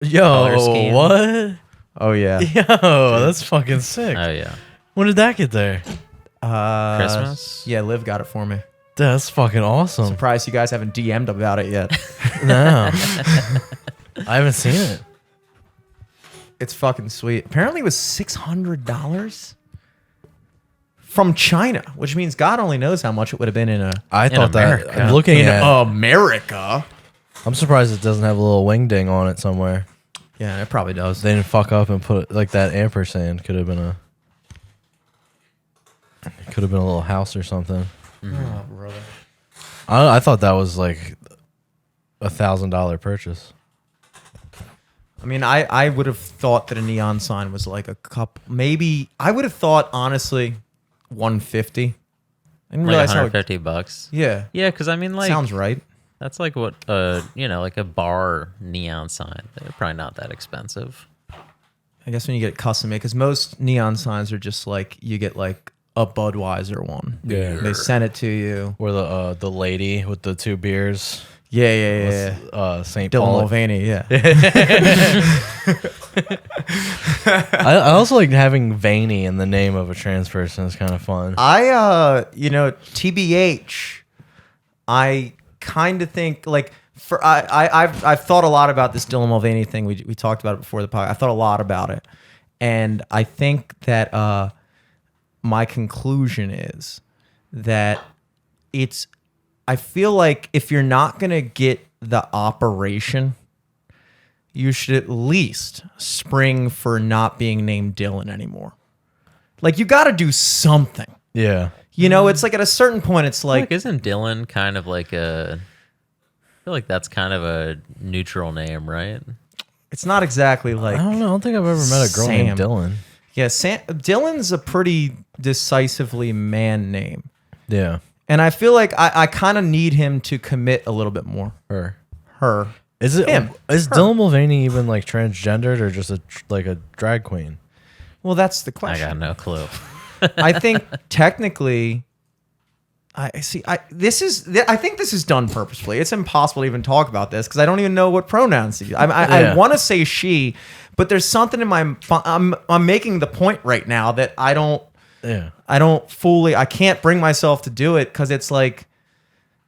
color Yo, scheme. what? Oh yeah. Yo, that's fucking sick. Oh yeah, When did that get there? Christmas. Yeah, Liv got it for me. That's fucking awesome. Surprised you guys haven't DM'd about it yet. No. I haven't seen it. It's fucking sweet. Apparently it was $600 from China, which means God only knows how much it would have been in a I thought America. that. I'm looking at. America. I'm surprised it doesn't have a little wing ding on it somewhere. Yeah, it probably does. They didn't fuck up and put like that ampersand. Could have been a. Could have been a little house or something. Oh, brother. I thought that was like $1,000 purchase. I mean, I would have thought that a neon sign was like a couple, maybe, I would have thought, honestly, 150. I didn't Like realize how $150. yeah, Yeah, because I mean, like sounds right. that's like what like a bar neon sign. They're probably not that expensive. I guess when you get it custom made, because most neon signs are just like, you get like a Budweiser one. Yeah. They send it to you. Or the lady with the 2 beers. Yeah. St. Dylan Paul. Mulvaney, yeah. I also like having Vaney in the name of a trans person. It's kind of fun. TBH, I kind of think like I've thought a lot about this Dylan Mulvaney thing. We talked about it before the podcast. I thought a lot about it, and I think that my conclusion is that I feel like if you're not gonna get the operation, you should at least spring for not being named Dylan anymore. Like, you got to do something. Yeah. You know, it's like at a certain point, it's like Isn't Dylan kind of like I feel like that's kind of a neutral name, right? it's not exactly like, I don't know. I don't think I've ever met a girl named Sam. Dylan. yeah, Dylan's a pretty decisively man name. Yeah. And I feel like I kind of need him to commit a little bit more. Her. Her. Is it? Him. Is Her. Dylan Mulvaney even like transgendered or just like a drag queen? Well, that's the I question. got no clue. I think technically, I think this is done purposefully. It's impossible to even talk about this because I don't even know what pronouns to use. I want to say she, but there's something in my. I'm making the point right now that I don't fully. I can't bring myself to do it because it's like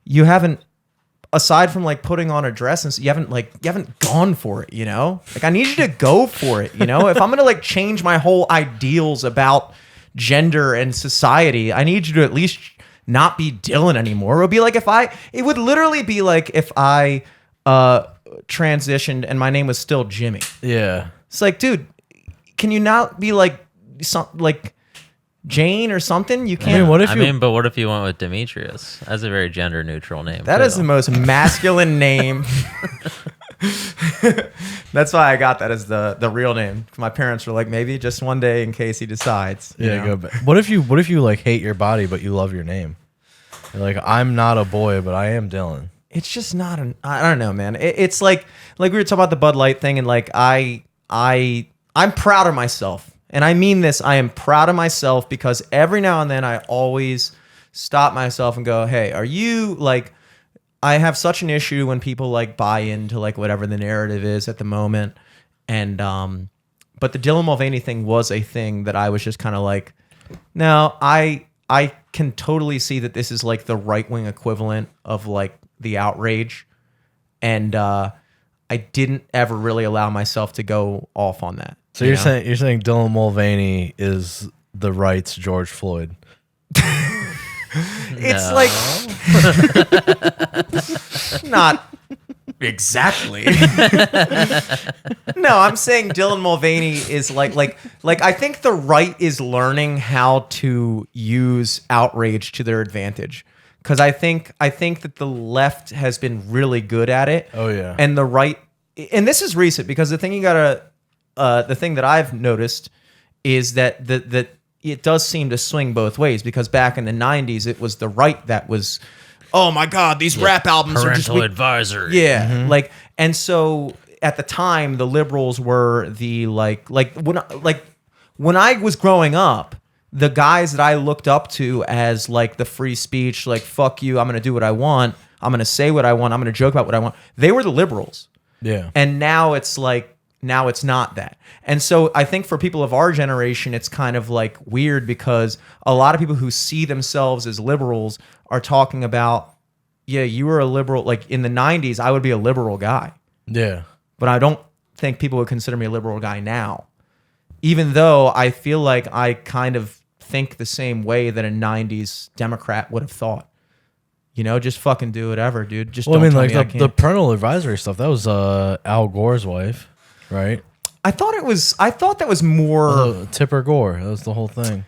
you haven't. Aside from like putting on a dress and you haven't gone for it, you know? Like, I need you to go for it, you know? If I'm going to like change my whole ideals about gender and society, I need you to at least not be Dylan anymore. It would be like it would literally be like if I transitioned and my name was still Jimmy. Yeah. It's like, dude, can you not be like Jane or something? You can't. But what if you went with Demetrius? That's a very gender neutral name. That too. is the most masculine name. That's why I got that as the real name. My parents were like, maybe just one day in case he decides. you know? Go back. What if you like hate your body but you love your name? You're like, I'm not a boy, but I am Dylan. It's just not I don't know, man. It's like we were talking about the Bud Light thing, and like I'm proud of myself. And I mean this, I am proud of myself because every now and then I always stop myself and go, hey, are you like, I have such an issue when people like buy into like whatever the narrative is at the moment. And, but the Dylan Mulvaney thing was a thing that I was just kind of like, no, I can totally see that this is like the right-wing equivalent of like the outrage. And I didn't ever really allow myself to go off on that. So you're saying Dylan Mulvaney is the right's George Floyd? It's like not exactly. No, I'm saying Dylan Mulvaney is like I think the right is learning how to use outrage to their advantage. Because I think that the left has been really good at it. Oh yeah. And the right, and this is recent because the thing the thing that I've noticed is that it does seem to swing both ways, because back in the 90s, it was the right that was, oh my God, these rap albums are just parental advisory. Yeah. Like, and so at the time, the liberals were the when I was growing up, the guys that I looked up to as like the free speech, like, fuck you, I'm going to do what I want, I'm going to say what I want, I'm going to joke about what I want, they were the liberals. Yeah. And now it's like now it's not that. And so I think for people of our generation, it's kind of like weird because a lot of people who see themselves as liberals are talking about, yeah, you were a liberal. Like in the 90s, I would be a liberal guy. Yeah. But I don't think people would consider me a liberal guy now. Even though I feel like I kind of think the same way that a 90s Democrat would have thought. You know, just fucking do whatever, dude. Just Well, don't I mean, tell like me I the can't. parental advisory stuff, that was Al Gore's wife, right? I thought that was more. Tipper Gore. That was the whole thing.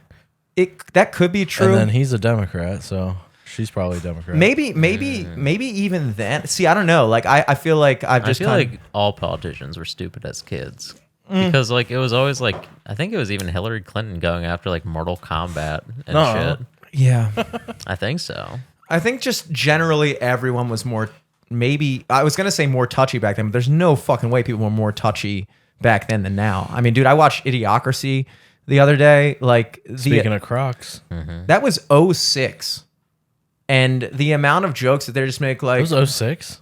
That could be true. And then he's a Democrat, so she's probably a Democrat. Maybe even then. See, I don't know. Like I feel like I've just I feel like all politicians were stupid as kids. Because like it was always like I think it was even Hillary Clinton going after like Mortal Kombat and shit. yeah. I think so. I think just generally everyone was more. Maybe I was gonna say more touchy back then, but there's no fucking way people were more touchy back then than now. I mean, dude, I watched Idiocracy the other day. Like Speaking of Crocs, that was '06, and the amount of jokes that they just make, like it was 06.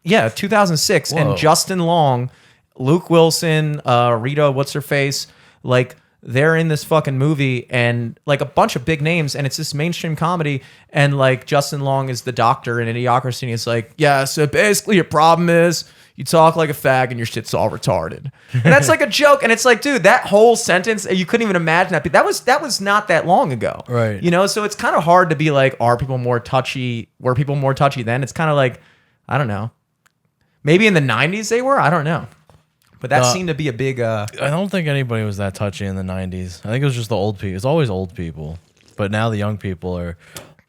yeah, 2006, Whoa. and Justin Long, Luke Wilson, Rita, what's her face, like they're in this fucking movie, and like a bunch of big names, and it's this mainstream comedy, and like Justin Long is the doctor in Idiocracy, and he's like, yeah, so basically your problem is you talk like a fag and your shit's all retarded. And that's like a joke, and it's like, dude, that whole sentence, you couldn't even imagine that. That was not that long ago. Right. You know, so it's kind of hard to be like, are people more touchy? Were people more touchy then? It's kind of like, I don't know. Maybe in the 90s they were, I don't know. But that seemed to be a big I don't think anybody was that touchy in the 90s. I think it was just the old people. It's always old people. But now the young people are.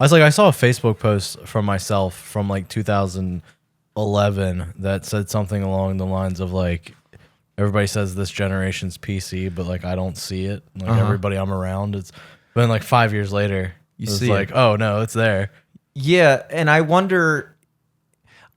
I saw a Facebook post from myself from like 2011 that said something along the lines of like, everybody says this generation's PC, but like I don't see it. Like everybody I'm around, it's been like 5 years later. You it's see like, it. oh no, it's there. Yeah, and I wonder,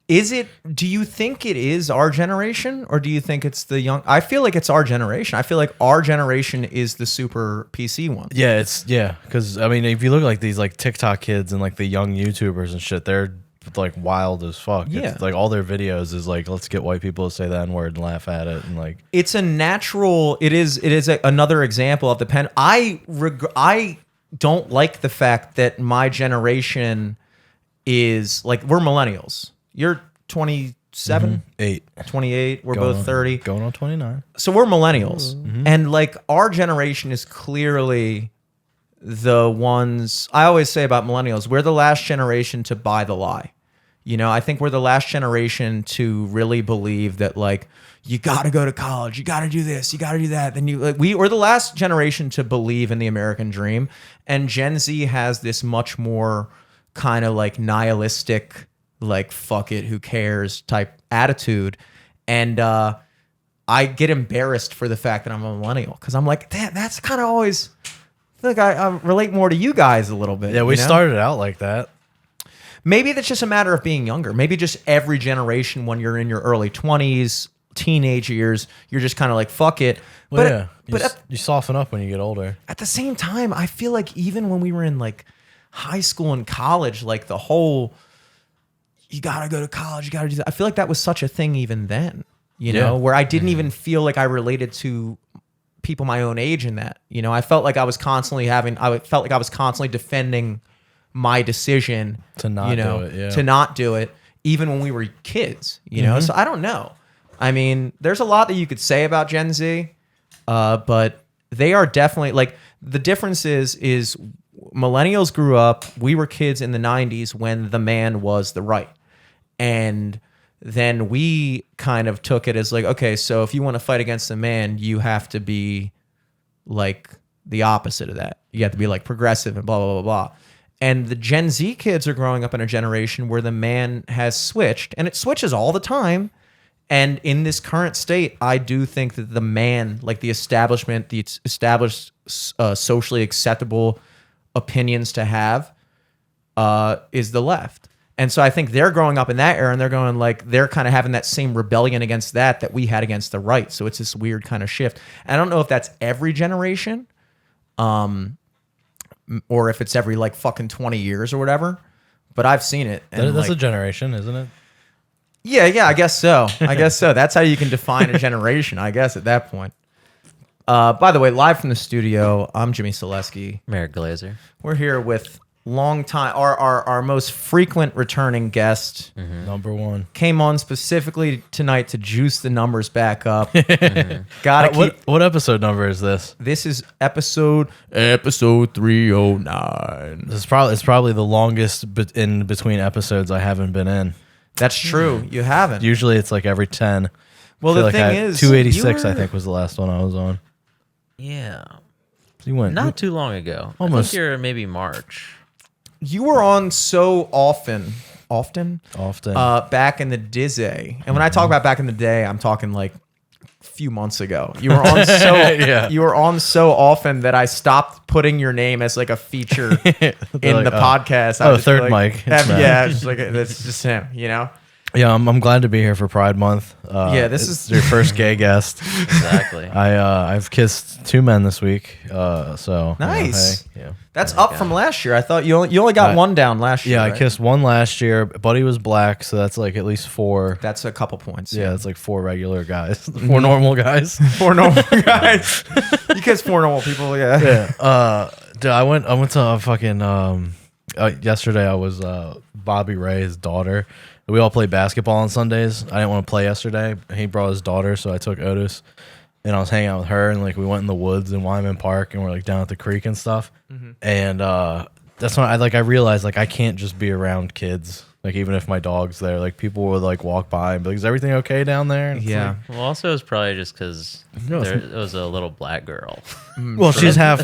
do you think it is our generation, or do you think it's the young? I feel like it's our generation. I feel like our generation is the super PC one. Yeah, because I mean, if you look at like these like TikTok kids and like the young YouTubers and shit, they're like wild as fuck. Yeah. It's like all their videos is like, let's get white people to say the N-word and laugh at it, and like It's a natural. It is another example of the pen. I don't like the fact that my generation is like, we're millennials. You're 27, 28. We're both 30. going on 29. So we're millennials. And like our generation is clearly the ones, I always say about millennials, we're the last generation to buy the lie. You know, I think we're the last generation to really believe that like, you got to go to college, you got to do this, you got to do that. Then we're the last generation to believe in the American dream. And Gen Z has this much more kind of like nihilistic, like fuck it, who cares type attitude. And I get embarrassed for the fact that I'm a millennial, because I'm like, damn, that's kind of always, I feel like I relate more to you guys a little bit. Yeah, we you know? started out like that. Maybe that's just a matter of being younger. Maybe just every generation, when you're in your early 20s, teenage years, you're just kind of like, fuck it. Well, But you soften up when you get older. at the same time, I feel like even when we were in like high school and college, like the whole, you gotta go to college, you gotta do that. I feel like that was such a thing even then, you know, where I didn't even feel like I related to people my own age in that. You know, I felt like I was constantly defending my decision To not do it, yeah. to not do it, even when we were kids, you know? So I don't know. I mean, there's a lot that you could say about Gen Z, but they are definitely like, the difference is millennials grew up, we were kids in the 90s when the man was the right. And then we kind of took it as like, okay, so if you want to fight against the man, you have to be like the opposite of that. You have to be like progressive and blah, blah, blah, blah. And the Gen Z kids are growing up in a generation where the man has switched, and it switches all the time. And in this current state, I do think that the man, like the establishment, the established socially acceptable opinions to have, is the left. And so I think they're growing up in that era, and they're going like, they're kind of having that same rebellion against that we had against the right. So it's this weird kind of shift. And I don't know if that's every generation, or if it's every like fucking 20 years or whatever, but I've seen it. And That's like, a generation, isn't it? Yeah, I guess so. That's how you can define a generation, I guess, at that point. By the way, live from the studio, I'm Jimmy Selesky. Merrick Glazer. We're here with our most frequent returning guest. Number one. Came on specifically tonight to juice the numbers back up. Gotta keep. What episode number is this? This is episode 309. It's probably the longest in between episodes I haven't been in. That's true. You haven't. Usually it's like every 10. Well, the thing is, 286 I think was the last one I was on. Yeah. You went Not too long ago. Almost. I think you're maybe March. You were on so often, back in the day. And when I talk about back in the day, I'm talking like a few months ago. You were on so you were on so often that I stopped putting your name as like a feature in the podcast. I third mic. Yeah, it's like it's just him, you know. Yeah, I'm glad to be here for Pride Month. This is your first gay guest. Exactly. I've kissed 2 men this week. So nice. You know, hey, yeah. That's up from last year. I thought you only got one down last year. Yeah, right? I kissed 1 last year. Buddy was black, so that's like at least 4. That's a couple points. Yeah, it's like 4 regular guys, 4 normal guys, 4 normal guys. You kissed 4 normal people. Yeah. Yeah. Dude, I went to a fucking yesterday. I was Bobby Ray's daughter. We all play basketball on Sundays. I didn't want to play yesterday. He brought his daughter, so I took Otis, and I was hanging out with her, and like we went in the woods in Wyman Park, and we're like down at the creek and stuff. And that's when I realized like I can't just be around kids. Like even if my dog's there, like people would like walk by and be like, "Is everything okay down there?" And it's Yeah. Well, also it's probably just because it was a little black girl. like, well, she's half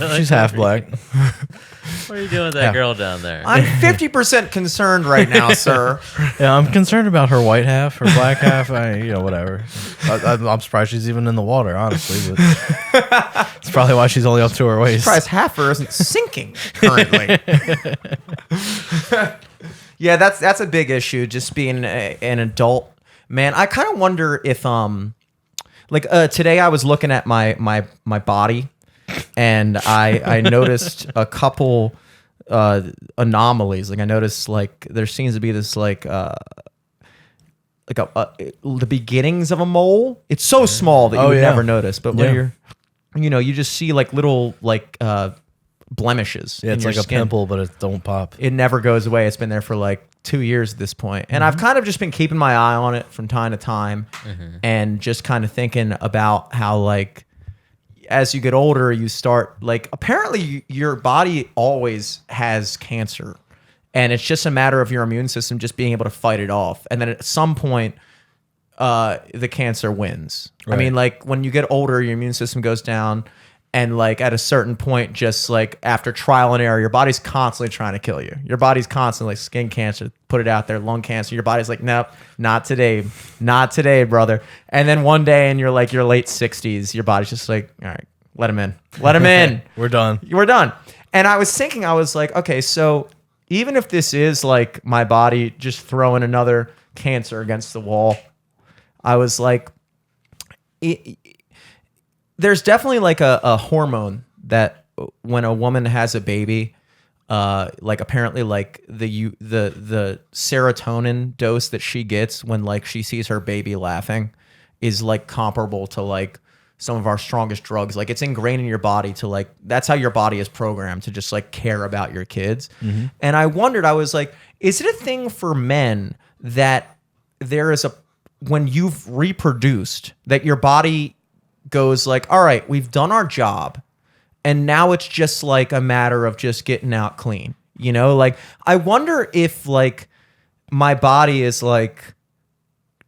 black. What are you doing with that girl down there? I'm 50% concerned right now, sir. Yeah, I'm concerned about her white half, her black half. Whatever. I'm surprised she's even in the water, honestly. But it's probably why she's only up to her waist. Surprised half her isn't sinking currently. Yeah, that's a big issue. Just being an adult, man. I kind of wonder if today I was looking at my body, and I noticed a couple anomalies. Like I noticed like there seems to be this the beginnings of a mole. It's so small that you would never notice, but when you just see like little blemishes. Yeah, it's in like your a skin. pimple, but it don't pop. It never goes away. It's been there for like 2 years at this point. And I've kind of just been keeping my eye on it from time to time and just kind of thinking about how like as you get older, you start like apparently your body always has cancer. And it's just a matter of your immune system just being able to fight it off. And then at some point, the cancer wins. Right. I mean, like when you get older, your immune system goes down. And like at a certain point, just like after trial and error, your body's constantly trying to kill you. Your body's constantly like skin cancer, put it out there, lung cancer. Your body's like, nope, not today, brother. And then one day in your late 60s, your body's just like, all right, let him in. We're done. And I was thinking, I was like, okay, so even if this is like my body just throwing another cancer against the wall, I was like, there's definitely like a hormone that when a woman has a baby, like apparently like the serotonin dose that she gets when like she sees her baby laughing is like comparable to like some of our strongest drugs. Like it's ingrained in your body to like, that's how your body is programmed to just like care about your kids. And I wondered, I was like, is it a thing for men that there is when you've reproduced that your body goes like, all right, we've done our job and now it's just like a matter of just getting out clean, you know? Like I wonder if like my body is like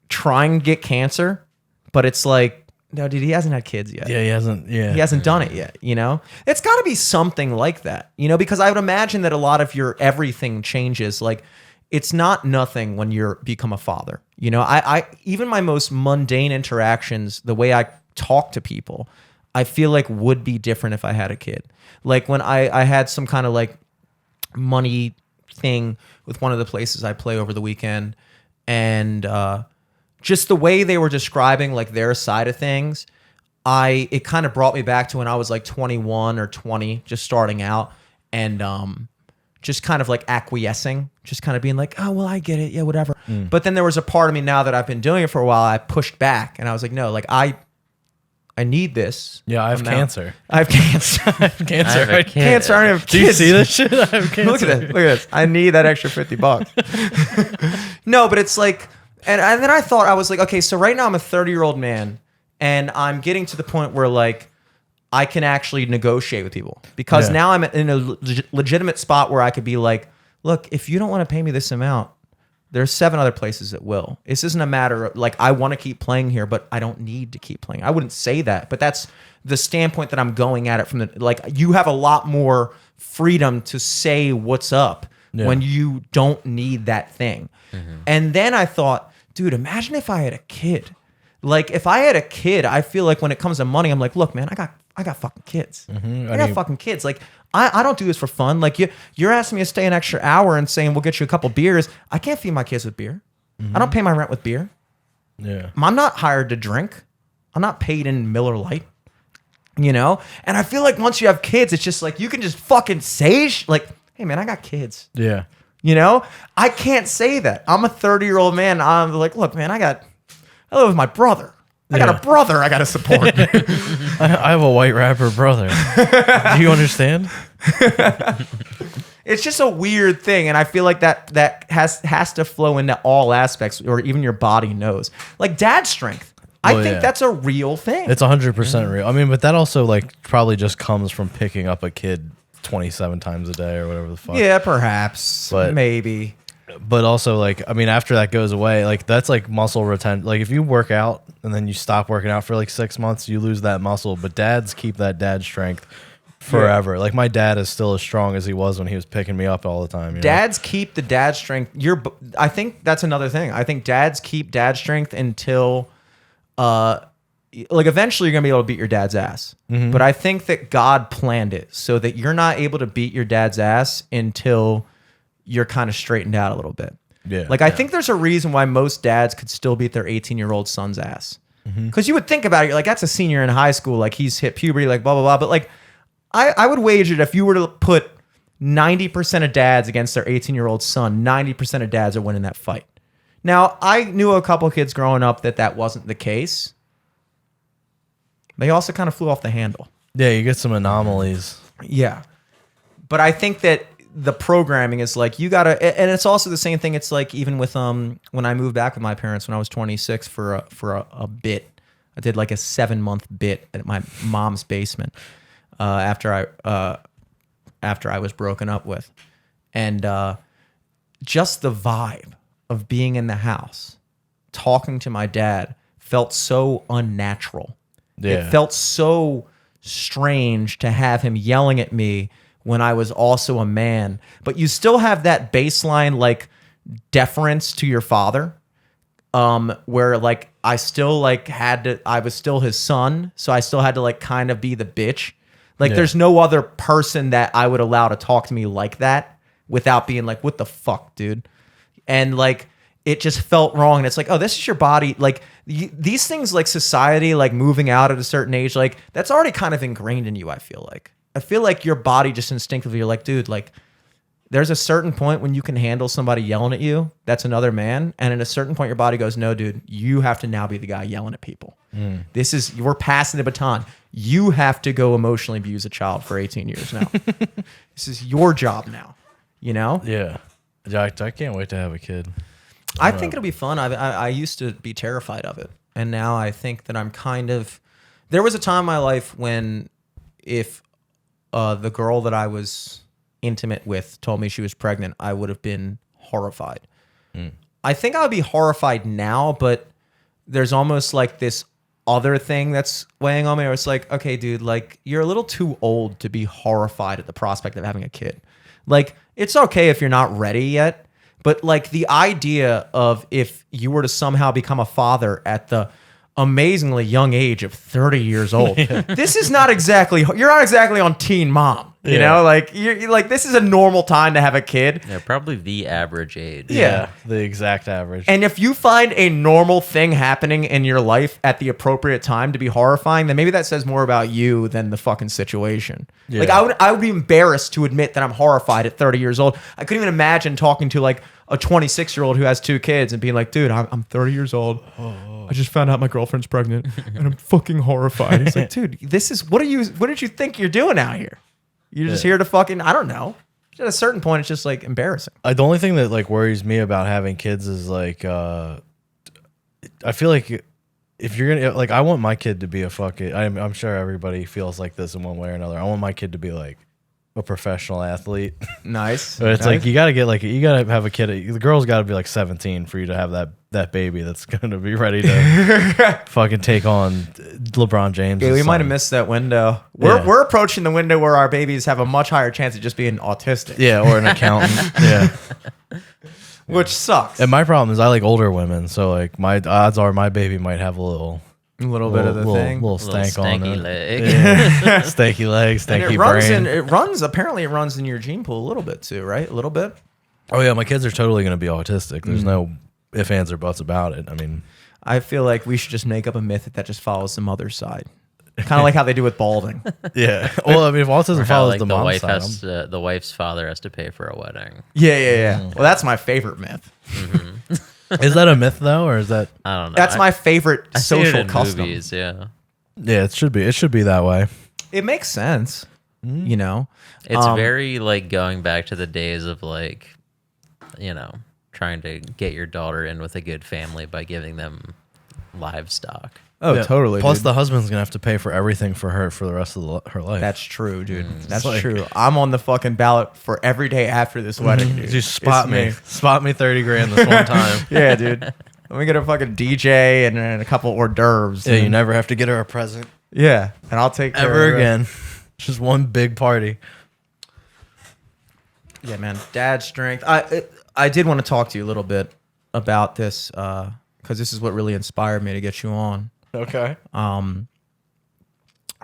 trying to get cancer, but it's like, no, dude, he hasn't had kids yet. Yeah, he hasn't. Yeah, he hasn't done it yet. You know, it's got to be something like that. You know, because I would imagine that a lot of your everything changes. Like, it's not nothing when you become a father. You know, I even my most mundane interactions, the way I talk to people, I feel like would be different if I had a kid. Like when I had some kind of like money thing with one of the places I play over the weekend, and just the way they were describing like their side of things, it kind of brought me back to when I was like 21 or 20, just starting out, and just kind of like acquiescing, just kind of being like, oh, well, I get it. Yeah, whatever. But then there was a part of me now that I've been doing it for a while. I pushed back and I was like, no, like I need this. Yeah, I have amount. cancer. I have cancer. I have cancer. I have a right? kid. Cancer. I don't have Do you kids. see this shit? I have cancer. Look at this. Look at this. I need that extra $50. No, but it's like, and then I thought, I was like, okay, so right now I'm a 30-year-old man and I'm getting to the point where like I can actually negotiate with people because now I'm in a legitimate spot where I could be like, look, if you don't want to pay me this amount, there's 7 other places that will. This isn't a matter of like, I want to keep playing here, but I don't need to keep playing. I wouldn't say that, but that's the standpoint that I'm going at it from. Like, you have a lot more freedom to say what's up when you don't need that thing. And then I thought, dude, imagine if I had a kid. Like, if I had a kid, I feel like when it comes to money, I'm like, look, man, I got fucking kids. I got fucking kids. Like, I don't do this for fun. Like, you're asking me to stay an extra hour and saying we'll get you a couple beers. I can't feed my kids with beer. I don't pay my rent with beer. Yeah. I'm not hired to drink. I'm not paid in Miller Lite. You know? And I feel like once you have kids, it's just like you can just fucking say like, hey man, I got kids. Yeah. You know? I can't say that. I'm a 30-year-old man. I'm like, look, man, I live with my brother. I got a brother I got to support. I have a white rapper brother. Do you understand? It's just a weird thing, and I feel like that has to flow into all aspects, or even your body knows. Like dad strength. I think that's a real thing. It's 100% real. I mean, but that also like probably just comes from picking up a kid 27 times a day or whatever the fuck. Yeah, perhaps. But maybe. But also, like, I mean, after that goes away, like, that's like muscle retention. Like, if you work out and then you stop working out for like 6 months, you lose that muscle. But dads keep that dad strength forever. Like, my dad is still as strong as he was when he was picking me up all the time. Dads keep the dad strength. I think that's another thing. I think dads keep dad strength until, like, eventually you're gonna be able to beat your dad's ass. But I think that God planned it so that you're not able to beat your dad's ass until you're kind of straightened out a little bit. Yeah. Like, I think there's a reason why most dads could still beat their 18-year-old son's ass. Because you would think about it, you're like, that's a senior in high school, like he's hit puberty, like blah, blah, blah. But like, I would wager that if you were to put 90% of dads against their 18-year-old son, 90% of dads are winning that fight. Now, I knew a couple of kids growing up that wasn't the case. They also kind of flew off the handle. Yeah, you get some anomalies. Yeah. But I think that the programming is like, you gotta, and it's also the same thing. It's like, even with when I moved back with my parents when I was 26 for a bit, I did like a 7-month bit at my mom's basement after I was broken up with, and just the vibe of being in the house, talking to my dad felt so unnatural. Yeah. It felt so strange to have him yelling at me when I was also a man, but you still have that baseline like deference to your father, where like I still like I was still his son, so I still had to like kind of be the bitch. Like there's no other person that I would allow to talk to me like that without being like, what the fuck, dude? And like, it just felt wrong. And it's like, oh, this is your body. Like these things, like society, like moving out at a certain age, like that's already kind of ingrained in you. I feel like your body just instinctively, you're like, dude, like there's a certain point when you can handle somebody yelling at you. That's another man. And at a certain point, your body goes, no, dude, you have to now be the guy yelling at people. We're passing the baton. You have to go emotionally abuse a child for 18 years now. This is your job now, you know? Yeah. I can't wait to have a kid. I think it'll be fun. I used to be terrified of it. And now I think that I'm kind of, there was a time in my life when if the girl that I was intimate with told me she was pregnant, I would have been horrified. I think I would be horrified now, but there's almost like this other thing that's weighing on me where it's like, okay, dude, like you're a little too old to be horrified at the prospect of having a kid. Like, it's okay if you're not ready yet, but like the idea of if you were to somehow become a father at the amazingly young age of 30 years old, this is not exactly, you're not exactly on Teen Mom. You know, like you're like, this is a normal time to have a kid. Yeah, probably the average age. Yeah. The exact average. And if you find a normal thing happening in your life at the appropriate time to be horrifying, then maybe that says more about you than the fucking situation. Yeah. Like I would be embarrassed to admit that I'm horrified at 30 years old. I couldn't even imagine talking to like a 26-year-old who has 2 kids and being like, dude, I'm 30 years old. I just found out my girlfriend's pregnant and I'm fucking horrified. He's like, dude, this is, what did you think you're doing out here? You're just here to fucking, I don't know. At a certain point, it's just like embarrassing. The only thing that like worries me about having kids is like, I feel like if you're gonna like, I want my kid to be a fucking. I'm sure everybody feels like this in one way or another. I want my kid to be like a professional athlete. Nice. But it's like you gotta have a kid. The girl's got to be like 17 for you to have that baby that's gonna be ready to fucking take on LeBron James. Yeah, we might have missed that window. We're approaching the window where our babies have a much higher chance of just being autistic. Yeah, or an accountant. Yeah. Which sucks. And my problem is I like older women, so like my odds are my baby might have a little bit of the thing. little stank on stanky it. leg. Yeah. Stanky legs, And stanky it runs brain. apparently it runs in your gene pool a little bit too, right? A little bit. Oh yeah, my kids are totally gonna be autistic. There's no ifs, ands, or buts about it. I mean, I feel like we should just make up a myth that just follows the mother's side. Kind of like how they do with balding. yeah. Well, I mean, if autism How, follows like, the the mom's wife side, has to, the wife's father has to pay for a wedding. Yeah. Well, that's my favorite myth. is that a myth though, or is that? I don't know. That's my favorite I see it social in custom. movies, yeah. Yeah, it should be. It should be that way. It makes sense, you know. It's very like going back to the days of like, you know, trying to get your daughter in with a good family by giving them livestock. Oh, Yeah. totally. Plus, dude. the husband's gonna have to pay for everything for her for the rest of her life. That's true, dude. That's like- true. I'm on the fucking ballot for every day after this wedding, dude. Just spot It's me. Spot me 30 grand this one time. Yeah, dude. Let me get a fucking DJ and a couple hors d'oeuvres. Yeah, you never have to get her a present Yeah, and I'll take care ever of it. again. Just one big party. Yeah, man. Dad strength. I did want to talk to you a little bit about this because this is what really inspired me to get you on. Okay.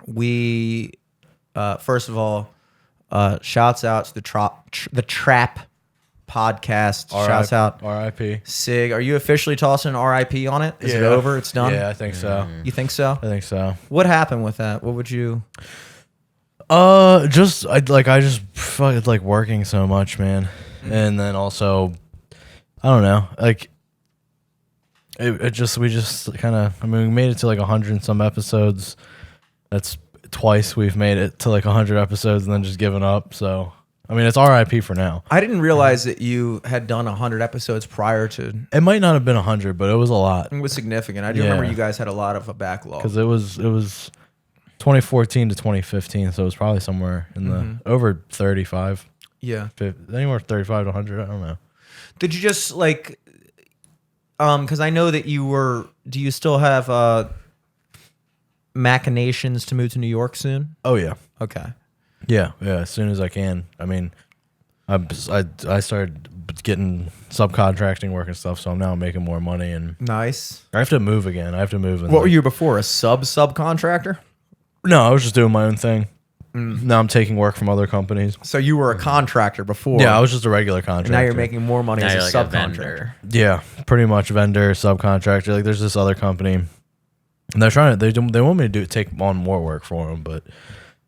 We first of all, shouts out to the Trap podcast. Shouts out R.I.P. Sig. Are you officially tossing RIP on it? Is it over? It's done? Yeah, I think so. You think so? I think so. What happened with that? What would you? I just fucking like working so much, man. And then also, I don't know, like we just kind of, I mean, we made it to like 100 and some episodes. That's twice we've made it to like 100 episodes and then just given up. So, I mean, it's RIP for now. I didn't realize that you had done 100 episodes prior to. It might not have been 100, but it was a lot. It was significant. I do Yeah. remember you guys had a lot of a backlog. Because it was 2014 to 2015, so it was probably somewhere in the over 35, Yeah. 50, anywhere 35 to 100. I don't know. Did you just like, because I know that you were, do you still have machinations to move to New York soon? Oh yeah, Okay. yeah. As soon as I can. I mean, I started getting subcontracting work and stuff, so I'm now making more money, and Nice. I have to move again. I have to move. What were you before? A subcontractor? No, I was just doing my own thing. Now I'm taking work from other companies. So you were a contractor before. Yeah, I was just a regular contractor. And now you're making more money Now as you're a like a subcontractor. vendor. Yeah, pretty much vendor, subcontractor. Like there's this other company, and they're trying to they want me to take on more work for them, but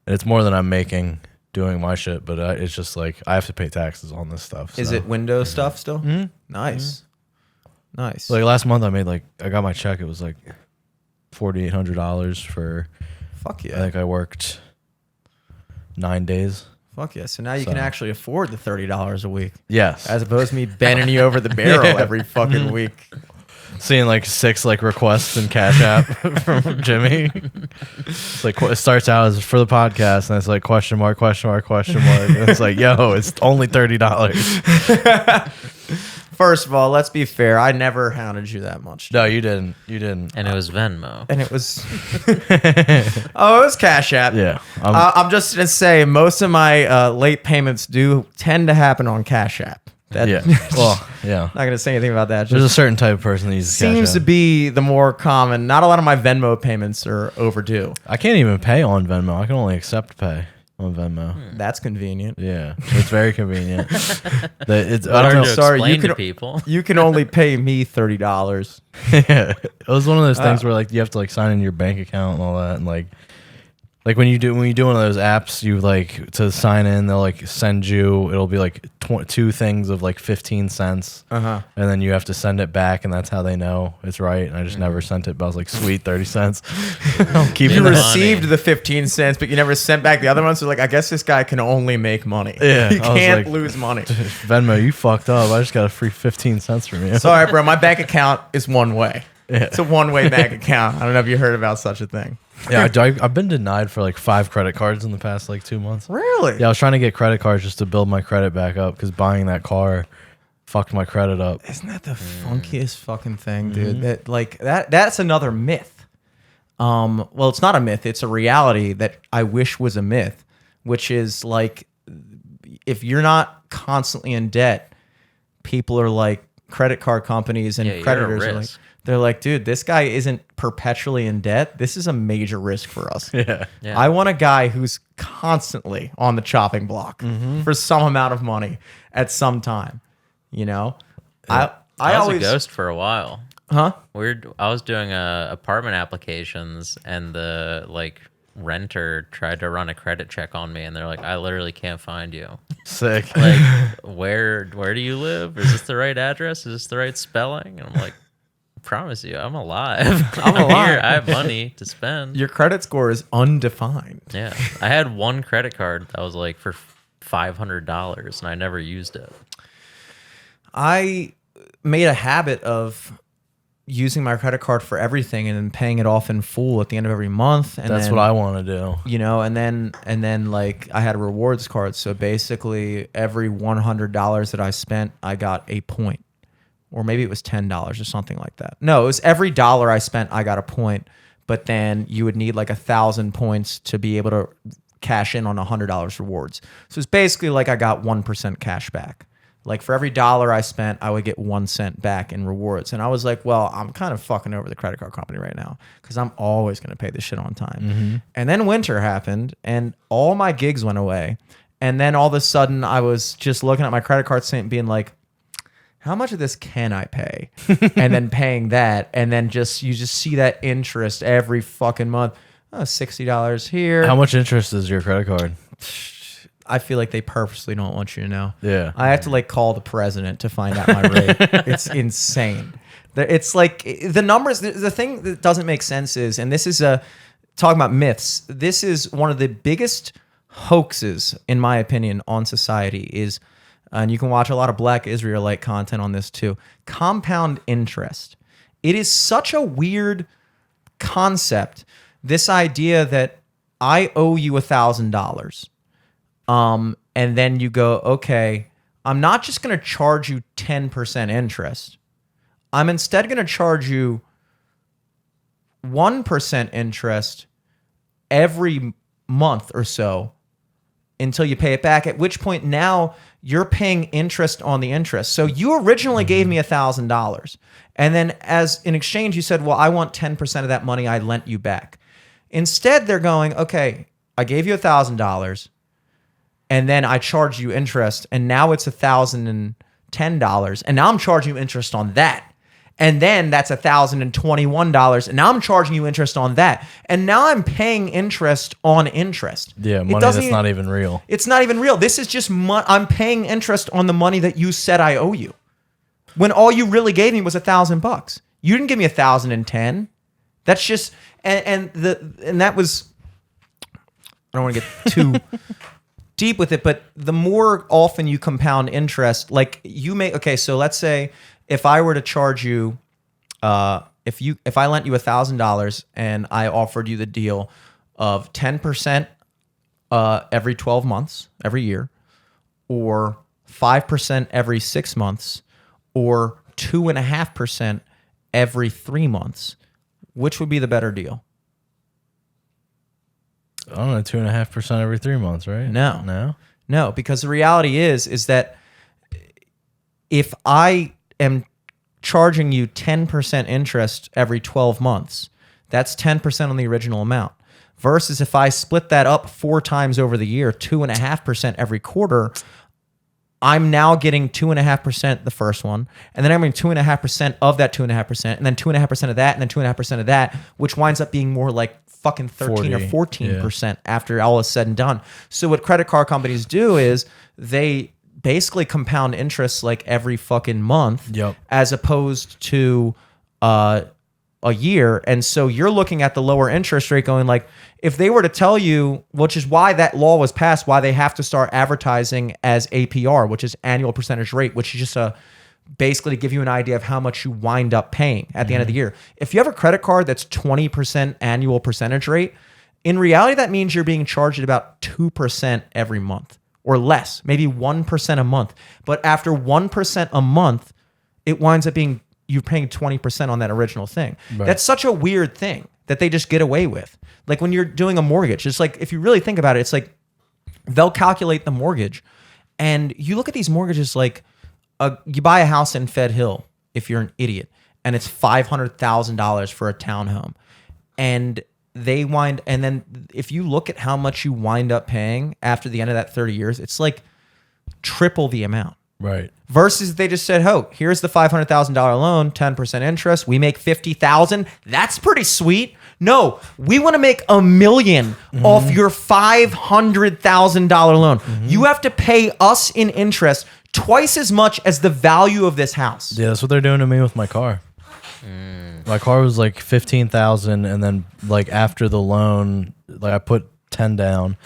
it's more than I'm making doing my shit. But it's just like I have to pay taxes on this stuff. Is so. it Windows stuff still? Mm-hmm. Nice. Nice. Like last month I got my check. It was like $4,800 for. Fuck I yeah. think I worked 9 days. Fuck yeah. So now you can So. actually afford the $30 a week. Yes. As opposed to me bending you over the barrel every fucking week. Seeing like 6 like requests in Cash App from Jimmy. It's like it starts out as for the podcast, and it's like question mark, question mark, question mark. And it's like, yo, it's only $30. First of all, let's be fair. I never hounded you that much. No, you didn't. You didn't. And it was Venmo. And it was oh, it was Cash App. Yeah. I'm just gonna say most of my late payments do tend to happen on Cash App. That, yeah. Well, yeah. not gonna say anything about that. There's a Just certain type of person that uses Cash seems App. to be the more common. Not a lot of my Venmo payments are overdue. I can't even pay on Venmo. I can only accept pay on Venmo. That's convenient. Yeah, it's very convenient. It's, I Hard don't to know. sorry, explain you to can- people. You can only pay me $30. Yeah, it was one of those things where like you have to like sign in your bank account and all that, and like when you do one of those apps, you like to sign in, they'll like send you. It'll be like two things of like 15 cents, and then you have to send it back, and that's how they know it's right. And I just never sent it, but I was like, sweet, 30 cents. I'll keep You You it. received the 15 cents, but you never sent back the other ones. So like, I guess this guy can only make money. Yeah, you I was can't like- lose money. Venmo, you fucked up. I just got a free 15 cents from you. Sorry, bro. My bank account is one way. Yeah. It's a one-way bank account. I don't know if you heard about such a thing. Yeah, I've been denied for like 5 credit cards in the past like 2 months. Really? Yeah, I was trying to get credit cards just to build my credit back up because buying that car fucked my credit up. Isn't that the funkiest fucking thing, dude? That like that's another myth. Well, it's not a myth, it's a reality that I wish was a myth, which is like if you're not constantly in debt, people are like credit card companies and Yeah, you're at creditors are like risk. they're like, dude, this guy isn't perpetually in debt. This is a major risk for us. Yeah. Yeah. I want a guy who's constantly on the chopping block for some amount of money at some time. You know, I I was always a ghost for a while. huh? I was doing apartment applications, and the like renter tried to run a credit check on me, and they're like, "I literally can't find you. Sick. Like, where do you live? Is this the right address? Is this the right spelling?" And I'm like, "Promise you, I'm alive. I'm alive. here. I have money to spend." Your credit score is undefined. Yeah, I had one credit card that was like for $500, and I never used it. I made a habit of using my credit card for everything and then paying it off in full at the end of every month. And That's then, what I want to do. you know, and then like I had a rewards card. So basically every $100 that I spent, I got a point. Or maybe it was $10 or something like that. No, it was every dollar I spent, I got a point. But then you would need like 1,000 points to be able to cash in on $100 rewards. So it's basically like I got 1% cash back. Like for every dollar I spent, I would get 1 cent back in rewards. And I was like, well, I'm kind of fucking over the credit card company right now because I'm always going to pay this shit on time. And then winter happened and all my gigs went away. And then all of a sudden I was just looking at my credit card statement being like, how much of this can I pay? And then paying that. And then you just see that interest every fucking month. Oh, $60 here. How much interest is your credit card? I feel like they purposely don't want you to know. Yeah. I have to like call the president to find out my rate. It's insane. It's like the numbers. The thing that doesn't make sense is, and this is talking about myths. This is one of the biggest hoaxes, in my opinion, on society is, and you can watch a lot of Black Israelite content on this too. Compound interest. It is such a weird concept. This idea that I owe you $1,000. And then you go, okay, I'm not just going to charge you 10% interest. I'm instead going to charge you 1% interest every month or so until you pay it back, at which point now you're paying interest on the interest. So you originally gave me $1,000. And then as in exchange, you said, well, I want 10% of that money I lent you back. Instead, they're going, okay, I gave you $1,000. And then I charge you interest, and now it's $1,010, and now I'm charging you interest on that. And then that's $1,021, and now I'm charging you interest on that. And now I'm paying interest on interest. Yeah, It money doesn't that's not even real. It's not even real. This is just I'm paying interest on the money that you said I owe you. When all you really gave me was $1,000. You didn't give me 1,010. That's just and that was, I don't want to get too deep with it, but the more often you compound interest, like you make, okay, so let's say if I were to charge you, if I lent you $1,000 and I offered you the deal of 10% every 12 months, every year, or 5% every 6 months, or 2.5% every 3 months, which would be the better deal? I don't know, 2.5% every 3 months, right? No, because the reality is that if I am charging you 10% interest every 12 months, that's 10% on the original amount. versus if I split that up 4 times over the year, 2.5% every quarter, I'm now getting 2.5% the first one, and then I'm getting 2.5% of that 2.5%, and then 2.5% of that, and then 2.5% of that, which winds up being more like fucking 13 or 14% after all is said and done. So what credit card companies do is they basically compound interest like every fucking month, as opposed to a year. And so you're looking at the lower interest rate going like, if they were to tell you, which is why that law was passed, why they have to start advertising as APR, which is annual percentage rate, which is just basically to give you an idea of how much you wind up paying at the end of the year. If you have a credit card that's 20% annual percentage rate, in reality, that means you're being charged at about 2% every month or less, maybe 1% a month. But after 1% a month, it winds up being you're paying 20% on that original thing. Right. That's such a weird thing that they just get away with. Like when you're doing a mortgage, it's like, if you really think about it, it's like they'll calculate the mortgage and you look at these mortgages like you buy a house in Fed Hill if you're an idiot and it's $500,000 for a townhome. And then if you look at how much you wind up paying after the end of that 30 years, it's like triple the amount. Right. Versus they just said, oh, here's the $500,000 loan, 10% interest. We make $50,000. That's pretty sweet. No, we want to make $1 million off your $500,000 loan. You have to pay us in interest twice as much as the value of this house. Yeah, that's what they're doing to me with my car. My car was like $15,000, and then like after the loan, like I put 10 down.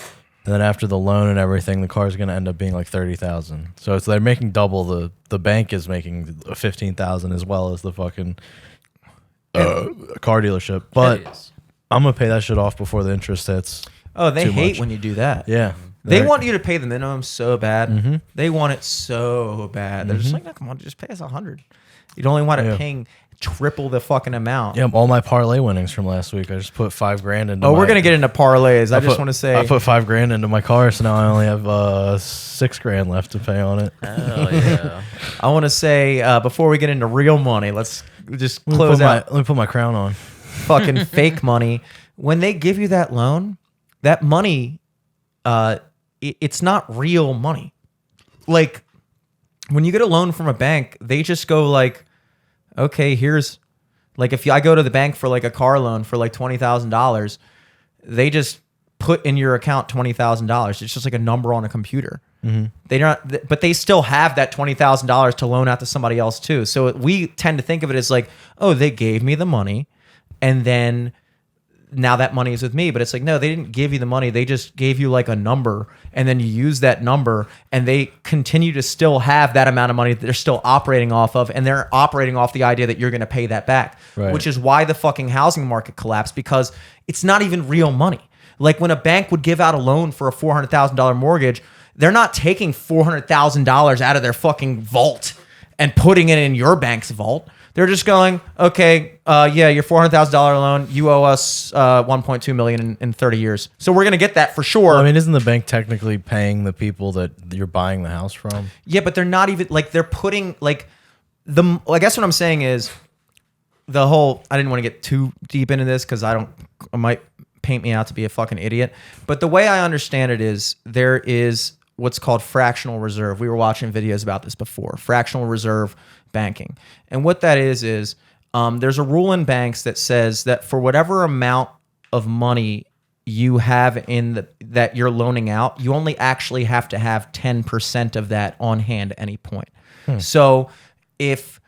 And then after the loan and everything, the car is going to end up being like $30,000. So they're making double. The bank is making $15,000 as well as the fucking car dealership. But I'm gonna pay that shit off before the interest hits. Oh, they hate when you do that. Yeah, they want you to pay the minimum so bad. They want it so bad. They're just like, no, come on, just pay us $100. You'd only want it paying triple the fucking amount. Yeah, all my parlay winnings from last week. I just put $5,000 into. We're gonna get into parlays. I just want to say I put $5,000 into my car, so now I only have $6,000 left to pay on it. Oh yeah. I want to say before we get into real money, let's just close out. Let me put my crown on. Fucking fake money. When they give you that loan, that money, it's not real money. Like when you get a loan from a bank, they just go like, okay, here's like if I go to the bank for like a car loan for like $20,000, they just put in your account $20,000. It's just like a number on a computer. They don't, but they still have that $20,000 to loan out to somebody else too. So we tend to think of it as like, oh, they gave me the money, and then now that money is with me. But it's like, no, they didn't give you the money. They just gave you like a number, and then you use that number, and they continue to still have that amount of money that they're still operating off of, and they're operating off the idea that you're going to pay that back, which is why the fucking housing market collapsed, because it's not even real money. Like when a bank would give out a loan for a $400,000 mortgage, they're not taking $400,000 out of their fucking vault and putting it in your bank's vault. They're just going, okay, yeah, your $400,000 loan, you owe us $1.2 million in 30 years. So we're gonna get that for sure. Well, I mean, isn't the bank technically paying the people that you're buying the house from? Yeah, but they're not even like they're putting like I guess what I'm saying is the whole. I didn't want to get too deep into this because I might paint me out to be a fucking idiot. But the way I understand it is there is what's called fractional reserve. We were watching videos about this before. Fractional reserve banking. And what that is there's a rule in banks that says that for whatever amount of money you have that you're loaning out, you only actually have to have 10% of that on hand at any point. So if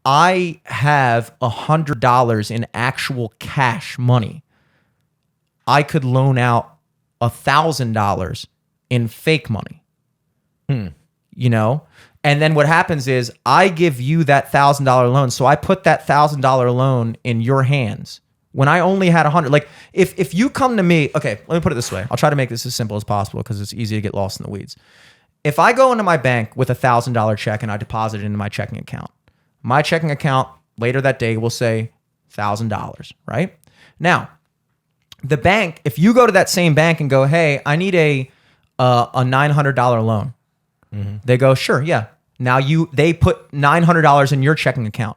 I have $100 in actual cash money, I could loan out $1,000 in fake money. You know? And then what happens is I give you that $1,000 loan. So I put that $1,000 loan in your hands when I only had 100. Like if you come to me, okay, let me put it this way. I'll try to make this as simple as possible because it's easy to get lost in the weeds. If I go into my bank with $1,000 check and I deposit it into my checking account later that day will say $1,000, right? Now, the bank, if you go to that same bank and go, hey, I need a $900 loan. They go, sure, yeah. Now they put $900 in your checking account.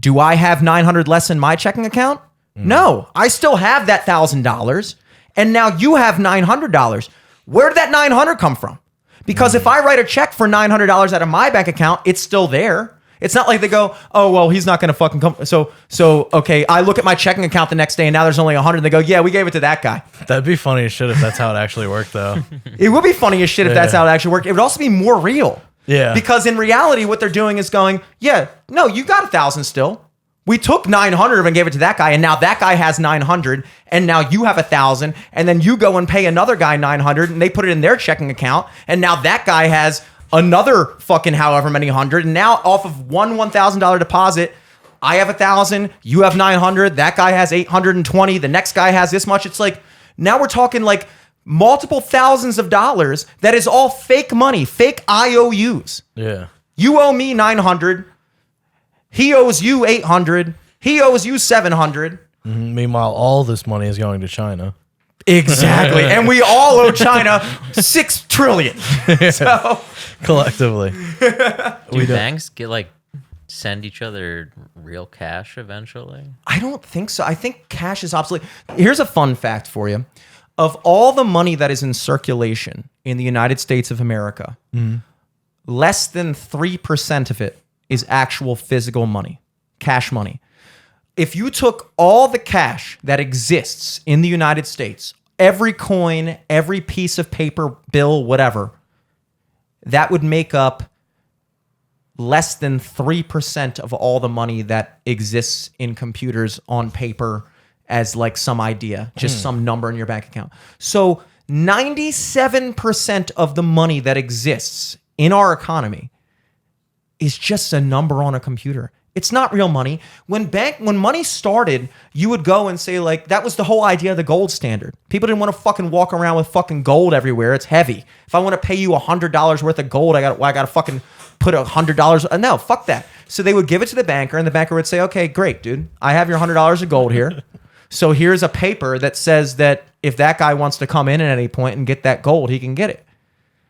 Do I have $900 less in my checking account? No, I still have that $1,000, and now you have $900. Where did that $900 come from? Because if I write a check for $900 out of my bank account, it's still there. It's not like they go, oh, well, he's not going to fucking come. So, okay, I look at my checking account the next day and now there's only 100. And they go, yeah, we gave it to that guy. That'd be funny as shit if that's how it actually worked, though. It would be funny as shit if that's how it actually worked. It would also be more real. Yeah. Because in reality, what they're doing is going, yeah, no, you got 1,000 still. We took 900 and gave it to that guy, and now that guy has 900, and now you have 1,000, and then you go and pay another guy 900, and they put it in their checking account, and now that guy has another fucking however many hundred, and now off of one $1,000 deposit, I have 1,000, you have 900, that guy has 820, the next guy has this much. It's like, now we're talking like multiple thousands of dollars that is all fake money, fake IOUs. Yeah. You owe me 900. He owes you 800. He owes you 700. Meanwhile, all this money is going to China. Exactly. And we all owe China 6 trillion. So collectively. Do banks send each other real cash eventually? I don't think so. I think cash is obsolete. Here's a fun fact for you. Of all the money that is in circulation in the United States of America, less than 3% of it is actual physical money, cash money. If you took all the cash that exists in the United States, every coin, every piece of paper, bill, whatever, that would make up less than 3% of all the money that exists in computers on paper as like some idea, just some number in your bank account. So 97% of the money that exists in our economy is just a number on a computer. It's not real money. When money started, you would go and say like, that was the whole idea of the gold standard. People didn't want to fucking walk around with fucking gold everywhere. It's heavy. If I want to pay you $100 worth of gold, I got to fucking put $100. No, fuck that. So they would give it to the banker, and the banker would say, okay, great, dude. I have your $100 of gold here. So here's a paper that says that if that guy wants to come in at any point and get that gold, he can get it.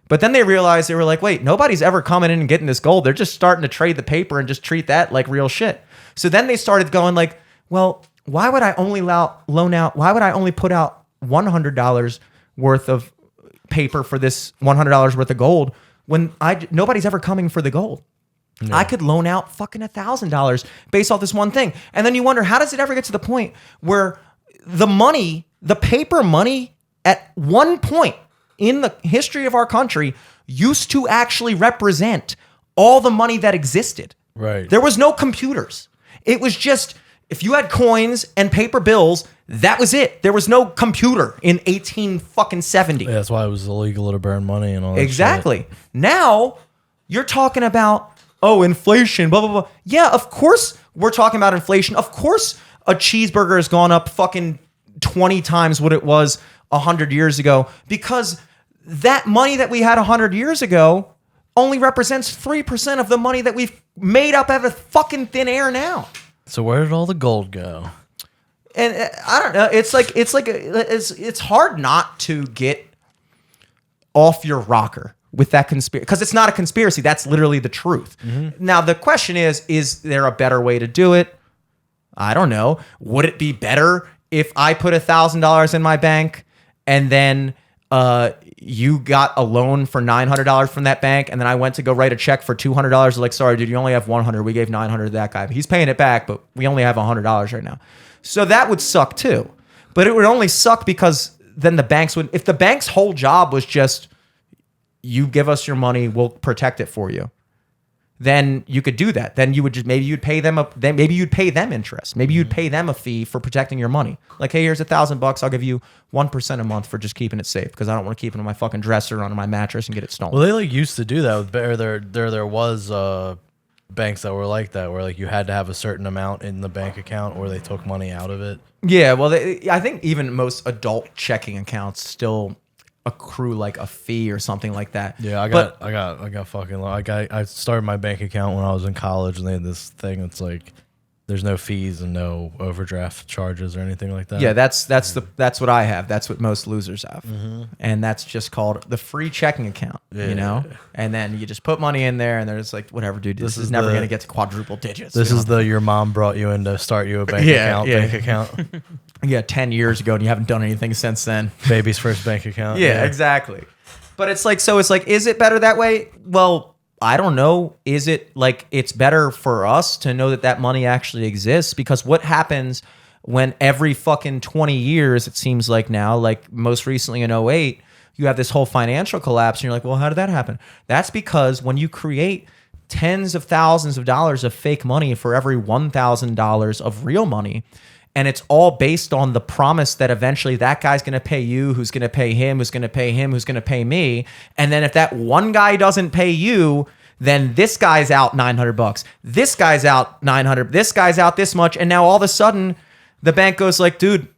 But then they realized, they were like, wait, nobody's ever coming in and getting this gold. They're just starting to trade the paper and just treat that like real shit. So then they started going like, well, why would I only loan out? Why would I only put out $100 worth of paper for this $100 worth of gold when nobody's ever coming for the gold? No. I could loan out fucking $1,000 based off this one thing. And then you wonder, how does it ever get to the point where the money, the paper money at one point in the history of our country used to actually represent all the money that existed. Right. There was no computers. It was just, if you had coins and paper bills, that was it. There was no computer in 1870. Yeah, that's why it was illegal to burn money and all that Exactly. shit. Now you're talking about, oh, inflation, blah, blah, blah. Yeah, of course we're talking about inflation. Of course a cheeseburger has gone up fucking 20 times what it was 100 years ago, because that money that we had 100 years ago only represents 3% of the money that we've made up out of fucking thin air now. So where did all the gold go? And I don't know. It's hard not to get off your rocker with that conspiracy, because it's not a conspiracy. That's literally the truth. Mm-hmm. Now the question is there a better way to do it? I don't know. Would it be better if I put $1,000 in my bank and then you got a loan for $900 from that bank, and then I went to go write a check for $200? Like, sorry, dude, you only have 100. We gave 900 to that guy. He's paying it back, but we only have $100 right now. So that would suck too. But it would only suck because then the banks would, if the bank's whole job was just, you give us your money, we'll protect it for you, then you could do that. Then you would just, maybe you'd pay them maybe you'd pay them interest. Maybe you'd pay them a fee for protecting your money. Like, hey, here's $1,000. I'll give you 1% a month for just keeping it safe, because I don't want to keep it in my fucking dresser or on my mattress and get it stolen. Well, they like used to do that with there was banks that were like that, where like you had to have a certain amount in the bank account or they took money out of it. Yeah, well, I think even most adult checking accounts still accrue like a fee or something like that. Yeah, I started my bank account when I was in college, and they had this thing that's like There's no fees and no overdraft charges or anything like that. Yeah, that's what I have. That's what most losers have, and that's just called the free checking account. You know, and then you just put money in there, and there's like, whatever, dude. This is never gonna get to quadruple digits. This is your mom brought you in to start you a bank account. Yeah, 10 years ago, and you haven't done anything since then. Baby's first bank account. Yeah, exactly. But it's like, so it's like, is it better that way? Well, I don't know. Is it like it's better for us to know that that money actually exists? Because what happens when every fucking 20 years, it seems like now, like most recently in '08, you have this whole financial collapse and you're like, well, how did that happen? That's because when you create tens of thousands of dollars of fake money for every $1,000 of real money, and it's all based on the promise that eventually that guy's going to pay you, who's going to pay him, who's going to pay him, who's going to pay me. And then if that one guy doesn't pay you, then this guy's out $900. This guy's out $900. This guy's out this much. And now all of a sudden the bank goes like, dude,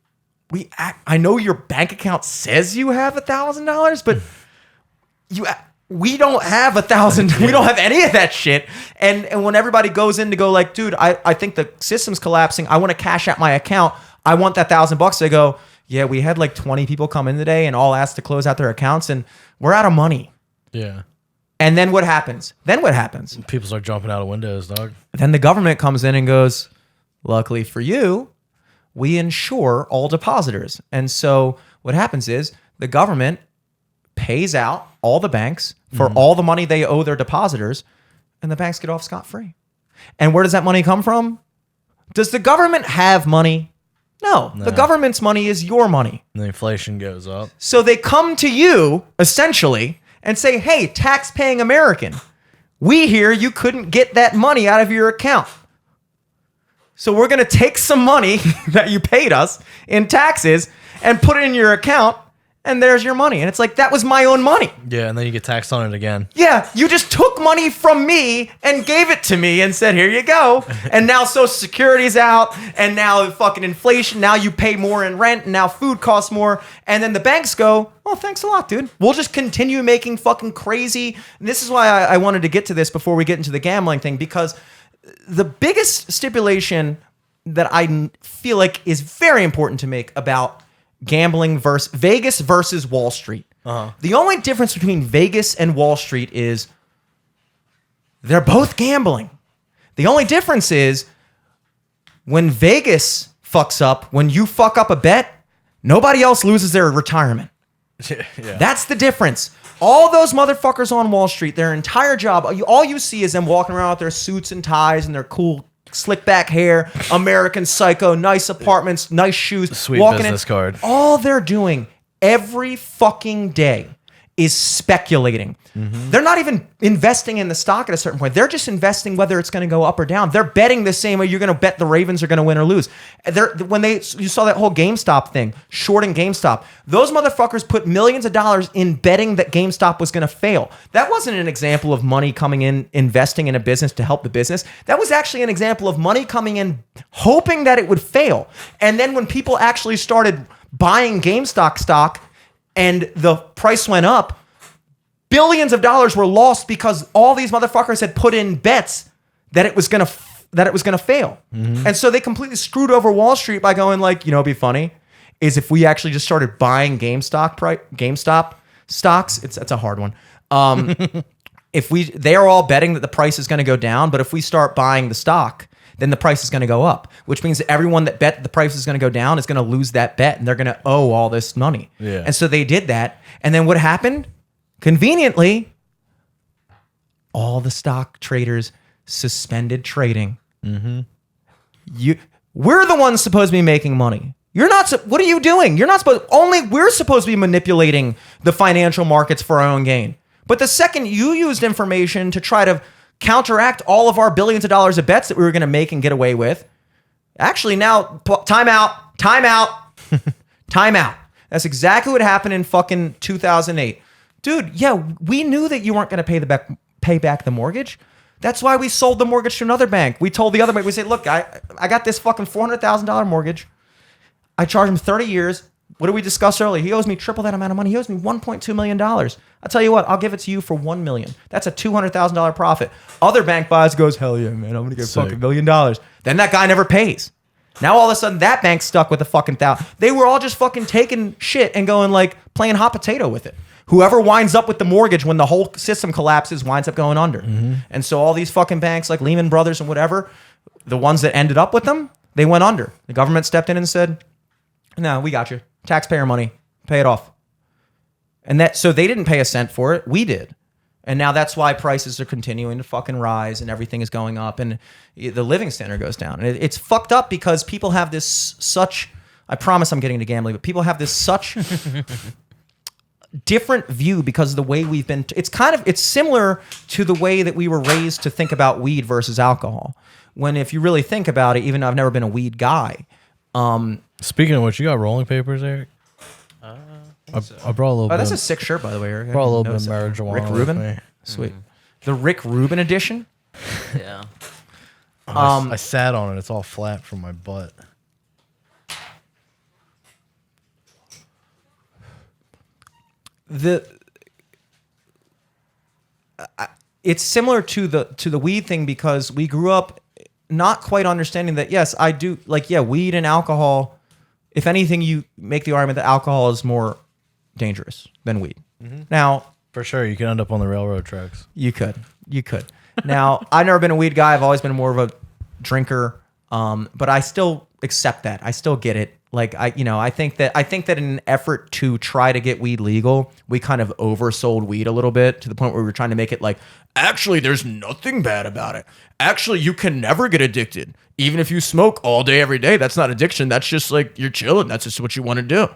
I know your bank account says you have $1,000, but we don't have 1,000. We don't have any of that shit. And when everybody goes in to go like, dude, I think the system's collapsing. I want to cash out my account. I want that $1,000. They go, yeah, we had like 20 people come in today and all asked to close out their accounts and we're out of money. Yeah. And then what happens? People start jumping out of windows, dog. Then the government comes in and goes, luckily for you, we insure all depositors. And so what happens is the government pays out all the banks for all the money they owe their depositors, and the banks get off scot-free. And where does that money come from? Does the government have money? No. The government's money is your money. And the inflation goes up. So they come to you, essentially, and say, hey, tax-paying American, we hear you couldn't get that money out of your account. So we're going to take some money that you paid us in taxes and put it in your account, and there's your money. And it's like, that was my own money. Yeah, and then you get taxed on it again. Yeah, you just took money from me and gave it to me and said, here you go. And now Social Security's out, and now fucking inflation, now you pay more in rent, and now food costs more. And then the banks go, oh, thanks a lot, dude. We'll just continue making fucking crazy. And this is why I wanted to get to this before we get into the gambling thing, because the biggest stipulation that I feel like is very important to make about gambling versus Vegas versus Wall Street. The only difference between Vegas and Wall Street is they're both gambling. The only difference is when Vegas fucks up, when you fuck up a bet, nobody else loses their retirement. Yeah. That's the difference. All those motherfuckers on Wall Street, their entire job, all you see is them walking around with their suits and ties and their cool slick back hair, American Psycho, nice apartments, nice shoes. Sweet walking business card. All they're doing every fucking day is speculating. They're not even investing in the stock at a certain point. They're just investing whether it's going to go up or down. They're betting the same way you're going to bet the Ravens are going to win or lose. You saw that whole GameStop thing, shorting GameStop. Those motherfuckers put millions of dollars in betting that GameStop was going to fail. That wasn't an example of money coming in, investing in a business to help the business. That was actually an example of money coming in, hoping that it would fail. And then when people actually started buying GameStop stock and the price went up, billions of dollars were lost because all these motherfuckers had put in bets that it was gonna fail. And so they completely screwed over Wall Street by going like, you know, it'd be funny is if we actually just started buying GameStop stocks. It's a hard one. They are all betting that the price is going to go down, but if we start buying the stock, then the price is going to go up, which means that everyone that bet the price is going to go down is going to lose that bet, and they're going to owe all this money. Yeah. And so they did that, and then what happened? Conveniently, all the stock traders suspended trading. We're the ones supposed to be making money. You're not. What are you doing? You're not supposed. Only we're supposed to be manipulating the financial markets for our own gain. But the second you used information to try to counteract all of our billions of dollars of bets that we were going to make and get away with, actually now time out. That's exactly what happened in fucking 2008. Dude, yeah, we knew that you weren't going to pay back the mortgage. That's why we sold the mortgage to another bank. We told the other bank, we said, look, I got this fucking $400,000 mortgage. I charge them 30 years. What did we discuss earlier? He owes me triple that amount of money. He owes me $1.2 million. I'll tell you what, I'll give it to you for $1 million. That's a $200,000 profit. Other bank buys goes, hell yeah, man, I'm going to get fucking $1 million. Then that guy never pays. Now all of a sudden that bank's stuck with a fucking $1,000. They were all just fucking taking shit and going like playing hot potato with it. Whoever winds up with the mortgage when the whole system collapses winds up going under. And so all these fucking banks like Lehman Brothers and whatever, the ones that ended up with them, they went under. The government stepped in and said, no, we got you. Taxpayer money, pay it off. And that, so they didn't pay a cent for it. We did. And now that's why prices are continuing to fucking rise and everything is going up and the living standard goes down. And it's fucked up because people have this such, I promise I'm getting to gambling, but people have this such different view because of the way we've been, it's similar to the way that we were raised to think about weed versus alcohol. When if you really think about it, even though I've never been a weed guy. Speaking of which, you got rolling papers, Eric? I brought a little bit. Oh, that's a sick shirt, by the way, Eric. Brought a little bit of marijuana. Rick with Rubin? me. Sweet. The Rick Rubin edition? Yeah. I sat on it. It's all flat from my butt. It's similar to the weed thing because we grew up not quite understanding that, yes, I do, like, yeah, weed and alcohol, if anything, you make the argument that alcohol is more dangerous than weed. Now, For sure, you can end up on the railroad tracks. you could. Now, I've never been a weed guy. I've always been more of a drinker, but I still accept that. I still get it. Like I think that in an effort to try to get weed legal, we kind of oversold weed a little bit to the point where we were trying to make it like, actually, there's nothing bad about it. Actually, you can never get addicted. Even if you smoke all day, every day, that's not addiction. That's just like you're chilling. That's just what you want to do.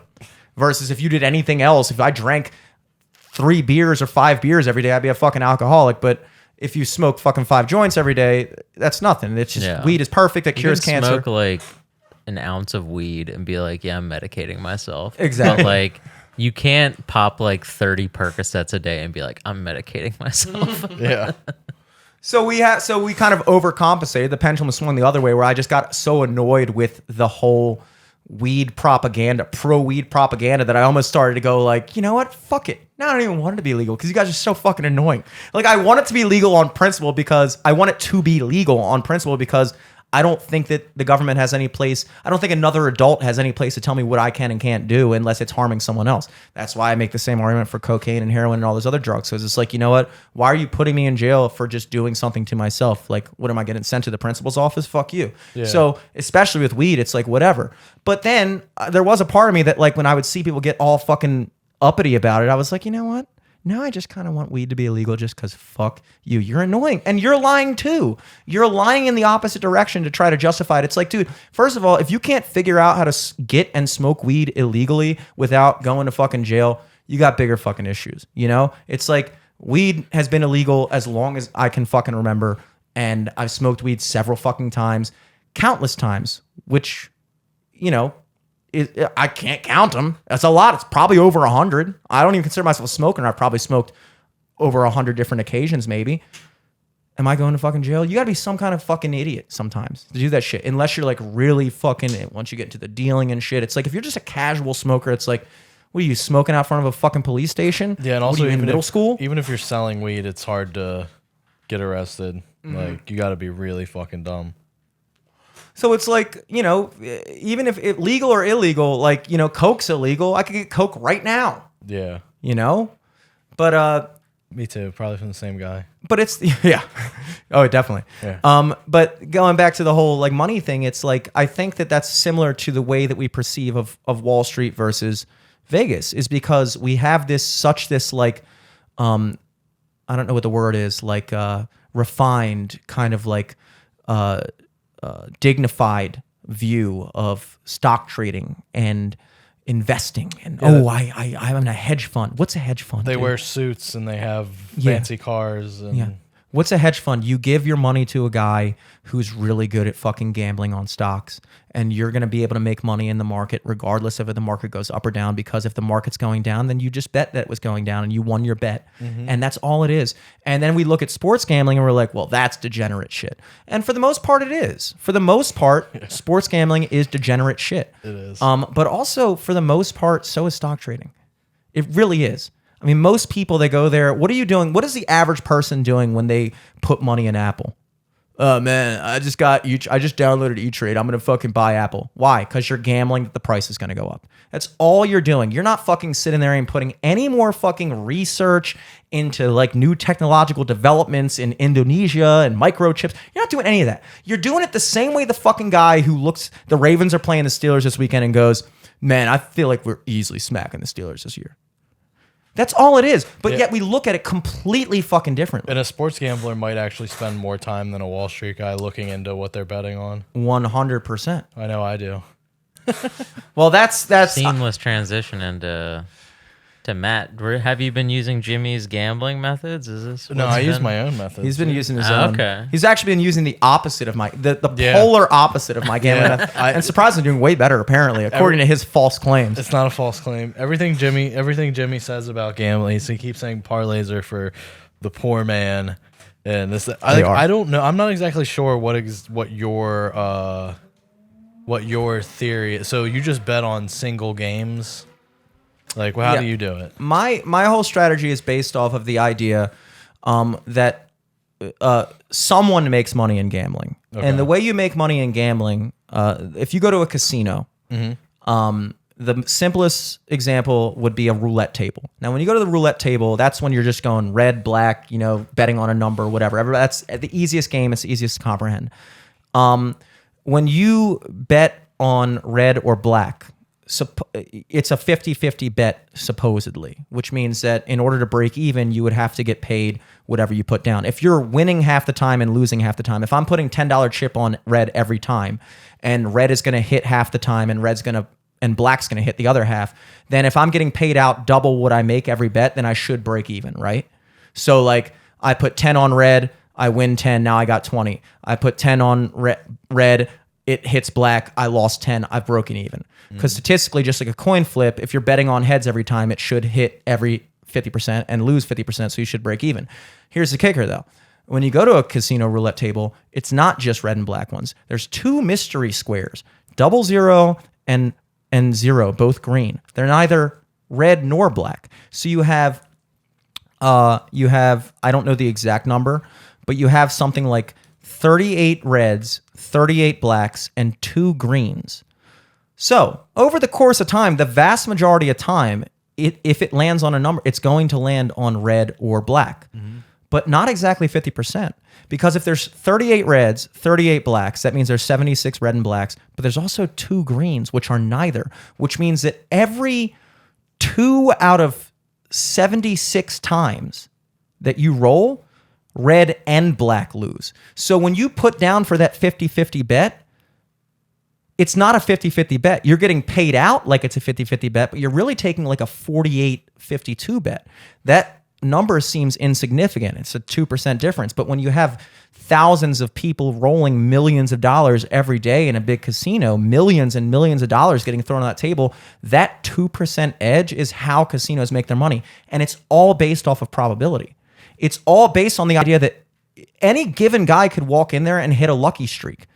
Versus if you did anything else, if I drank 3 beers or 5 beers every day, I'd be a fucking alcoholic. But if you smoke fucking 5 joints every day, that's nothing. It's just weed is perfect. It cures cancer. Smoke like an ounce of weed and be like, yeah, I'm medicating myself. Exactly. But like, you can't pop like 30 Percocets a day and be like, I'm medicating myself. Yeah. So we kind of overcompensated. The pendulum swung the other way, where I just got so annoyed with the whole weed propaganda, pro-weed propaganda, that I almost started to go like, you know what? Fuck it. Now I don't even want it to be legal because you guys are so fucking annoying. Like, I want it to be legal on principle because I want it to be legal on principle because I don't think that the government has any place. I don't think another adult has any place to tell me what I can and can't do unless it's harming someone else. That's why I make the same argument for cocaine and heroin and all those other drugs. Because it's like, you know what? Why are you putting me in jail for just doing something to myself? Like, what am I getting sent to the principal's office? Fuck you. Yeah. So, especially with weed, it's like, whatever. But then there was a part of me that, like, when I would see people get all fucking uppity about it, I was like, you know what? Now I just kind of want weed to be illegal just because fuck you. You're annoying. And you're lying too. You're lying in the opposite direction to try to justify it. It's like, dude, first of all, if you can't figure out how to get and smoke weed illegally without going to fucking jail, you got bigger fucking issues. You know? It's like weed has been illegal as long as I can fucking remember. And I've smoked weed several fucking times, countless times, which, you know, I can't count them. That's a lot. It's probably over 100. I don't even consider myself a smoker. I've probably smoked over 100 different occasions, maybe. Am I going to fucking jail? You got to be some kind of fucking idiot sometimes to do that shit. Unless you're like really fucking, once you get into the dealing and shit, it's like if you're just a casual smoker, it's like, what are you, smoking out front of a fucking police station? Yeah, and also in middle school? Even if you're selling weed, it's hard to get arrested. Like, you got to be really fucking dumb. So it's like, you know, even if it legal or illegal, like, you know, Coke's illegal. I could get Coke right now, Yeah. you know? But Me too. Probably from the same guy. but it's, yeah. Oh, definitely. Yeah. But going back to the whole like money thing, it's like, I think that that's similar to the way that we perceive of Wall Street versus Vegas, is because we have this like, I don't know what the word is, like refined kind of like, dignified view of stock trading and investing and I'm in a hedge fund. What's a hedge fund? They dude? wear suits and they have Yeah. fancy cars. And Yeah. What's a hedge fund? You give your money to a guy who's really good at fucking gambling on stocks, and you're going to be able to make money in the market regardless of if the market goes up or down, because if the market's going down, then you just bet that it was going down and you won your bet. And that's all it is. And then we look at sports gambling and we're like, well, that's degenerate shit. And for the most part, it is. For the most part, sports gambling is degenerate shit. It is. But also, for the most part, so is stock trading. It really is. I mean, most people, they go there. What are you doing? What is the average person doing when they put money in Apple? Oh man, I just downloaded E-Trade. I'm gonna fucking buy Apple. Why? Because you're gambling that the price is gonna go up. That's all you're doing. You're not fucking sitting there and putting any more fucking research into like new technological developments in Indonesia and microchips. You're not doing any of that. You're doing it the same way the fucking guy who looks, the Ravens are playing the Steelers this weekend and goes, man, I feel like we're easily smacking the Steelers this year. That's all it is. But yet we look at it completely fucking differently. And a sports gambler might actually spend more time than a Wall Street guy looking into what they're betting on. 100%. I know I do. Well, that's seamless transition into Matt. Have you been using Jimmy's gambling methods? Is this No, I use my own methods. He's been using his own. Okay. He's actually been using the opposite of the polar opposite of my gambling method. And surprisingly doing way better, apparently, according to his false claims. It's not a false claim. Everything Jimmy says about gambling, he keeps saying parlays are for the poor man. And this, I don't know. I'm not exactly sure what your theory is. So you just bet on single games? Like, well, how do you do it? My whole strategy is based off of the idea that someone makes money in gambling. Okay. And the way you make money in gambling, if you go to a casino, the simplest example would be a roulette table. Now, when you go to the roulette table, that's when you're just going red, black, betting on a number, whatever. That's the easiest game. It's the easiest to comprehend. When you bet on red or black, it's a 50-50 bet, supposedly, which means that in order to break even, you would have to get paid whatever you put down. If you're winning half the time and losing half the time, if I'm putting $10 chip on red every time, and red is going to hit half the time, and black's going to hit the other half, then if I'm getting paid out double what I make every bet, then I should break even, right? So like I put 10 on red, I win 10, now I got 20. I put 10 on red, it hits black, I lost 10, I've broken even. Because statistically, just like a coin flip, if you're betting on heads every time, it should hit every 50% and lose 50%, so you should break even. Here's the kicker, though. When you go to a casino roulette table, it's not just red and black ones. There's two mystery squares, 00 and 0, both green. They're neither red nor black. So you have, I don't know the exact number, but you have something like 38 reds, 38 blacks, and 2 greens. So over the course of time, the vast majority of time, if it lands on a number, it's going to land on red or black, but not exactly 50%. Because if there's 38 reds, 38 blacks, that means there's 76 red and blacks, but there's also 2 greens, which are neither, which means that every 2 out of 76 times that you roll, red and black lose. So when you put down for that 50-50 bet, it's not a 50-50 bet. You're getting paid out like it's a 50-50 bet, but you're really taking like a 48-52 bet. That number seems insignificant. It's a 2% difference. But when you have thousands of people rolling millions of dollars every day in a big casino, millions and millions of dollars getting thrown on that table, that 2% edge is how casinos make their money. And it's all based off of probability. It's all based on the idea that any given guy could walk in there and hit a lucky streak.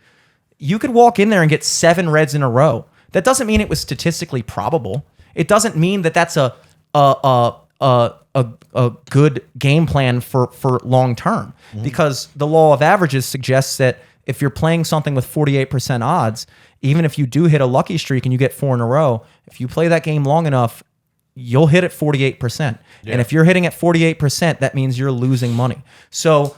You could walk in there and get 7 reds in a row. That doesn't mean it was statistically probable. It doesn't mean that that's a good game plan for long term, because the law of averages suggests that if you're playing something with 48% odds, even if you do hit a lucky streak and you get 4 in a row, if you play that game long enough, you'll hit at 48%. Yeah. And if you're hitting at 48%, that means you're losing money. So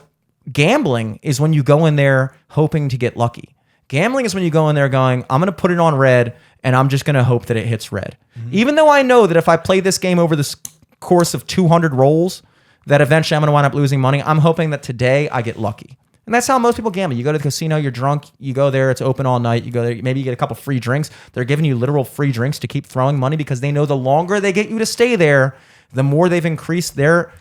gambling is when you go in there hoping to get lucky. Gambling is when you go in there going, I'm going to put it on red and I'm just going to hope that it hits red. Even though I know that if I play this game over this course of 200 rolls, that eventually I'm going to wind up losing money, I'm hoping that today I get lucky. And that's how most people gamble. You go to the casino, you're drunk, you go there, it's open all night, you go there, maybe you get a couple free drinks. They're giving you literal free drinks to keep throwing money because they know the longer they get you to stay there, the more they've increased their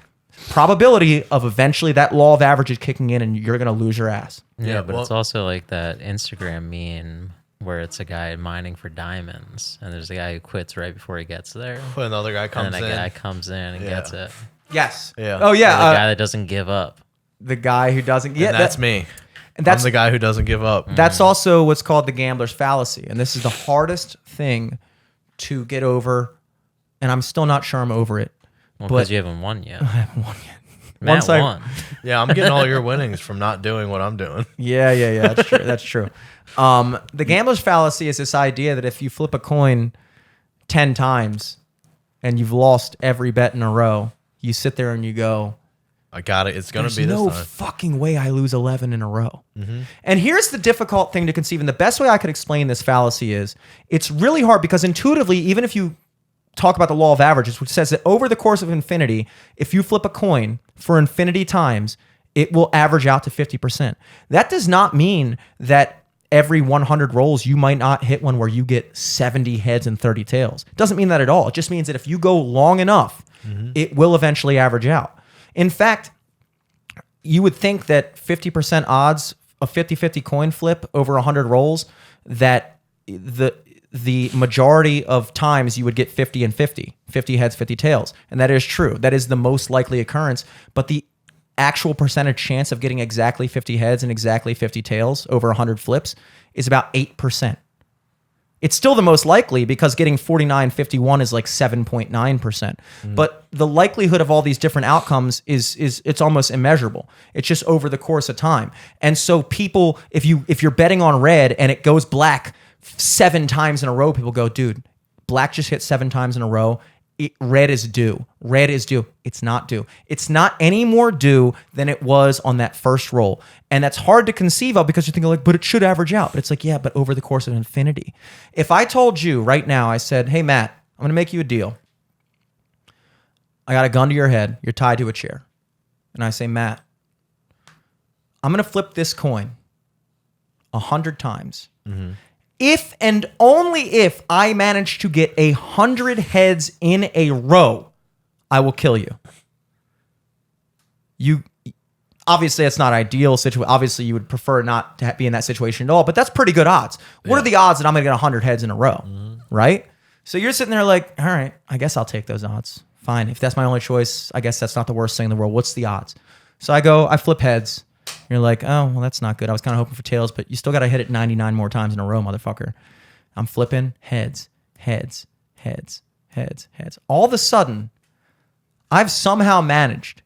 probability of eventually that law of averages kicking in and you're going to lose your ass. Yeah, but well- it's also like that Instagram meme where it's a guy mining for diamonds, and there's a guy who quits right before he gets there, Another guy and comes then in. a guy comes in and Yeah. gets it. Yes. Yeah. Oh Or yeah. the guy that doesn't give up. the guy who doesn't. Yeah, And that's me. And that's I'm the guy who doesn't give up. That's also what's called the gambler's fallacy, and this is the hardest thing to get over. And I'm still not sure I'm over it. Well, But- because you haven't won yet. I haven't won yet. Matt Once I- won. Yeah, I'm getting all your winnings from not doing what I'm doing. Yeah. That's true. That's true. The gambler's fallacy is this idea that if you flip a coin 10 times and you've lost every bet in a row, you sit there and you go, I got it. It's gonna there's be this no time. fucking way I lose 11 in a row. And here's the difficult thing to conceive. And the best way I could explain this fallacy is it's really hard because intuitively, even if you talk about the law of averages, which says that over the course of infinity, if you flip a coin for infinity times, it will average out to 50%. That does not mean that every 100 rolls, you might not hit one where you get 70 heads and 30 tails. It doesn't mean that at all. It just means that if you go long enough, it will eventually average out. In fact, you would think that 50% odds, a 50-50 coin flip over 100 rolls, that the majority of times you would get 50 and 50, 50 heads, 50 tails. And that is true. That is the most likely occurrence. But the actual percentage chance of getting exactly 50 heads and exactly 50 tails over 100 flips is about 8%. It's still the most likely because getting 49-51 is like 7.9%. But the likelihood of all these different outcomes is it's almost immeasurable. It's just over the course of time. And so people, if you're betting on red and it goes black 7 times in a row, people go, dude, black just hit 7 times in a row. Red is due. Red is due. It's not due. It's not any more due than it was on that first roll. And that's hard to conceive of because you're thinking like, but it should average out. But it's like, yeah, but over the course of infinity. If I told you right now, I said, hey, Matt, I'm going to make you a deal. I got a gun to your head. You're tied to a chair. And I say, Matt, I'm going to flip this coin 100 times. If and only if I manage to get 100 heads in a row, I will kill you. You obviously that's not ideal situation. Obviously, you would prefer not to be in that situation at all, but that's pretty good odds. What are the odds that I'm going to get 100 heads in a row? Right? So you're sitting there like, all right, I guess I'll take those odds. Fine. If that's my only choice, I guess that's not the worst thing in the world. What's the odds? So I flip heads. You're like, oh, well, that's not good. I was kind of hoping for tails, but you still got to hit it 99 more times in a row, motherfucker. I'm flipping heads, heads, heads, heads, heads. All of a sudden, I've somehow managed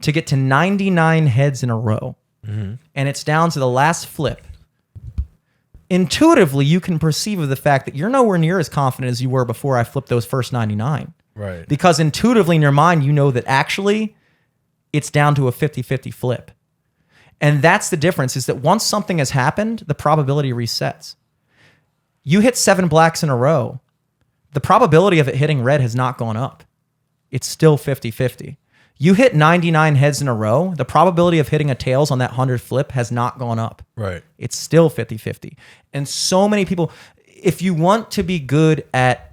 to get to 99 heads in a row, and it's down to the last flip. Intuitively, you can perceive of the fact that you're nowhere near as confident as you were before I flipped those first 99. Right. Because intuitively in your mind, you know that actually it's down to a 50-50 flip. And that's the difference, is that once something has happened, the probability resets. You hit 7 blacks in a row. The probability of it hitting red has not gone up. It's still 50-50. You hit 99 heads in a row. The probability of hitting a tails on that 100 flip has not gone up. Right. It's still 50-50. And so many people, if you want to be good at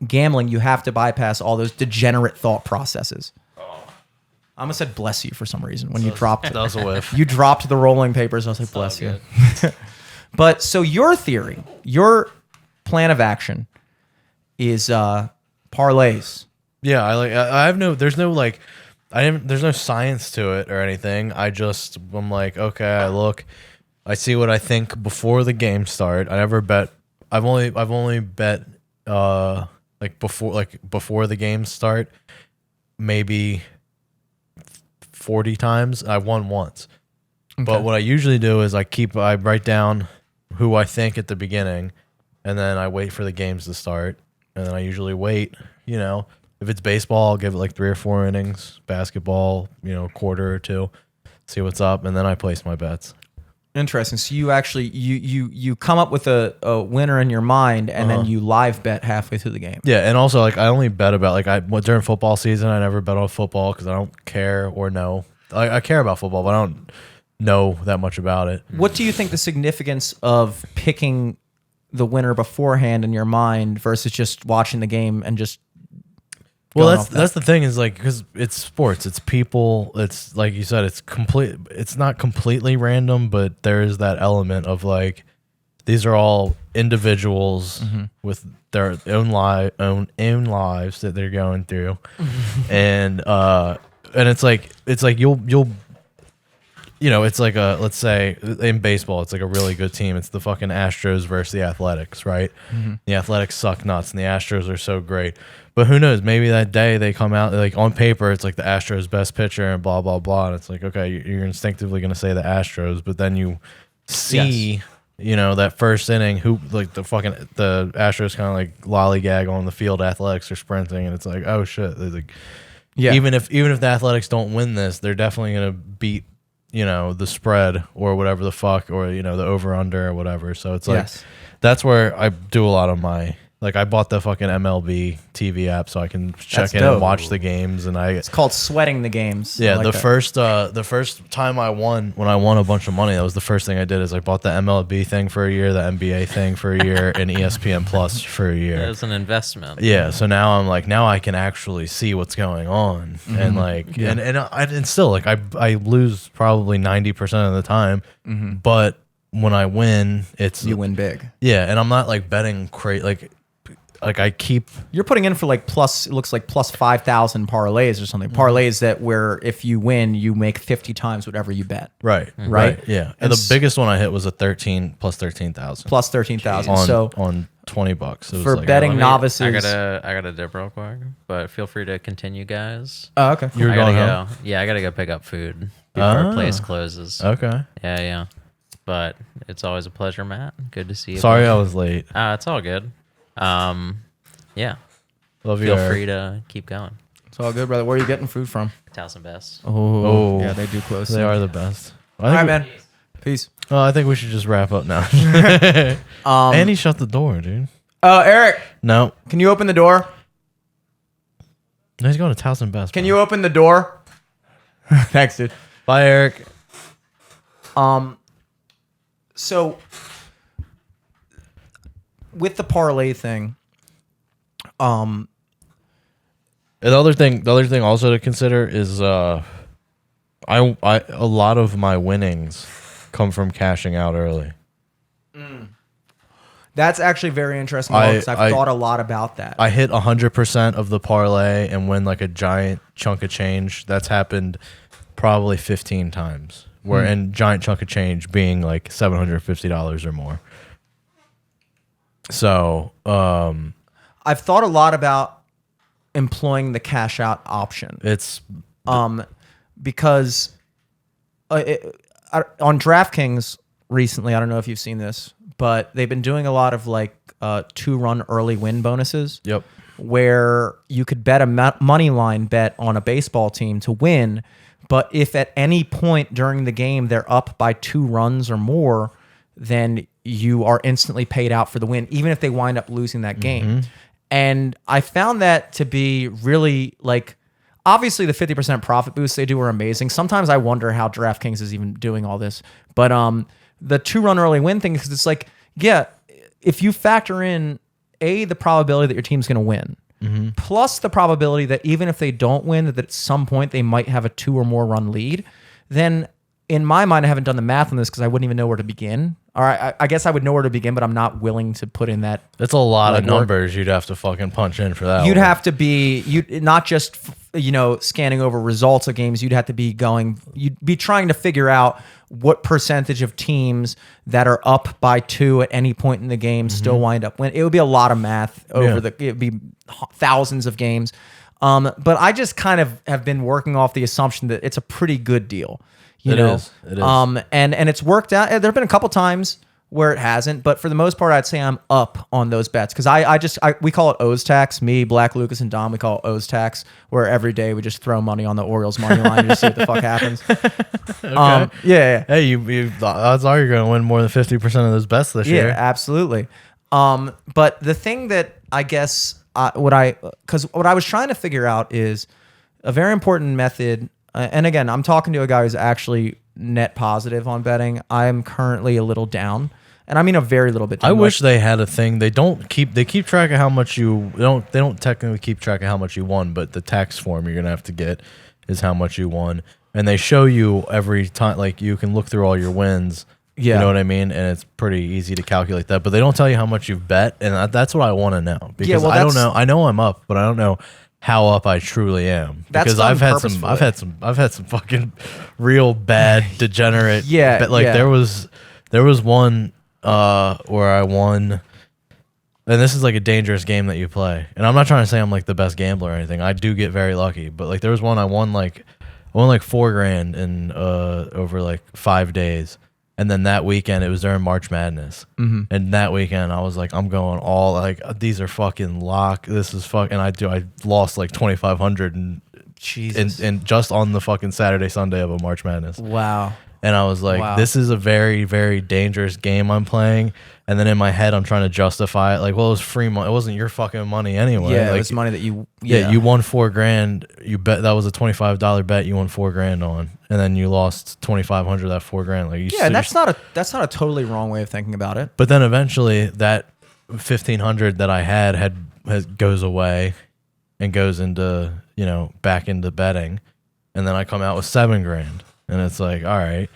gambling, you have to bypass all those degenerate thought processes. I almost said bless you for some reason when you dropped. That was a whiff. You dropped the rolling papers. I was like, bless you. But so your theory, your plan of action is parlays. Yeah, I have no. There's no like, there's no science to it or anything. I'm like, okay, I look, I see what I think before the game start. I never bet. I've only bet before the games start, maybe 40 times. I won once. Okay. But what I usually do is I write down who I think at the beginning, and then I wait for the games to start, and then I usually wait, if it's baseball, I'll give it like 3 or 4 innings, basketball, a quarter or 2, see what's up, and then I place my bets. Interesting. So you actually you come up with a winner in your mind, and then you live bet halfway through the game. Yeah, and also like I only bet about during football season. I never bet on football because I don't care or know. I care about football, but I don't know that much about it. What do you think the significance of picking the winner beforehand in your mind versus just watching the game and just Well, that's the thing is like because it's sports, it's people, it's like you said, it's not completely random, but there is that element of like these are all individuals with their own lives that they're going through, and it's like you'll. It's like let's say in baseball, it's like a really good team. It's the fucking Astros versus the Athletics, right? The Athletics suck nuts and the Astros are so great. But who knows? Maybe that day they come out, like on paper, it's like the Astros best pitcher and blah, blah, blah. And it's like, okay, you're instinctively going to say the Astros, but then you see, that first inning, who like the Astros kind of like lollygag on the field, Athletics are sprinting. And it's like, oh shit. Like, even if the Athletics don't win this, they're definitely going to beat the spread or whatever the fuck, or the over under or whatever. So it's like that's where I do a lot of my I bought the fucking MLB TV app so I can check in and watch the games, and it's called sweating the games. Yeah, the first time when I won a bunch of money, that was the first thing I did is I bought the MLB thing for a year, the NBA thing for a year, and ESPN Plus for a year. It was an investment. Yeah, so now I'm like, now I can actually see what's going on, and still I lose probably 90% of the time, but when I win, you win big. Yeah, and I'm not like betting crazy I keep. You're putting in for plus. It looks like plus 5,000 parlays or something. Parlays that where if you win, you make 50 times whatever you bet. Right. Yeah. And the biggest one I hit was a 13 plus 13,000. Plus 13,000. So on $20. For betting novices, I gotta dip real quick, but feel free to continue, guys. Oh, okay. You're going home? Yeah, I gotta go pick up food before our place closes. Okay. Yeah. But it's always a pleasure, Matt. Good to see you. Sorry I was late. It's all good. Yeah. Love you. Feel free to keep going. It's all good, brother. Where are you getting food from? Towson Best. Oh, yeah, they do close. They are the best. All right, man. Peace. Oh, I think we should just wrap up now. And he shut the door, dude. Eric. No. Can you open the door? No, he's going to Towson Best. Can you open the door? Thanks, dude. Bye, Eric. So with the parlay thing, the other thing also to consider is a lot of my winnings come from cashing out early. That's actually very interesting. I've thought a lot about that. I hit 100% of the parlay and win like a giant chunk of change. That's happened probably 15 times. And giant chunk of change being like $750 or more. So I've thought a lot about employing the cash out option. It's because on DraftKings recently, I don't know if you've seen this, but they've been doing a lot of 2-run early win bonuses. Yep. Where you could bet a money line bet on a baseball team to win, but if at any point during the game they're up by 2 runs or more, then you are instantly paid out for the win, even if they wind up losing that game. And I found that to be really obviously the 50% profit boosts they do are amazing. Sometimes I wonder how DraftKings is even doing all this. But the 2-run early win thing, because it's if you factor in the probability that your team's going to win, plus the probability that even if they don't win, that at some point they might have a 2 or more run lead, then in my mind, I haven't done the math on this because I wouldn't even know where to begin. All right, I guess I would know where to begin, but I'm not willing to put in that. That's a lot of numbers you'd have to fucking punch in for that. You'd have to be not just scanning over results of games. You'd be trying to figure out what percentage of teams that are up by 2 at any point in the game still wind up winning. It would be a lot of math over it'd be thousands of games. But I just kind of have been working off the assumption that it's a pretty good deal. It is. And it's worked out. There have been a couple times where it hasn't, but for the most part, I'd say I'm up on those bets because we call it O's tax. Me, Black, Lucas, and Dom, we call it O's tax, where every day we just throw money on the Orioles money line to see what the fuck happens. Okay. Yeah. Hey, you odds are you're going to win more than 50% of those bets this year. Yeah, absolutely. But the thing that I guess what I was trying to figure out is a very important method. And again, I'm talking to a guy who's actually net positive on betting. I'm currently a little down. and I mean a very little bit. I wish they had a thing. They keep track of how much you they don't technically keep track of how much you won, but the tax form you're gonna have to get is how much you won, and they show you every time. Like you can look through all your wins. Yeah. You know what I mean? And it's pretty easy to calculate that, but they don't tell you how much you've bet, and that's what I want to know because I don't know. I know I'm up, but I don't know how up I truly am because I've had some fucking real bad degenerate. But like there was one where I won, and this is like a dangerous game that you play. And I'm not trying to say I'm like the best gambler or anything. I do get very lucky, but like there was one I won like $4,000 in over like 5 days. And then that weekend, it was during March Madness. Mm-hmm. And that weekend, I was like, I'm going all like, these are fucking lock. This is fucking. I lost like 2,500 and Jesus, and just on the fucking Saturday Sunday of a March Madness. Wow. And I was like, this is a very, very dangerous game I'm playing. And then in my head, I'm trying to justify it. Like, well, it was free money. It wasn't your fucking money anyway. Yeah, like, it was money that you... Yeah, you won $4,000. You bet that was a $25 bet. You won $4,000 on, and then you lost 2,500 of that $4,000. Like, and that's not a totally wrong way of thinking about it. But then eventually, that 1,500 that I had goes away, and goes into back into betting, and then I come out with $7,000, and it's like, all right.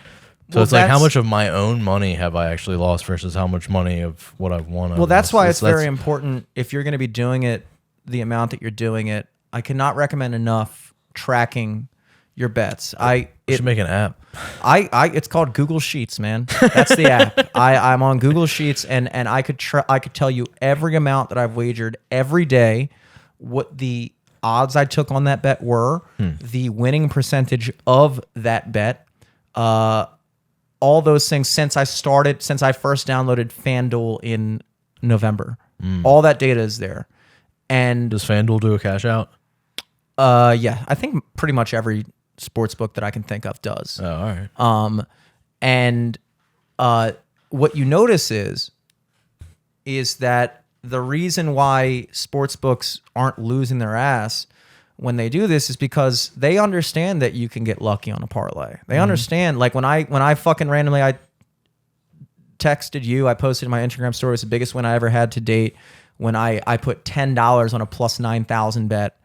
So it's like, how much of my own money have I actually lost versus how much money of what I've won? Well, that's why it's very important if you're going to be doing it, the amount that you're doing it. I cannot recommend enough tracking your bets. We should make an app. It's called Google Sheets, man. That's the app. I'm on Google Sheets, and I could tell you every amount that I've wagered every day, what the odds I took on that bet were, the winning percentage of that bet, all those things since I first downloaded FanDuel in November. All that data is there. And does FanDuel do a cash out? Yeah, I think pretty much every sports book that I can think of does. Oh, all right. And what you notice is that the reason why sports books aren't losing their ass when they do this is because they understand that you can get lucky on a parlay. They understand, like when I fucking randomly, I texted you, I posted in my Instagram story, it's the biggest win I ever had to date, when I put $10 on a plus 9,000 bet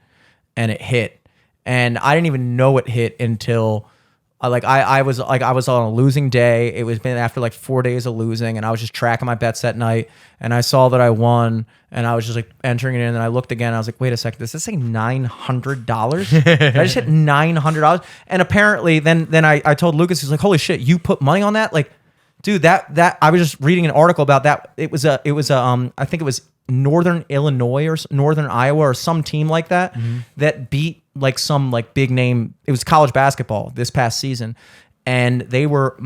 and it hit. And I didn't even know it hit until I was on a losing day. It was been after like 4 days of losing, and I was just tracking my bets that night, and I saw that I won, and I was just like entering it in, and then I looked again, and I was like, wait a second, does this say $900? Did I just hit $900? And apparently then I told Lucas, he's like, holy shit, you put money on that? Like, dude, that I was just reading an article about that. It was I think it was Northern Illinois or Northern Iowa or some team like that that beat like some like big name. It was college basketball this past season, and they were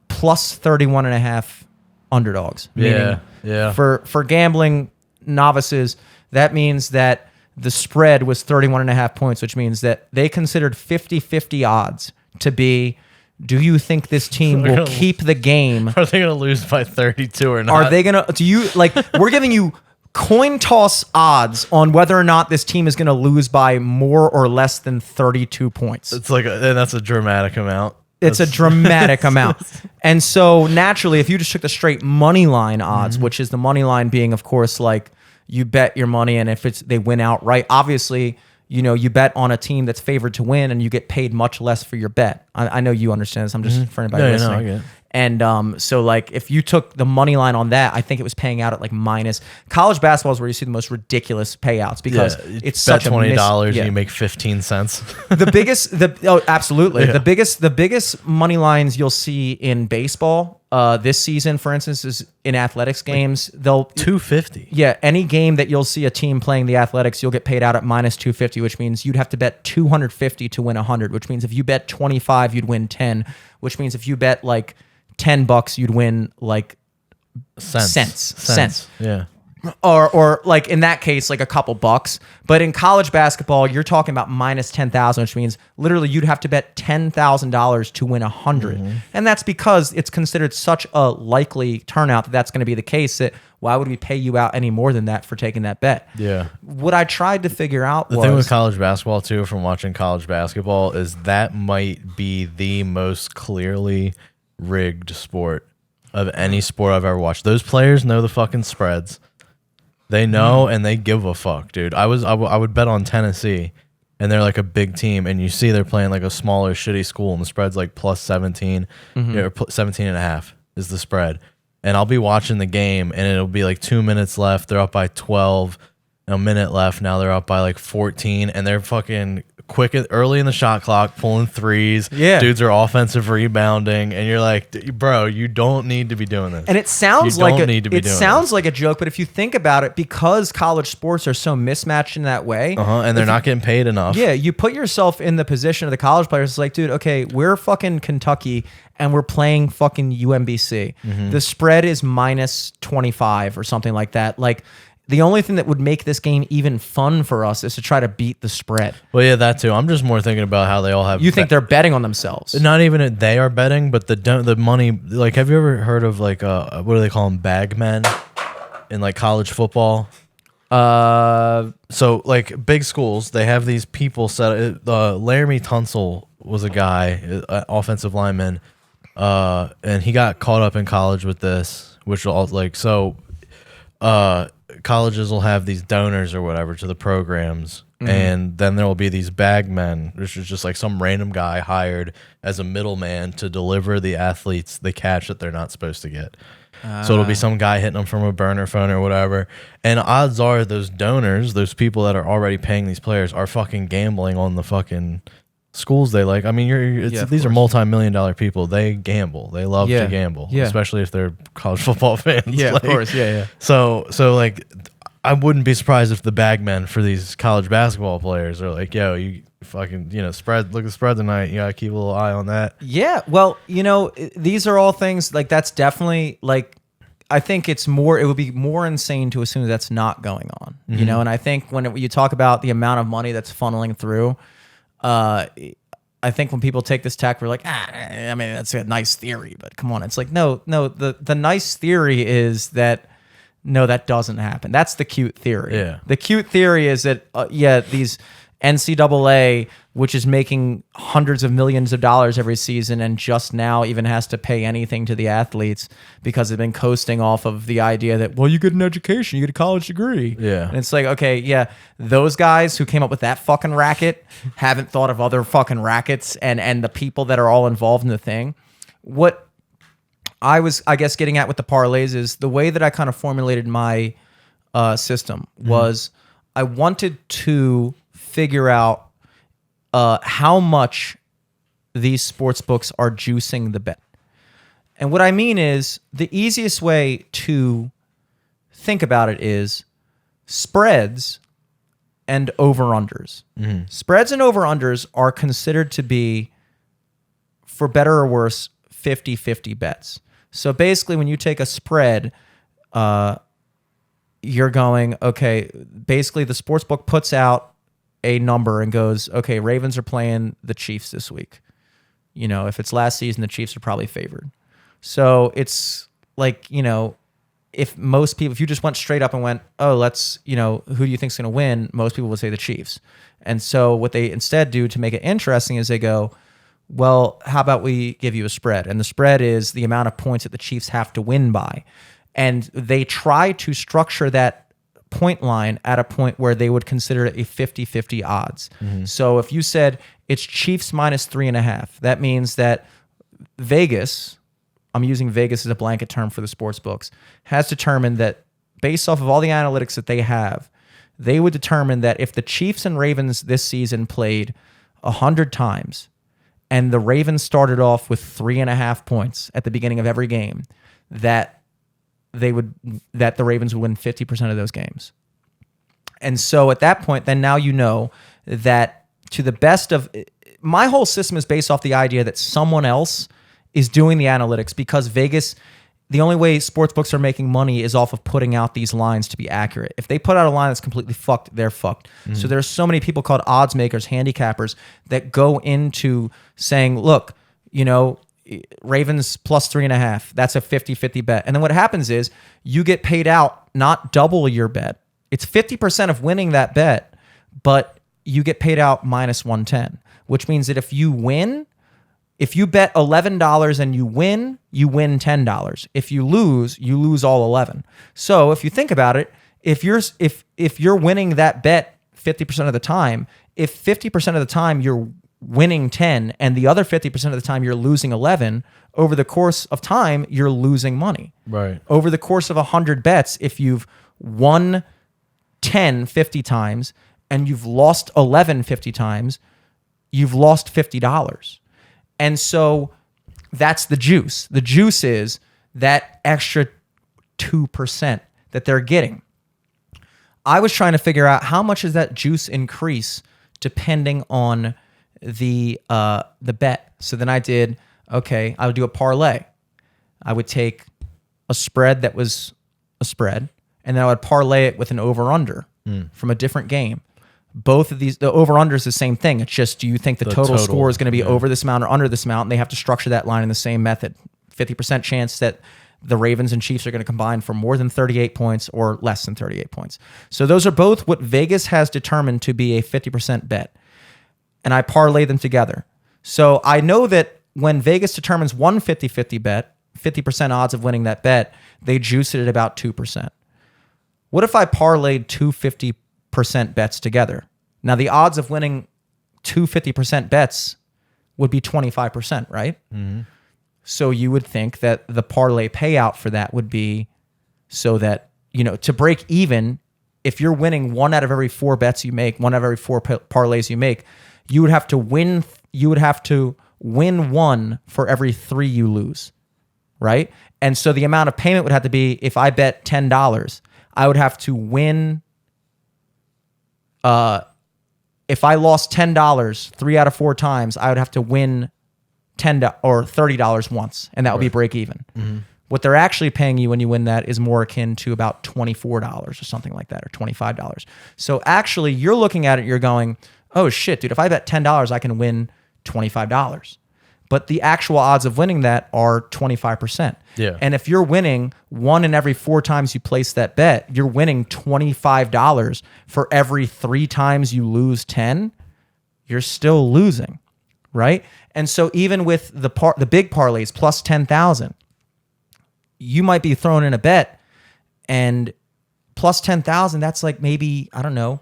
plus 31.5 underdogs. Yeah. For gambling novices, that means that the spread was 31.5 points, which means that they considered 50-50 odds to be, do you think this team will keep the game? Are they going to lose by 32 or not? Are they going to, do you, like, we're giving you coin toss odds on whether or not this team is going to lose by more or less than 32 points. It's like, and that's a dramatic amount. It's a dramatic amount. And so naturally, if you just took the straight money line odds, which is the money line being, of course, like you bet your money, and if they win outright, obviously, you bet on a team that's favored to win, and you get paid much less for your bet. I know you understand this. I'm just for anybody listening. I get it. And so, like, if you took the money line on that, I think it was paying out at like minus. College basketball is where you see the most ridiculous payouts because it's such a $20 and you make 15 cents. Absolutely. Yeah. The biggest money lines you'll see in baseball this season, for instance, is in athletics games. They'll $250. Yeah, any game that you'll see a team playing the athletics, you'll get paid out at minus 250, which means you'd have to bet 250 to win 100. Which means if you bet 25, you'd win 10. Which means if you bet like $10, you'd win like cents. Yeah. Or like in that case, like a couple bucks. But in college basketball, you're talking about minus 10,000, which means literally you'd have to bet $10,000 to win 100. And that's because it's considered such a likely turnout that that's going to be the case, that why would we pay you out any more than that for taking that bet? Yeah. What I tried to figure out the thing with college basketball too, from watching college basketball, is that might be the most clearly rigged sport of any sport I've ever watched. Those players know the fucking spreads. They know and they give a fuck, dude. I would bet on Tennessee, and they're like a big team, and you see they're playing like a smaller shitty school, and the spread's like plus 17, or 17 and a half is the spread. And I'll be watching the game, and it'll be like 2 minutes left. They're up by 12. A minute left. Now they're up by like 14, and they're fucking quick early in the shot clock, pulling threes. Yeah. Dudes are offensive rebounding, and you're like, bro, you don't need to be doing this. And it sounds You like don't need to be doing sounds like a joke, but if you think about it, because college sports are so mismatched in that way, and they're not getting paid enough. yeah, you put yourself in the position of the college players. It's like, dude, okay, we're fucking Kentucky and we're playing fucking UMBC. The spread is minus 25 or something like that. Like, the only thing that would make this game even fun for us is to try to beat the spread. Well, yeah, that too. I'm just more thinking about how they all have. You think they're betting on themselves? Not even they are betting, but the money. Like, have you ever heard of like what do they call them, bag men, in like college football? So like big schools, they have these people set. Laramie Tunsil was a guy, offensive lineman, and he got caught up in college with this, which all like so. Colleges will have these donors or whatever to the programs, and then there will be these bag men, which is just like some random guy hired as a middleman to deliver the athletes the cash that they're not supposed to get. So it'll be some guy hitting them from a burner phone or whatever. And odds are those donors, those people that are already paying these players, are fucking gambling on the fucking schools they like. I mean, these are multi-million-dollar people. They gamble. They love to gamble, especially if they're college football fans. Yeah, like, of course. Yeah. So like, I wouldn't be surprised if the bagmen for these college basketball players are like, yo, you fucking, spread. Look at the spread tonight. You gotta keep a little eye on that. Yeah. Well, these are all things like that's definitely like. I think it would be more insane to assume that's not going on. And I think when you talk about the amount of money that's funneling through. I think when people take this tack, we're like, I mean, that's a nice theory, but come on. It's like, no, the nice theory is that, no, that doesn't happen. That's the cute theory. Yeah. The cute theory is that, these NCAA, which is making hundreds of millions of dollars every season and just now even has to pay anything to the athletes because they've been coasting off of the idea that, well, you get an education, you get a college degree. Yeah. And it's like, okay, yeah, those guys who came up with that fucking racket haven't thought of other fucking rackets and the people that are all involved in the thing. What I was, I guess, getting at with the parlays is the way that I kind of formulated my system was I wanted to figure out how much these sports books are juicing the bet. And what I mean is the easiest way to think about it is spreads and over-unders. Spreads and over-unders are considered to be, for better or worse, 50-50 bets. So basically when you take a spread, you're going, okay, basically the sports book puts out a number and goes, okay, Ravens are playing the Chiefs this week. If it's last season, the Chiefs are probably favored. So it's like, if you just went straight up and went, oh, let's, who do you think's going to win? Most people would say the Chiefs. And so what they instead do to make it interesting is they go, well, how about we give you a spread? And the spread is the amount of points that the Chiefs have to win by. And they try to structure that point line at a point where they would consider it a 50-50 odds. So if you said it's Chiefs minus 3.5, that means that Vegas, I'm using Vegas as a blanket term for the sports books, has determined that based off of all the analytics that they have, they would determine that if the Chiefs and Ravens this season played 100 times and the Ravens started off with 3.5 points at the beginning of every game, that the Ravens would win 50% of those games. And so at that point, then now you know that to the best of my whole system is based off the idea that someone else is doing the analytics, because Vegas, the only way sports books are making money is off of putting out these lines to be accurate. If they put out a line that's completely fucked, they're fucked. So there's so many people called odds makers, handicappers, that go into saying, look, Ravens plus 3.5. That's a 50-50 bet. And then what happens is you get paid out not double your bet. It's 50% of winning that bet, but you get paid out minus 110, which means that if you win, If you bet $11 and you win $10. If you lose all 11. So if you think about it, if you're winning that bet 50% of the time, if 50% of the time you're winning 10 and the other 50% of the time you're losing 11, over the course of time you're losing money. Right. Over the course of 100 bets, if you've won 10 50 times and you've lost 11 50 times, you've lost $50. And so that's the juice. The juice is that extra 2% that they're getting. I was trying to figure out how much does that juice increase depending on the bet. So then I would do a parlay. I would take a spread that was a spread, and then I would parlay it with an over-under from a different game. Both of these, the over-under is the same thing. It's just, do you think the total score is going to be over this amount or under this amount? And they have to structure that line in the same method. 50% chance that the Ravens and Chiefs are going to combine for more than 38 points or less than 38 points. So those are both what Vegas has determined to be a 50% bet. And I parlay them together. So I know that when Vegas determines one 50-50 bet, 50% odds of winning that bet, they juice it at about 2%. What if I parlayed two 50% bets together? Now, the odds of winning two 50% bets would be 25%, right? Mm-hmm. So you would think that the parlay payout for that would be so that, to break even, if you're winning one out of every four bets you make, one out of every four parlays you make, you would have to win one for every three you lose, right? And so the amount of payment would have to be, if I bet $10, I would have to win. If I lost $10 3 out of 4 times, I would have to win $10 or $30 once, and that would be break even. Mm-hmm. What they're actually paying you when you win that is more akin to about $24 or something like that, or $25. So actually, you're looking at it, you're going, oh shit, dude, if I bet $10, I can win $25. But the actual odds of winning that are 25%. Yeah. And if you're winning one in every 4 times you place that bet, you're winning $25 for every 3 times you lose 10. You're still losing, right? And so even with the big parlays plus 10,000, you might be throwing in a bet, and plus 10,000, that's like maybe, I don't know,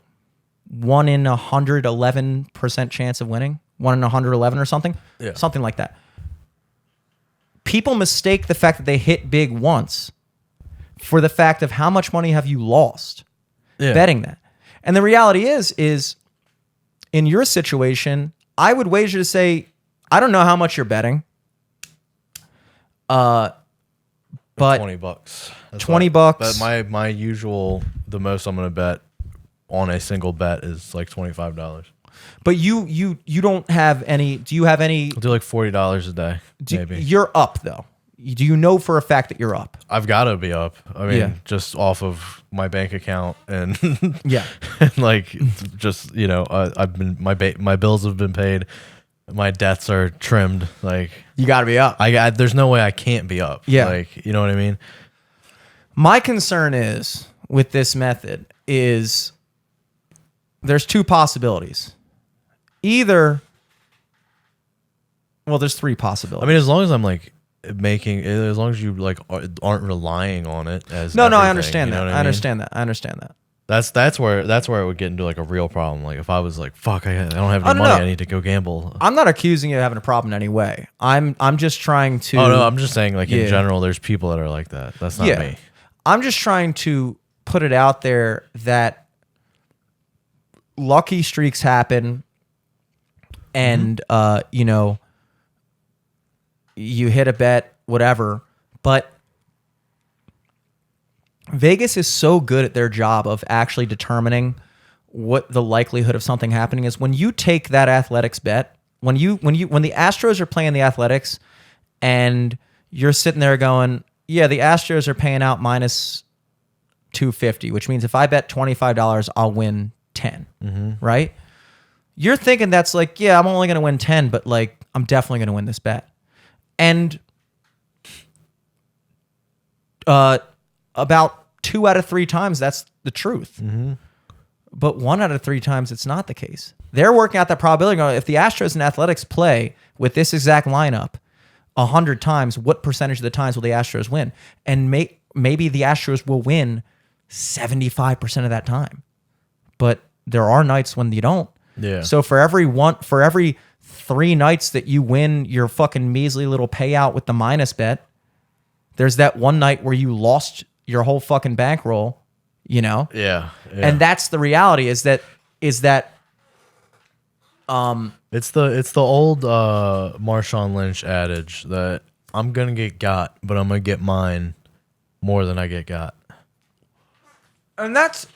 1 in 111% chance of winning. 1 in 111 or something, something like that. People mistake the fact that they hit big once for the fact of how much money have you lost betting that. And the reality is in your situation, I would wager to say, I don't know how much you're betting. But $20. That's $20. But my usual, the most I'm going to bet on a single bet is like $25. But you don't have any. Do you have any? I'll do like $40 a day. Maybe You're up though. Do you know for a fact that you're up? I've got to be up. I mean, just off of my bank account and and like just I've been my bills have been paid, my debts are trimmed. Like you got to be up. There's no way I can't be up. Yeah, like you know what I mean. My concern is with this method is there's 2 possibilities. Either, well, there's 3 possibilities. I mean, as long as I'm like as long as you like aren't relying on it as no, I understand that. I understand that. That's where it would get into like a real problem. Like if I was like, fuck, I don't have any money, I need to go gamble. I'm not accusing you of having a problem in any way. I'm just trying to. Oh no, I'm just saying like in general, there's people that are like that. That's not me. I'm just trying to put it out there that lucky streaks happen. And, you hit a bet, whatever. But Vegas is so good at their job of actually determining what the likelihood of something happening is. When you take that athletics bet, when the Astros are playing the Athletics and you're sitting there going, yeah, the Astros are paying out minus 250, which means if I bet $25, I'll win 10, right? You're thinking that's like, yeah, I'm only going to win 10, but like, I'm definitely going to win this bet. And about 2 out of 3 times, that's the truth. But 1 out of 3 times, it's not the case. They're working out that probability. Going, if the Astros and Athletics play with this exact lineup 100 times, what percentage of the times will the Astros win? And maybe the Astros will win 75% of that time. But there are nights when you don't. Yeah. So for every 3 nights that you win your fucking measly little payout with the minus bet, there's that one night where you lost your whole fucking bankroll, you know? Yeah. And that's the reality is that it's the old Marshawn Lynch adage that I'm gonna get got, but I'm gonna get mine more than I get got. and that's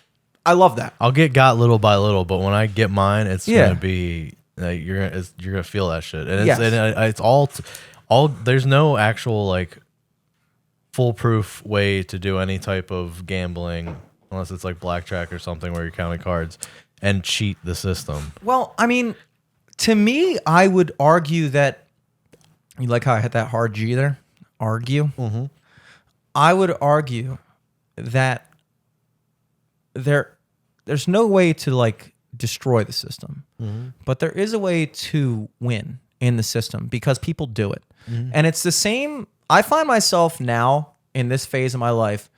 I love that. I'll get got little by little, but when I get mine, it's Yeah. gonna be like you're gonna feel that shit, and Yes. it's all there's no actual like foolproof way to do any type of gambling unless it's like blackjack or something where you're counting cards and cheat the system. Well, I mean, to me, I would argue that you like how I hit that hard G there? Argue. Mm-hmm. I would argue that there's no way to like destroy the system, but there is a way to win in the system because people do it. And it's the same. I find myself now in this phase of my life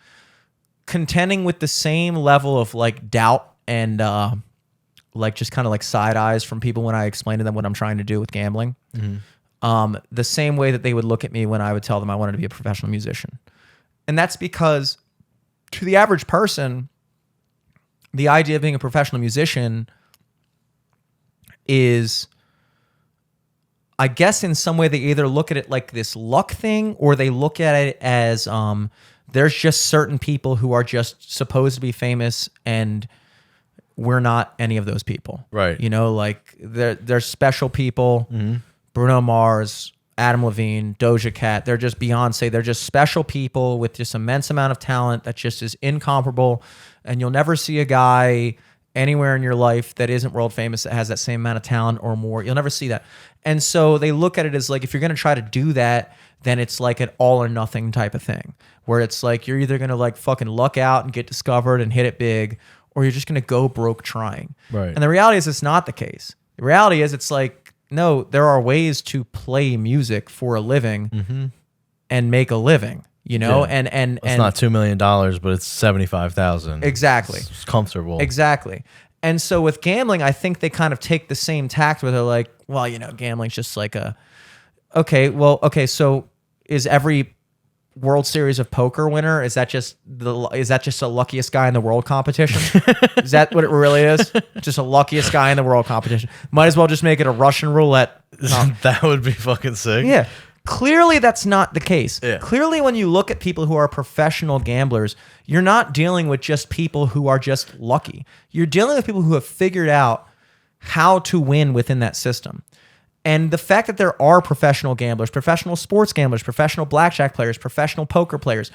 contending with the same level of like doubt and like just kind of like side eyes from people when I explain to them what I'm trying to do with gambling. The same way that they would look at me when I would tell them I wanted to be a professional musician. And that's because to the average person, the idea of being a professional musician is, I guess in some way they either look at it like this luck thing or they look at it as there's just certain people who are just supposed to be famous and we're not any of those people. Right. You know, like there's special people, Bruno Mars, Adam Levine, Doja Cat, they're just Beyonce. They're just special people with this immense amount of talent that just is incomparable. And you'll never see a guy anywhere in your life that isn't world famous that has that same amount of talent or more. You'll never see that. And so they look at it as like, if you're going to try to do that, then it's like an all or nothing type of thing where it's like, you're either going to like fucking luck out and get discovered and hit it big, or you're just going to go broke trying. Right. And the reality is it's not the case. The reality is it's like, no, there are ways to play music for a living and make a living, you know? Yeah. And It's not $2 million, but it's 75,000. Exactly. It's comfortable. Exactly. And so with gambling, I think they kind of take the same tact where they're like, well, you know, gambling's just like okay, so is every World Series of Poker winner, is that just the luckiest guy in the world competition? Is that what it really is? Just the luckiest guy in the world competition. Might as well just make it a Russian roulette. That would be fucking sick. Yeah. Clearly, that's not the case. Yeah. Clearly, when you look at people who are professional gamblers, you're not dealing with just people who are just lucky. You're dealing with people who have figured out how to win within that system. And the fact that there are professional gamblers, professional sports gamblers, professional blackjack players, professional poker players,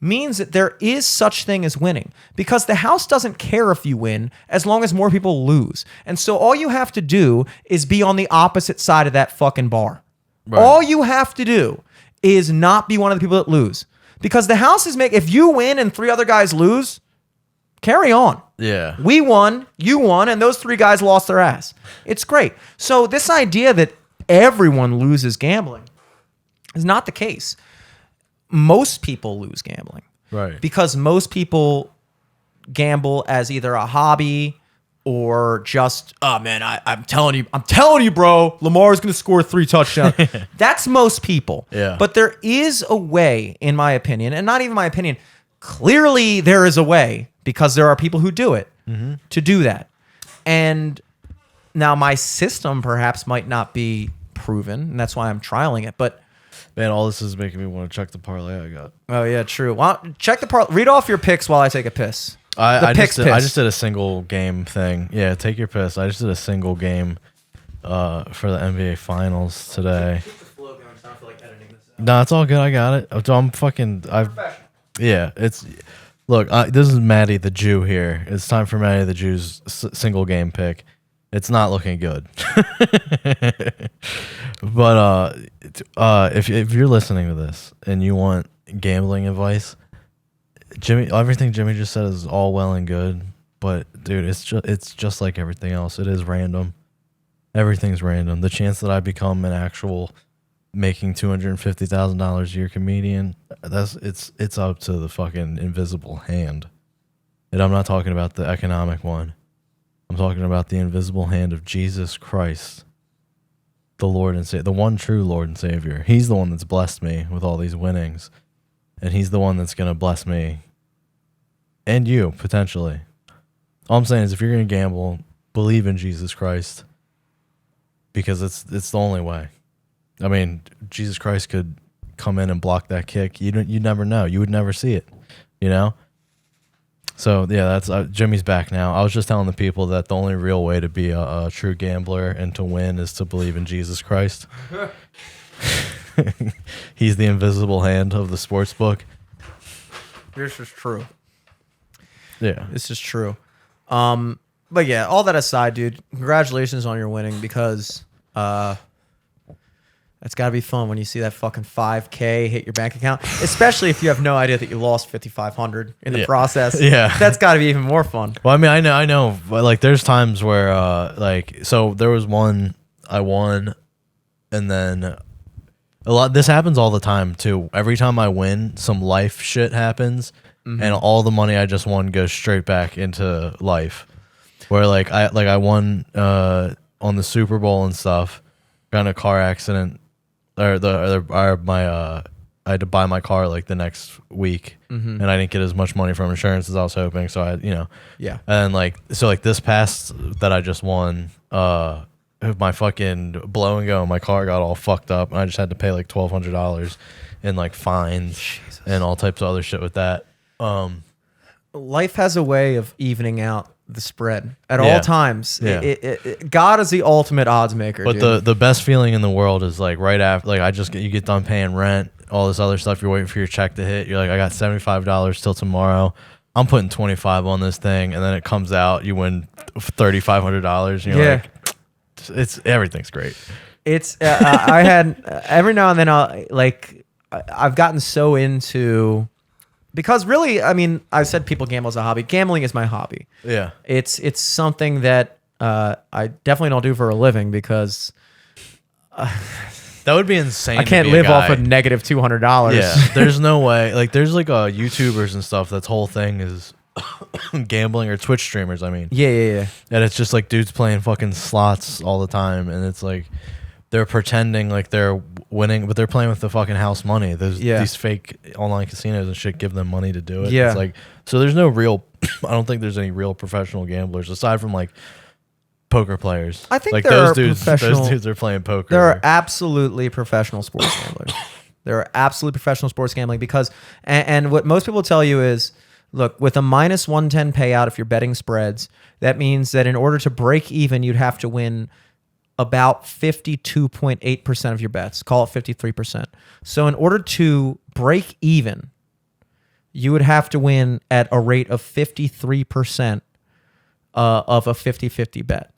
means that there is such thing as winning, because the house doesn't care if you win as long as more people lose. And so all you have to do is be on the opposite side of that fucking bar. Right. All you have to do is not be one of the people that lose, because the house is if you win and 3 other guys lose, carry on. Yeah. We won, you won, and those 3 guys lost their ass. It's great. So this idea that everyone loses gambling is not the case. Most people lose gambling. Right. Because most people gamble as either a hobby or just, oh man, I'm telling you, bro, Lamar's going to score 3 touchdowns. That's most people. Yeah. But there is a way, in my opinion, and not even my opinion, clearly there is a way, because there are people who do it, to do that. And now my system perhaps might not be proven, and that's why I'm trialing it. But man, all this is making me want to check the parlay I got. oh yeah, true. Well, check the parlay. Read off your picks while I take a piss. I just did a single game thing. Yeah, take your piss. I just did a single game for the NBA Finals today. No, it's all good. I got it. Yeah, it's. Look, this is Matty the Jew here. It's time for Matty the Jew's single game pick. It's not looking good. But if you're listening to this and you want gambling advice, everything Jimmy just said is all well and good, but dude, it's just like everything else. It is random. Everything's random. The chance that I become an actual making $250,000 a year comedian, it's up to the fucking invisible hand. And I'm not talking about the economic one. I'm talking about the invisible hand of Jesus Christ, the Lord and Savior, the one true Lord and Savior. He's the one that's blessed me with all these winnings, and he's the one that's going to bless me and you potentially. All I'm saying is if you're going to gamble, believe in Jesus Christ, because it's the only way. I mean, Jesus Christ could come in and block that kick. You never know. You would never see it, you know? So, yeah, that's Jimmy's back now. I was just telling the people that the only real way to be a true gambler and to win is to believe in Jesus Christ. He's the invisible hand of the sports book. This is true. Yeah. This is true. But yeah, all that aside, dude, congratulations on your winning, because it's got to be fun when you see that fucking $5K hit your bank account, especially if you have no idea that you lost $5,500 in the process. Yeah. That's got to be even more fun. Well, I mean, I know, but like there's times where so there was one I won, and then this happens all the time too. Every time I win, some life shit happens, and all the money I just won goes straight back into life. Where I won on the Super Bowl and stuff, got in a car accident, I had to buy my car like the next week, and I didn't get as much money from insurance as I was hoping. So and this past that I just won, my fucking blow and go in my car got all fucked up, and I just had to pay like $1,200 in like fines and all types of other shit with that. Life has a way of evening out the spread at all times. Yeah. God is the ultimate odds maker. But dude. the best feeling in the world is like right after, like you get done paying rent, all this other stuff. You're waiting for your check to hit. You're like, I got $75 till tomorrow. I'm putting 25 on this thing, and then it comes out, you win $3,500. And you're like, everything's great. It's I had every now and then I've gotten so into. Because really, I mean, I said people gamble as a hobby. Gambling is my hobby. Yeah. It's something that I definitely don't do for a living, because that would be insane. I can't live off of negative $200. Yeah. There's no way. Like, there's like YouTubers and stuff that's whole thing is gambling, or Twitch streamers, I mean. Yeah. And it's just like dudes playing fucking slots all the time, and it's like they're pretending like they're winning, but they're playing with the fucking house money. There's these fake online casinos and shit give them money to do it. Yeah. It's like, so there's no real, I don't think there's any real professional gamblers aside from like poker players. I think like those dudes are playing poker. There are absolutely professional sports gamblers. There are absolutely professional sports gambling, because, and what most people tell you is, look, with a minus 110 payout, if you're betting spreads, that means that in order to break even, you'd have to win about 52.8% of your bets, call it 53%. So in order to break even, you would have to win at a rate of 53% of a 50-50 bet.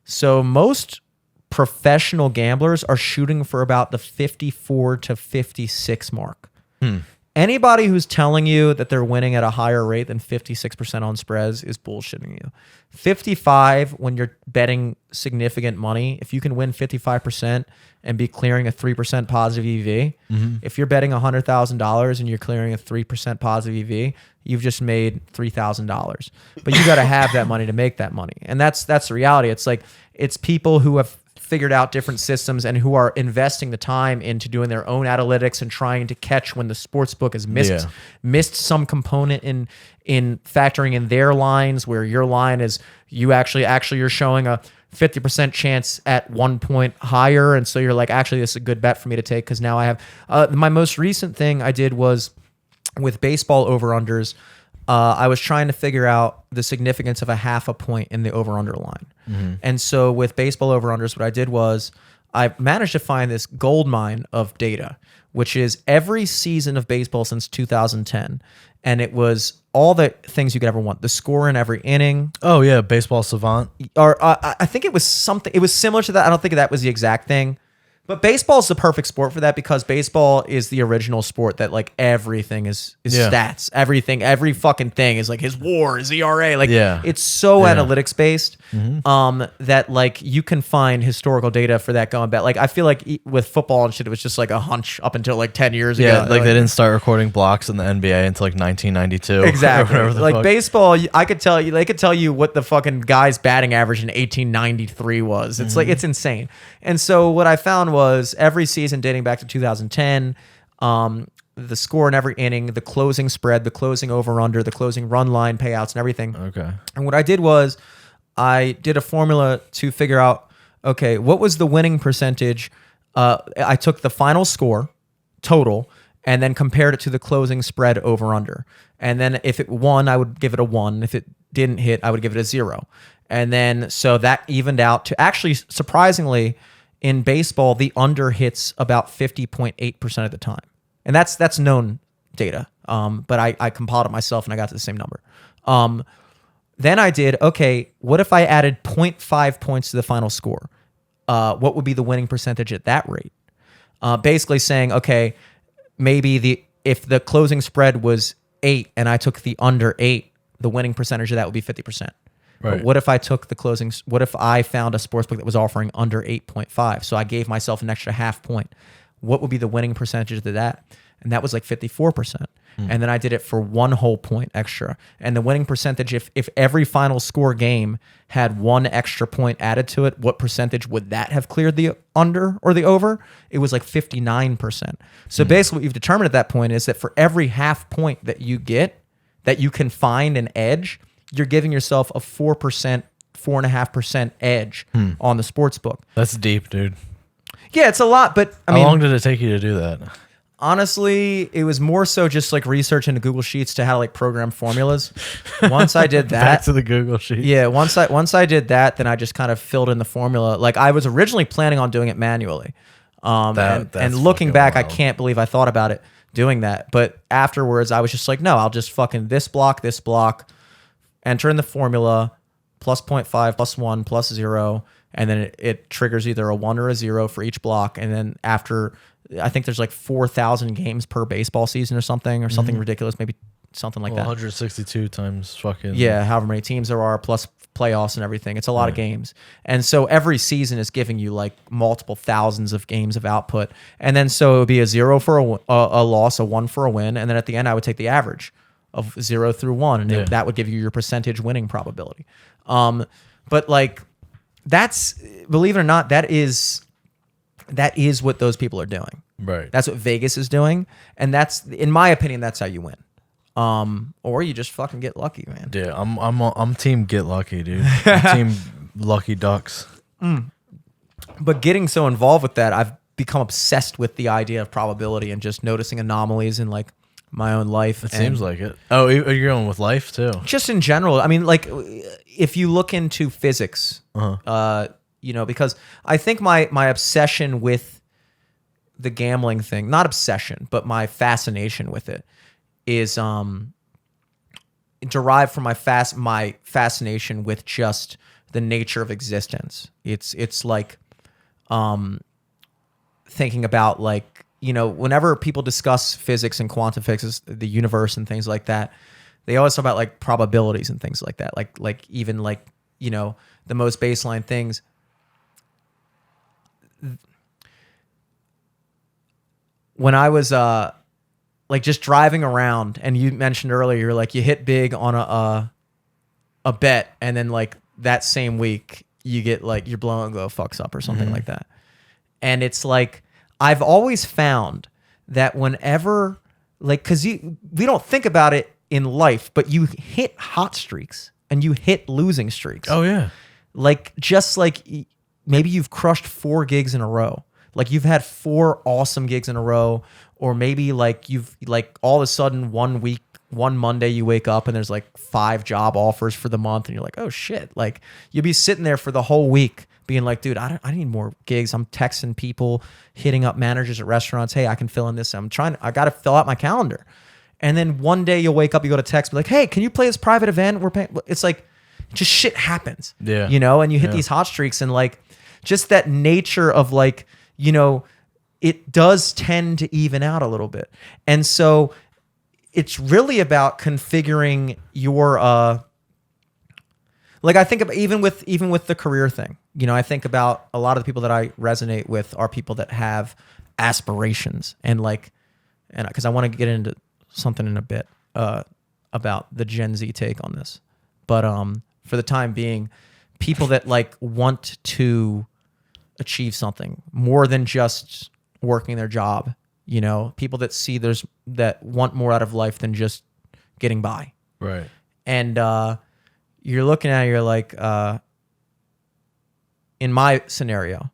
So most professional gamblers are shooting for about the 54 to 56 mark. Anybody who's telling you that they're winning at a higher rate than 56% on spreads is bullshitting you. 55, when you're betting significant money, if you can win 55% and be clearing a 3% positive EV, if you're betting $100,000 and you're clearing a 3% positive EV, you've just made $3,000. But you got to have that money to make that money. And that's the reality. It's like, it's people who have figured out different systems and who are investing the time into doing their own analytics and trying to catch when the sports book has missed some component in factoring in their lines, where your line is you actually you're showing a 50% chance at 1 point higher, and so you're like, actually this is a good bet for me to take, because now I have my most recent thing I did was with baseball over-unders. I was trying to figure out the significance of a half a point in the over-under line. And so with baseball over-unders, what I did was I managed to find this gold mine of data, which is every season of baseball since 2010. And it was all the things you could ever want. The score in every inning. Oh, yeah, Baseball Savant. Or I think it was something. It was similar to that. I don't think that was the exact thing. But baseball is the perfect sport for that because baseball is the original sport that like everything is stats. Everything, every fucking thing is like his WAR, his ERA. Like it's so analytics based that like you can find historical data for that going back. Like I feel like with football and shit, it was just like a hunch up until like 10 years ago. Yeah, like they didn't start recording blocks in the NBA until like 1992. Exactly. Like baseball, I could tell you, they could tell you what the fucking guy's batting average in 1893 was. It's like, it's insane. And so what I found was every season dating back to 2010, the score in every inning, the closing spread, the closing over under, the closing run line payouts and everything. Okay. And what I did was I did a formula to figure out, okay, what was the winning percentage? I took the final score total and then compared it to the closing spread over under. And then if it won, I would give it a 1. If it didn't hit, I would give it a 0. And then so that evened out to actually surprisingly in baseball, the under hits about 50.8% of the time. And that's known data. But I compiled it myself and I got to the same number. Then I did, okay, what if I added 0.5 points to the final score? What would be the winning percentage at that rate? Basically saying, okay, maybe if the closing spread was 8 and I took the under 8, the winning percentage of that would be 50%. Right. But what if I took the closings? What if I found a sportsbook that was offering under 8.5? So I gave myself an extra half point. What would be the winning percentage to that? And that was like 54%. And then I did it for 1 whole point extra. And the winning percentage, if every final score game had 1 extra point added to it, what percentage would that have cleared the under or the over? It was like 59%. So basically what you've determined at that point is that for every half point that you get, that you can find an edge, you're giving yourself a 4%, 4.5% edge on the sports book. That's deep, dude. Yeah, it's a lot, but I How mean, long did it take you to do that? honestly, it was more so just like research into Google Sheets to how to like program formulas. Once I did that, Back to the Google sheet. yeah, once I did that, then I just kind of filled in the formula. Like I was originally planning on doing it manually. And looking back, wild. I can't believe I thought about it doing that. But afterwards, I was just like, no, I'll just fucking this block, enter in the formula, plus 0.5, plus 1, plus 0, and then it triggers either a 1 or a 0 for each block. And then after, I think there's like 4,000 games per baseball season or something ridiculous, maybe something like that. 162 times fucking... Yeah, however many teams there are, plus playoffs and everything. It's a lot of games. And so every season is giving you like multiple thousands of games of output. And then so it would be a 0 for a loss, a 1 for a win. And then at the end, I would take the average of 0 through 1. And that would give you your percentage winning probability. But like, that's, believe it or not, that is what those people are doing. Right. That's what Vegas is doing. And that's, in my opinion, that's how you win. Or you just fucking get lucky, man. Yeah, I'm team get lucky, dude. I'm team lucky ducks. But getting so involved with that, I've become obsessed with the idea of probability and just noticing anomalies in like my own life. It seems like it. Oh, you're going with life too. Just in general. I mean, like if you look into physics, you know, because I think my obsession with the gambling thing, not obsession, but my fascination with it is derived from my fascination with just the nature of existence. It's like thinking about like, you know, whenever people discuss physics and quantum physics, the universe and things like that, they always talk about like probabilities and things like that. Like even like, you know, the most baseline things. When I was like just driving around, and you mentioned earlier, you're like you hit big on a bet, and then like that same week you get like your blow and go fucks up or something like that. And it's like I've always found that whenever like, because we don't think about it in life, but you hit hot streaks and you hit losing streaks. Oh yeah. Like just like maybe you've crushed 4 gigs in a row. Like you've had 4 awesome gigs in a row, or maybe like you've like all of a sudden one Monday you wake up and there's like 5 job offers for the month and you're like, oh shit. Like you'll be sitting there for the whole week being like, dude, I need more gigs. I'm texting people, hitting up managers at restaurants. Hey, I can fill in this. I got to fill out my calendar. And then one day you'll wake up, you go to text, be like, hey, can you play this private event? We're paying. It's like, just shit happens. Yeah. You know, and you hit these hot streaks and like just that nature of like, you know, it does tend to even out a little bit. And so it's really about configuring your like I think about even with the career thing. You know, I think about a lot of the people that I resonate with are people that have aspirations and because I want to get into something in a bit about the Gen Z take on this. But for the time being, people that like want to achieve something more than just working their job, you know, people that see that want more out of life than just getting by. Right. And you're looking at it, you're like, in my scenario,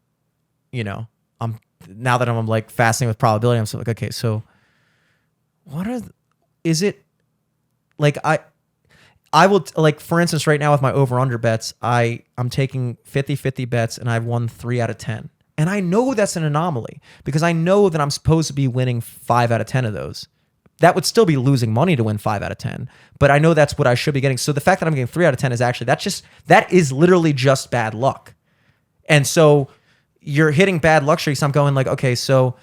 you know, now that I'm like fascinated with probability, I'm so like, okay, so is it like I will like, for instance, right now with my over under bets, I'm taking 50-50 bets and I've won 3 out of 10. And I know that's an anomaly because I know that I'm supposed to be winning 5 out of 10 of those. That would still be losing money to win 5 out of 10, but I know that's what I should be getting. So the fact that I'm getting 3 out of 10 is actually, that is literally just bad luck. And so you're hitting bad luck streaks. I'm going like, okay, so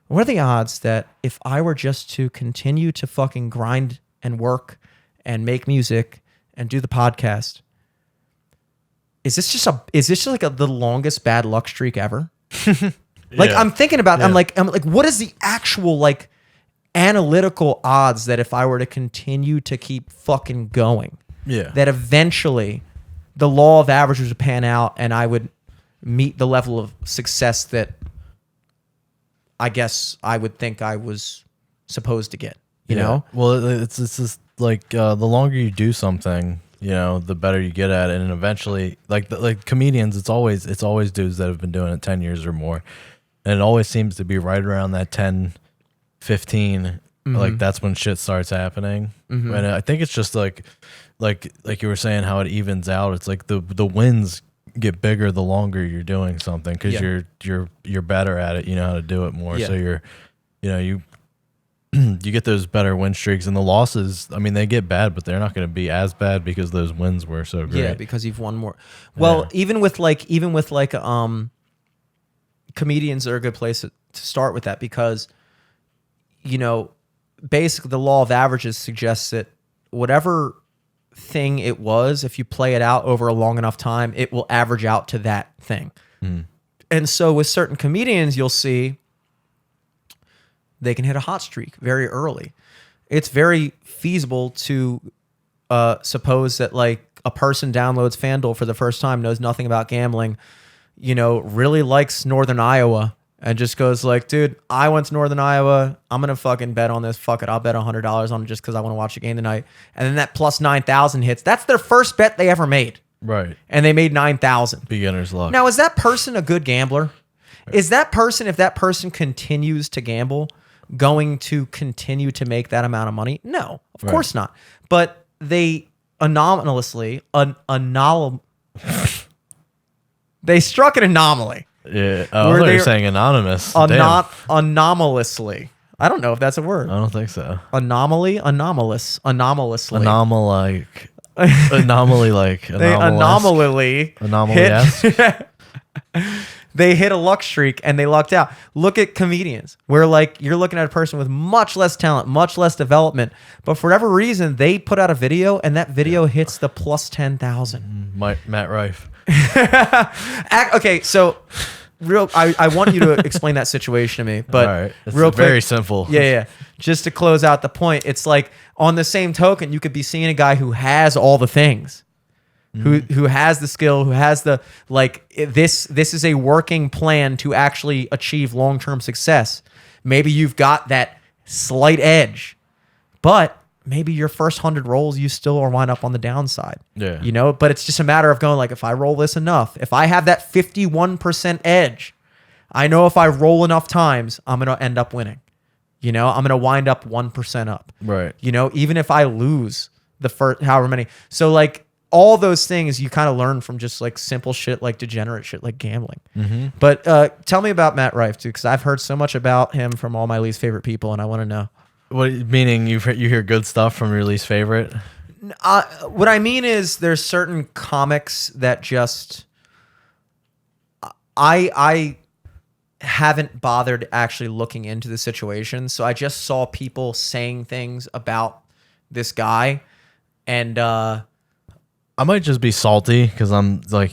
what are the odds that if I were just to continue to fucking grind and work and make music and do the podcast, is this just like the longest bad luck streak ever? Like Yeah. I'm thinking about, Yeah. I'm like, what is the actual like analytical odds that if I were to continue to keep fucking going, Yeah. that eventually the law of averages would pan out and I would meet the level of success that I guess I would think I was supposed to get, you know? Well, it's just like the longer you do something, you know, the better you get at it, and eventually, like comedians, it's always dudes that have been doing it 10 years or more, and it always seems to be right around that 10, 15. Like that's when shit starts happening, and I think it's just like you were saying, how it evens out. It's like the wins get bigger the longer you're doing something because you're better at it. You know how to do it more, so you get those better win streaks, and the losses, I mean, they get bad, but they're not going to be as bad because those wins were so great. Yeah, because you've won more. Well, even with comedians are a good place to start with that because, you know, basically the law of averages suggests that whatever thing it was, if you play it out over a long enough time, it will average out to that thing. And so with certain comedians, you'll see they can hit a hot streak very early. It's very feasible to suppose that like a person downloads FanDuel for the first time, knows nothing about gambling, you know, really likes Northern Iowa and just goes like, dude, I went to Northern Iowa. I'm going to fucking bet on this. Fuck it. I'll bet $100 on it just because I want to watch the game tonight. And then that plus 9,000 hits. That's their first bet they ever made. Right. And they made 9,000. Beginner's luck. Now, is that person a good gambler? Is that person, if that person continues to gamble, going to continue to make that amount of money? No, of course not. But they anomalously, they struck an anomaly. Yeah. Oh, they're saying anonymous. Damn. Anomalously. I don't know if that's a word. I don't think so. Anomaly, anomalously. Anomaly like. They anomaly Anomaly. They hit a luck streak and they lucked out. Look at comedians where like you're looking at a person with much less talent, much less development, but for whatever reason, they put out a video and that video hits the plus 10,000. Matt Rife. Okay, so I want you to explain that situation to me, but all right. It's real quick, very simple. Yeah. Just to close out the point, it's like on the same token, you could be seeing a guy who has all the things. Who has the skill, who has the like this is a working plan to actually achieve long-term success. Maybe you've got that slight edge, but maybe your first 100 rolls you still are wind up on the downside. Yeah. You know, but it's just a matter of going like, if I roll this enough, if I have that 51% edge, I know if I roll enough times, I'm going to end up winning. You know, I'm going to wind up 1% up. Right. You know, even if I lose the first however many. So like all those things you kind of learn from just like simple shit, like degenerate shit, like gambling. But tell me about Matt Rife too, because I've heard so much about him from all my least favorite people, and I want to know. What meaning you hear good stuff from your least favorite? What I mean is there's certain comics that just I haven't bothered actually looking into the situation. So I just saw people saying things about this guy, and I might just be salty because I'm like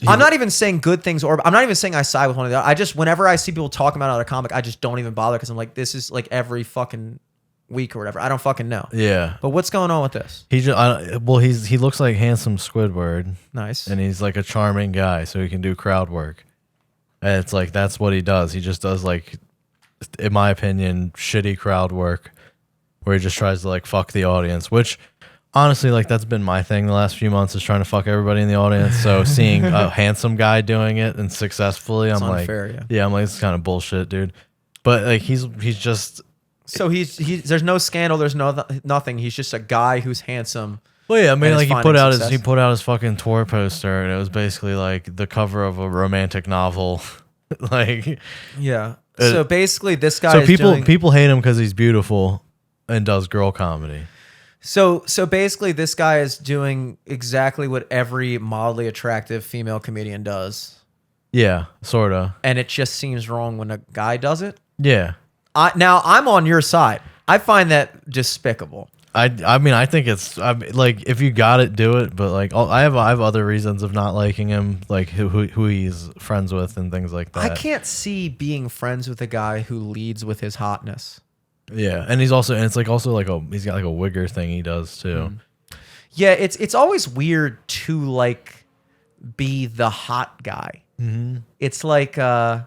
I'm not even saying good things, or I'm not even saying I side with one of the other. I just, whenever I see people talking about another comic, I just don't even bother because I'm like, this is like every fucking week or whatever. I don't fucking know. Yeah. But what's going on with this? He just he looks like handsome Squidward. Nice. And he's like a charming guy, so he can do crowd work. And it's like that's what he does. He just does like, in my opinion, shitty crowd work, where he just tries to like fuck the audience, which. Honestly, like that's been my thing the last few months is trying to fuck everybody in the audience. So seeing a handsome guy doing it and successfully, I'm unfair, like, I'm like, it's kind of bullshit, dude. But like he's just. So he's there's no scandal, there's nothing. He's just a guy who's handsome. Well, yeah, I mean, and like is he put out finding his fucking tour poster, and it was basically like the cover of a romantic novel, like. Yeah. So basically, this guy. So people hate him because he's beautiful and does girl comedy. So basically, this guy is doing exactly what every mildly attractive female comedian does. Yeah, sorta. And it just seems wrong when a guy does it. Yeah. Now I'm on your side. I find that despicable. I mean, I think it's like if you got it, do it. But like, I have other reasons of not liking him, like who he's friends with and things like that. I can't see being friends with a guy who leads with his hotness. Yeah, and he's also, and it's like also like he's got like a wigger thing he does too. Yeah, it's always weird to like be the hot guy. Mm-hmm. It's like I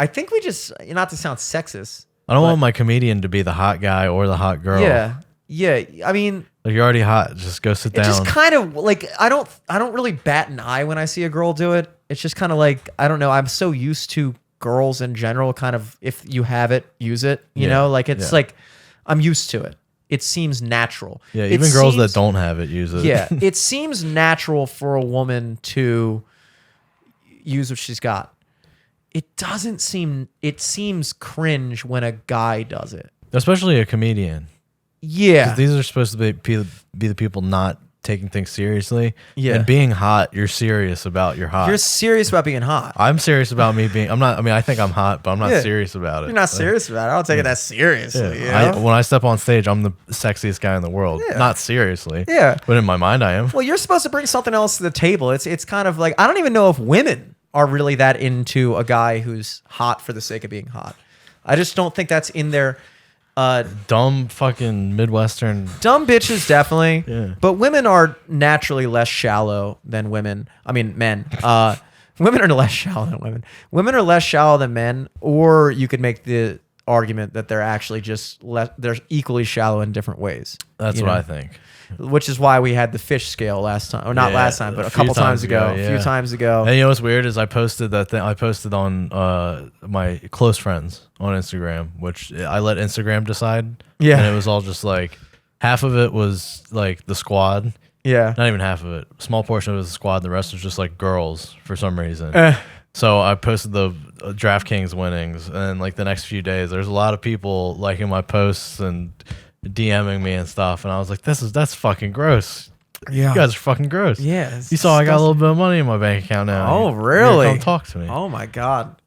think we just, not to sound sexist. I don't want my comedian to be the hot guy or the hot girl. Yeah. I mean, like you're already hot, just go sit down. It's just kind of like I don't really bat an eye when I see a girl do it. It's just kind of like, I don't know. I'm so used to girls in general, kind of, if you have it, use it, you know, like it's like I'm used to it. It seems natural. Yeah, even girls that don't have it use it. Yeah, it seems natural for a woman to use what she's got. It doesn't seem, it seems cringe when a guy does it. Especially a comedian. Yeah. These are supposed to be the people not taking things seriously. Yeah. And being hot, you're serious about your hot. You're serious about being hot. I'm serious about me being, I'm not, I mean, I think I'm hot, but I'm not serious about it. You're not serious about it. I don't take it that seriously. Yeah. You know? When I step on stage, I'm the sexiest guy in the world. Yeah. Not seriously. Yeah. But in my mind, I am. Well, you're supposed to bring something else to the table. It's kind of like, I don't even know if women are really that into a guy who's hot for the sake of being hot. I just don't think that's in their... dumb fucking Midwestern. Dumb bitches, definitely. Yeah. But women are naturally less shallow than women. I mean, men. Women are less shallow than women. Women are less shallow than men, or you could make the argument that they're actually just they're equally shallow in different ways. That's what I think. Which is why we had the fish scale last time, or not last time, but a couple times ago, a few times ago. And you know what's weird is I posted that thing. I posted on my close friends on Instagram, which I let Instagram decide. Yeah, and it was all just like half of it was like the squad. Yeah, not even half of it. A small portion of it was the squad. The rest was just like girls for some reason. So I posted the DraftKings winnings, and like the next few days, there's a lot of people liking my posts and DMing me and stuff, and I was like, that's fucking gross. Yeah, you guys are fucking gross. Yeah, you saw I got a little bit of money in my bank account now. Oh, really? Come talk to me. Oh my god.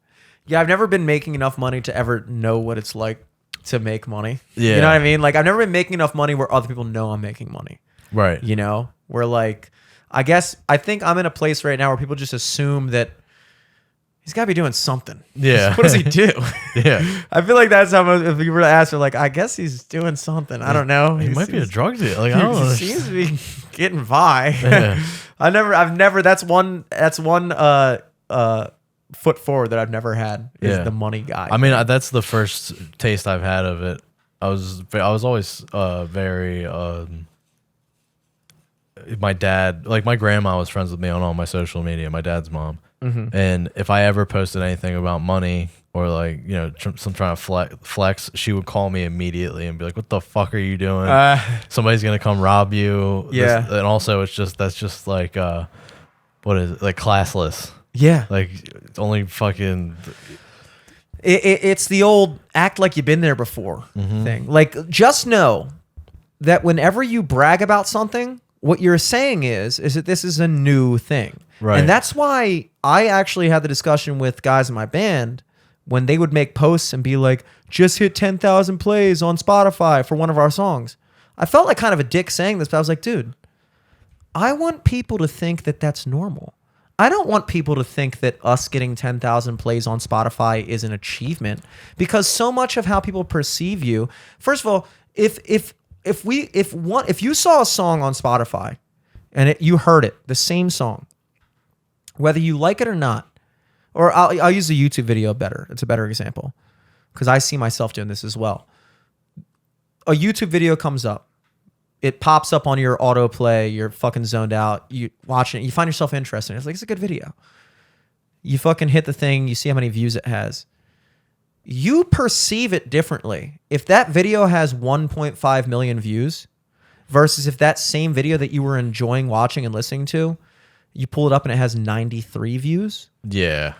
Yeah, I've never been making enough money to ever know what it's like to make money. Yeah, you know what I mean? Like I've never been making enough money where other people know I'm making money. Right. You know, where like I think I'm in a place right now where people just assume that he's got to be doing something. Yeah. What does he do? Yeah. I feel like that's how if you were to ask her, like, I guess he's doing something. I don't know. He might be a drug dealer. Like, I don't know. He seems to be getting by. Yeah. I've never, that's one foot forward that I've never had is the money guy. I mean, that's the first taste I've had of it. I was always very, my dad, like my grandma was friends with me on all my social media, my dad's mom. Mm-hmm. And if I ever posted anything about money or like, you know, some trying to flex, she would call me immediately and be like, what the fuck are you doing? Somebody's going to come rob you. Yeah. And also that's just like, what is it? Like classless. Yeah. Like it's only fucking... It's the old act like you've been there before thing. Like just know that whenever you brag about something, what you're saying is that this is a new thing. Right. And that's why I actually had the discussion with guys in my band when they would make posts and be like, just hit 10,000 plays on Spotify for one of our songs. I felt like kind of a dick saying this, but I was like, dude, I want people to think that that's normal. I don't want people to think that us getting 10,000 plays on Spotify is an achievement, because so much of how people perceive you. First of all, if you saw a song on Spotify and you heard it, the same song, whether you like it or not, or I'll use a YouTube video better. It's a better example because I see myself doing this as well. A YouTube video comes up. It pops up on your autoplay. You're fucking zoned out. You watching it. You find yourself interested. It's like, it's a good video. You fucking hit the thing. You see how many views it has. You perceive it differently. If that video has 1.5 million views versus if that same video that you were enjoying watching and listening to, you pull it up and it has 93 views. Yeah.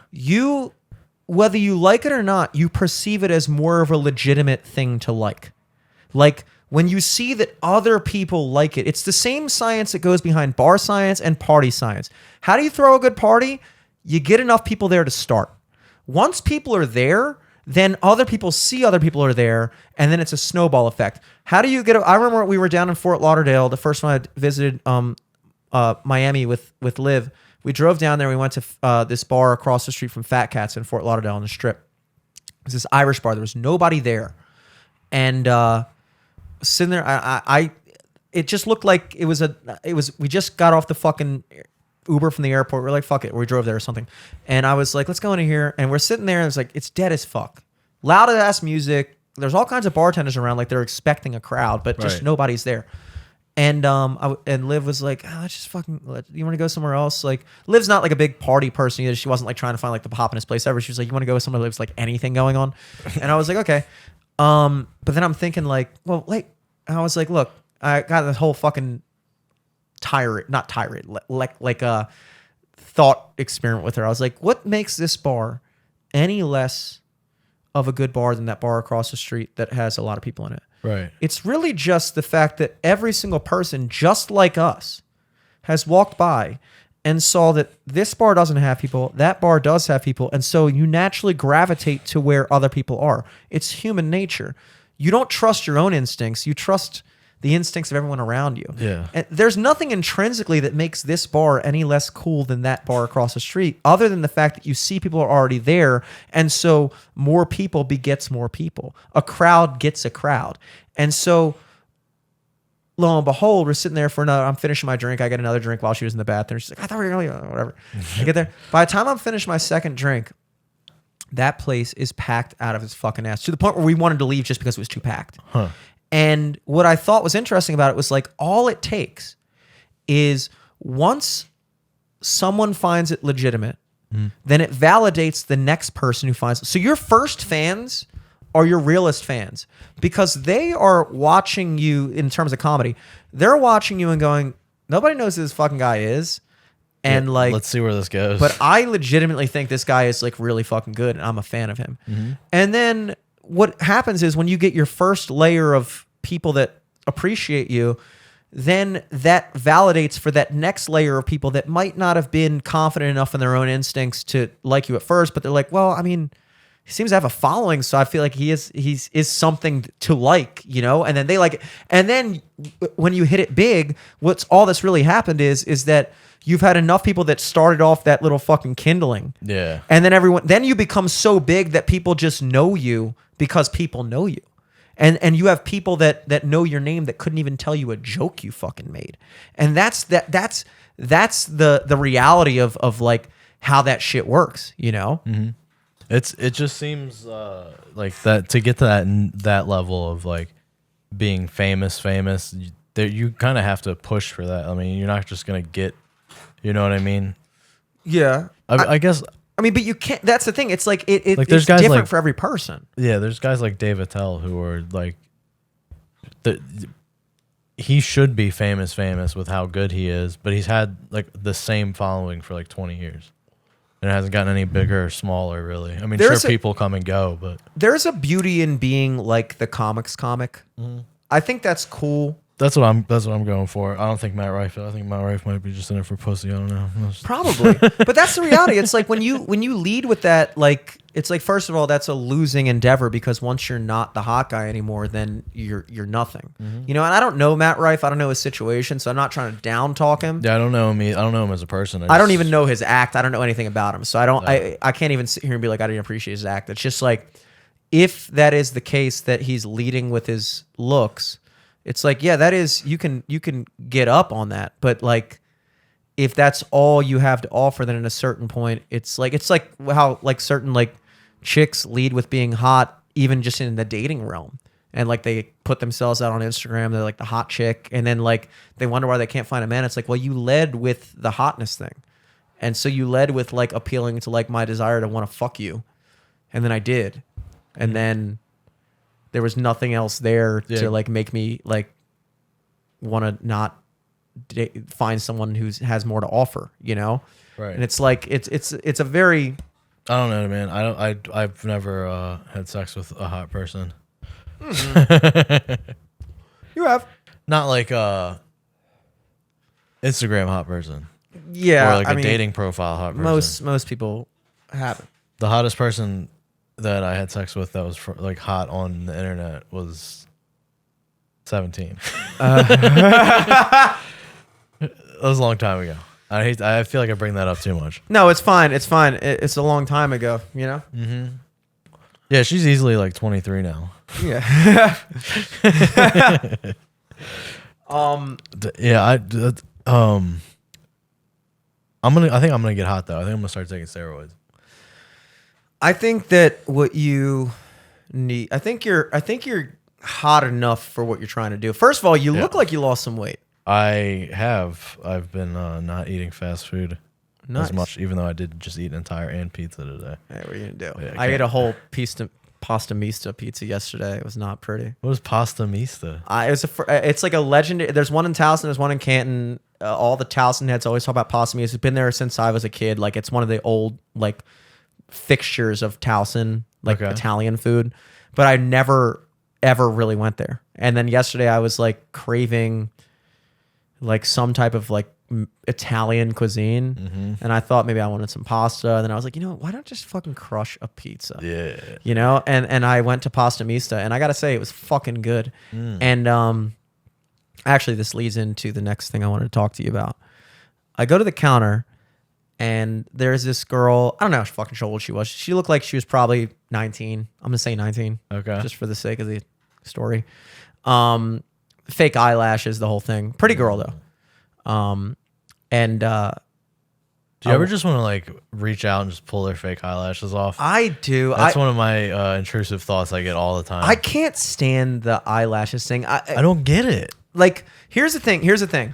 Whether you like it or not, you perceive it as more of a legitimate thing to like. Like, when you see that other people like it, it's the same science that goes behind bar science and party science. How do you throw a good party? You get enough people there to start. Once people are there, then other people see other people are there, and then it's a snowball effect. How do you get? I remember we were down in Fort Lauderdale, the first one I visited Miami with Liv. We drove down there. We went to this bar across the street from Fat Cats in Fort Lauderdale on the Strip. It was this Irish bar. There was nobody there, and sitting there, it just looked like we just got off the fucking Uber from the airport. We're like, fuck it. We drove there or something. And I was like, let's go into here. And we're sitting there and it's like, it's dead as fuck. Loud ass music. There's all kinds of bartenders around. Like they're expecting a crowd, but just nobody's there. And and Liv was like, let's just fucking, you want to go somewhere else? Like, Liv's not like a big party person either. She wasn't like trying to find like the hoppinest place ever. She was like, you want to go somewhere where there's like anything going on? And I was like, okay. But then I'm thinking like, well, like, I was like, look, I got this whole fucking like a thought experiment with her. I was like, what makes this bar any less of a good bar than that bar across the street that has a lot of people in it? Right. It's really just the fact that every single person, just like us, has walked by and saw that this bar doesn't have people, that bar does have people, and so you naturally gravitate to where other people are. It's human nature. You don't trust your own instincts. You trust the instincts of everyone around you. Yeah. And there's nothing intrinsically that makes this bar any less cool than that bar across the street, other than the fact that you see people are already there, and so more people begets more people. A crowd gets a crowd. And so lo and behold, we're sitting there for another, I'm finishing my drink. I get another drink while she was in the bathroom. She's like, I thought we were going to, whatever. I get there. By the time I'm finished my second drink, that place is packed out of its fucking ass to the point where we wanted to leave just because it was too packed. Huh. And what I thought was interesting about it was like, all it takes is once someone finds it legitimate, then it validates the next person who finds it. So your first fans are your realest fans because they are watching you in terms of comedy. They're watching you and going, nobody knows who this fucking guy is. And like, let's see where this goes. But I legitimately think this guy is like really fucking good and I'm a fan of him. Mm-hmm. And then what happens is when you get your first layer of people that appreciate you, then that validates for that next layer of people that might not have been confident enough in their own instincts to like you at first, but they're like, well, I mean, he seems to have a following, so I feel like he's something to like, you know? And then they like it. And then when you hit it big, all that's really happened is that you've had enough people that started off that little fucking kindling. Yeah. And then you become so big that people just know you because people know you. And you have people that know your name that couldn't even tell you a joke you fucking made. And that's the reality of like how that shit works, you know? Mm-hmm. It just seems like that to get to that level of like being famous, you kind of have to push for that. I mean, you're not just gonna get, you know what I mean? Yeah. I guess. I mean, but you can't. That's the thing. It's like like it's guys different like, for every person. Yeah, there's guys like Dave Attell who are like, he should be famous with how good he is, but he's had like the same following for like 20 years. And it hasn't gotten any bigger or smaller, really. I mean, people come and go, but there's a beauty in being like the comics comic. Mm-hmm. I think that's cool. That's what I'm going for. I don't think Matt Rife. I think Matt Rife might be just in it for pussy. I don't know. Probably. But that's the reality. It's like when you lead with that, like it's like, first of all, that's a losing endeavor, because once you're not the hot guy anymore, then you're nothing. You know, and I don't know Matt Rife. I don't know his situation, so I'm not trying to down talk him. Yeah, I don't know him. I don't know him as a person. I don't even know his act. I don't know anything about him. So I can't even sit here and be like, I didn't appreciate his act. It's just like, if that is the case, that he's leading with his looks, it's like, yeah, that is, you can get up on that. But like, if that's all you have to offer, then at a certain point, it's like how like certain like chicks lead with being hot, even just in the dating realm. And like they put themselves out on Instagram, they're like the hot chick, and then like they wonder why they can't find a man. It's like, well, you led with the hotness thing. And so you led with like appealing to like my desire to want to fuck you. And then I did. And then there was nothing else there to like make me like want to not find someone who has more to offer, you know? Right. And it's like, it's a very, I don't know, man. I've never had sex with a hot person. you have, Not like Instagram hot person. yeah, Or like I a mean, dating profile hot person. most people haven't. The hottest person that I had sex with that was like hot on the internet was 17. That was a long time ago. I feel like I bring that up too much. No, it's fine. It's fine. It's a long time ago, you know? Yeah, she's easily like 23 now. Yeah. Yeah, I think I'm gonna get hot though. I think I'm gonna start taking steroids. I think that what you need, I think you're hot enough for what you're trying to do. First of all, you look like you lost some weight. I've been not eating fast food Nice. as much, even though I did just eat an entire and pizza today. Hey, what are you gonna do? Yeah, I ate a whole pasta mista pizza yesterday. It was not pretty. What is pasta mista? It's like a legendary. There's one in Towson. There's one in Canton. All the Towson heads always talk about pasta mista. It's been there since I was a kid. Like, it's one of the old like fixtures of Towson, like Italian food. But I never ever really went there. And then yesterday I was like craving like some type of like Italian cuisine, and I thought maybe I wanted some pasta. And then I was like, you know what? Why don't I just fucking crush a pizza? Yeah, You know, and I went to Pasta Mista, and I gotta say it was fucking good. And actually, this leads into the next thing I wanted to talk to you about. I go to the counter, and there's this girl. I don't know how fucking sure old she was. She looked like she was probably 19. I'm gonna say 19. Okay. Just for the sake of the story. Fake eyelashes, the whole thing. Pretty girl though. And do you ever just want to like reach out and just pull their fake eyelashes off? I do. That's one of my intrusive thoughts I get all the time. I can't stand the eyelashes thing. I don't get it. Like, here's the thing.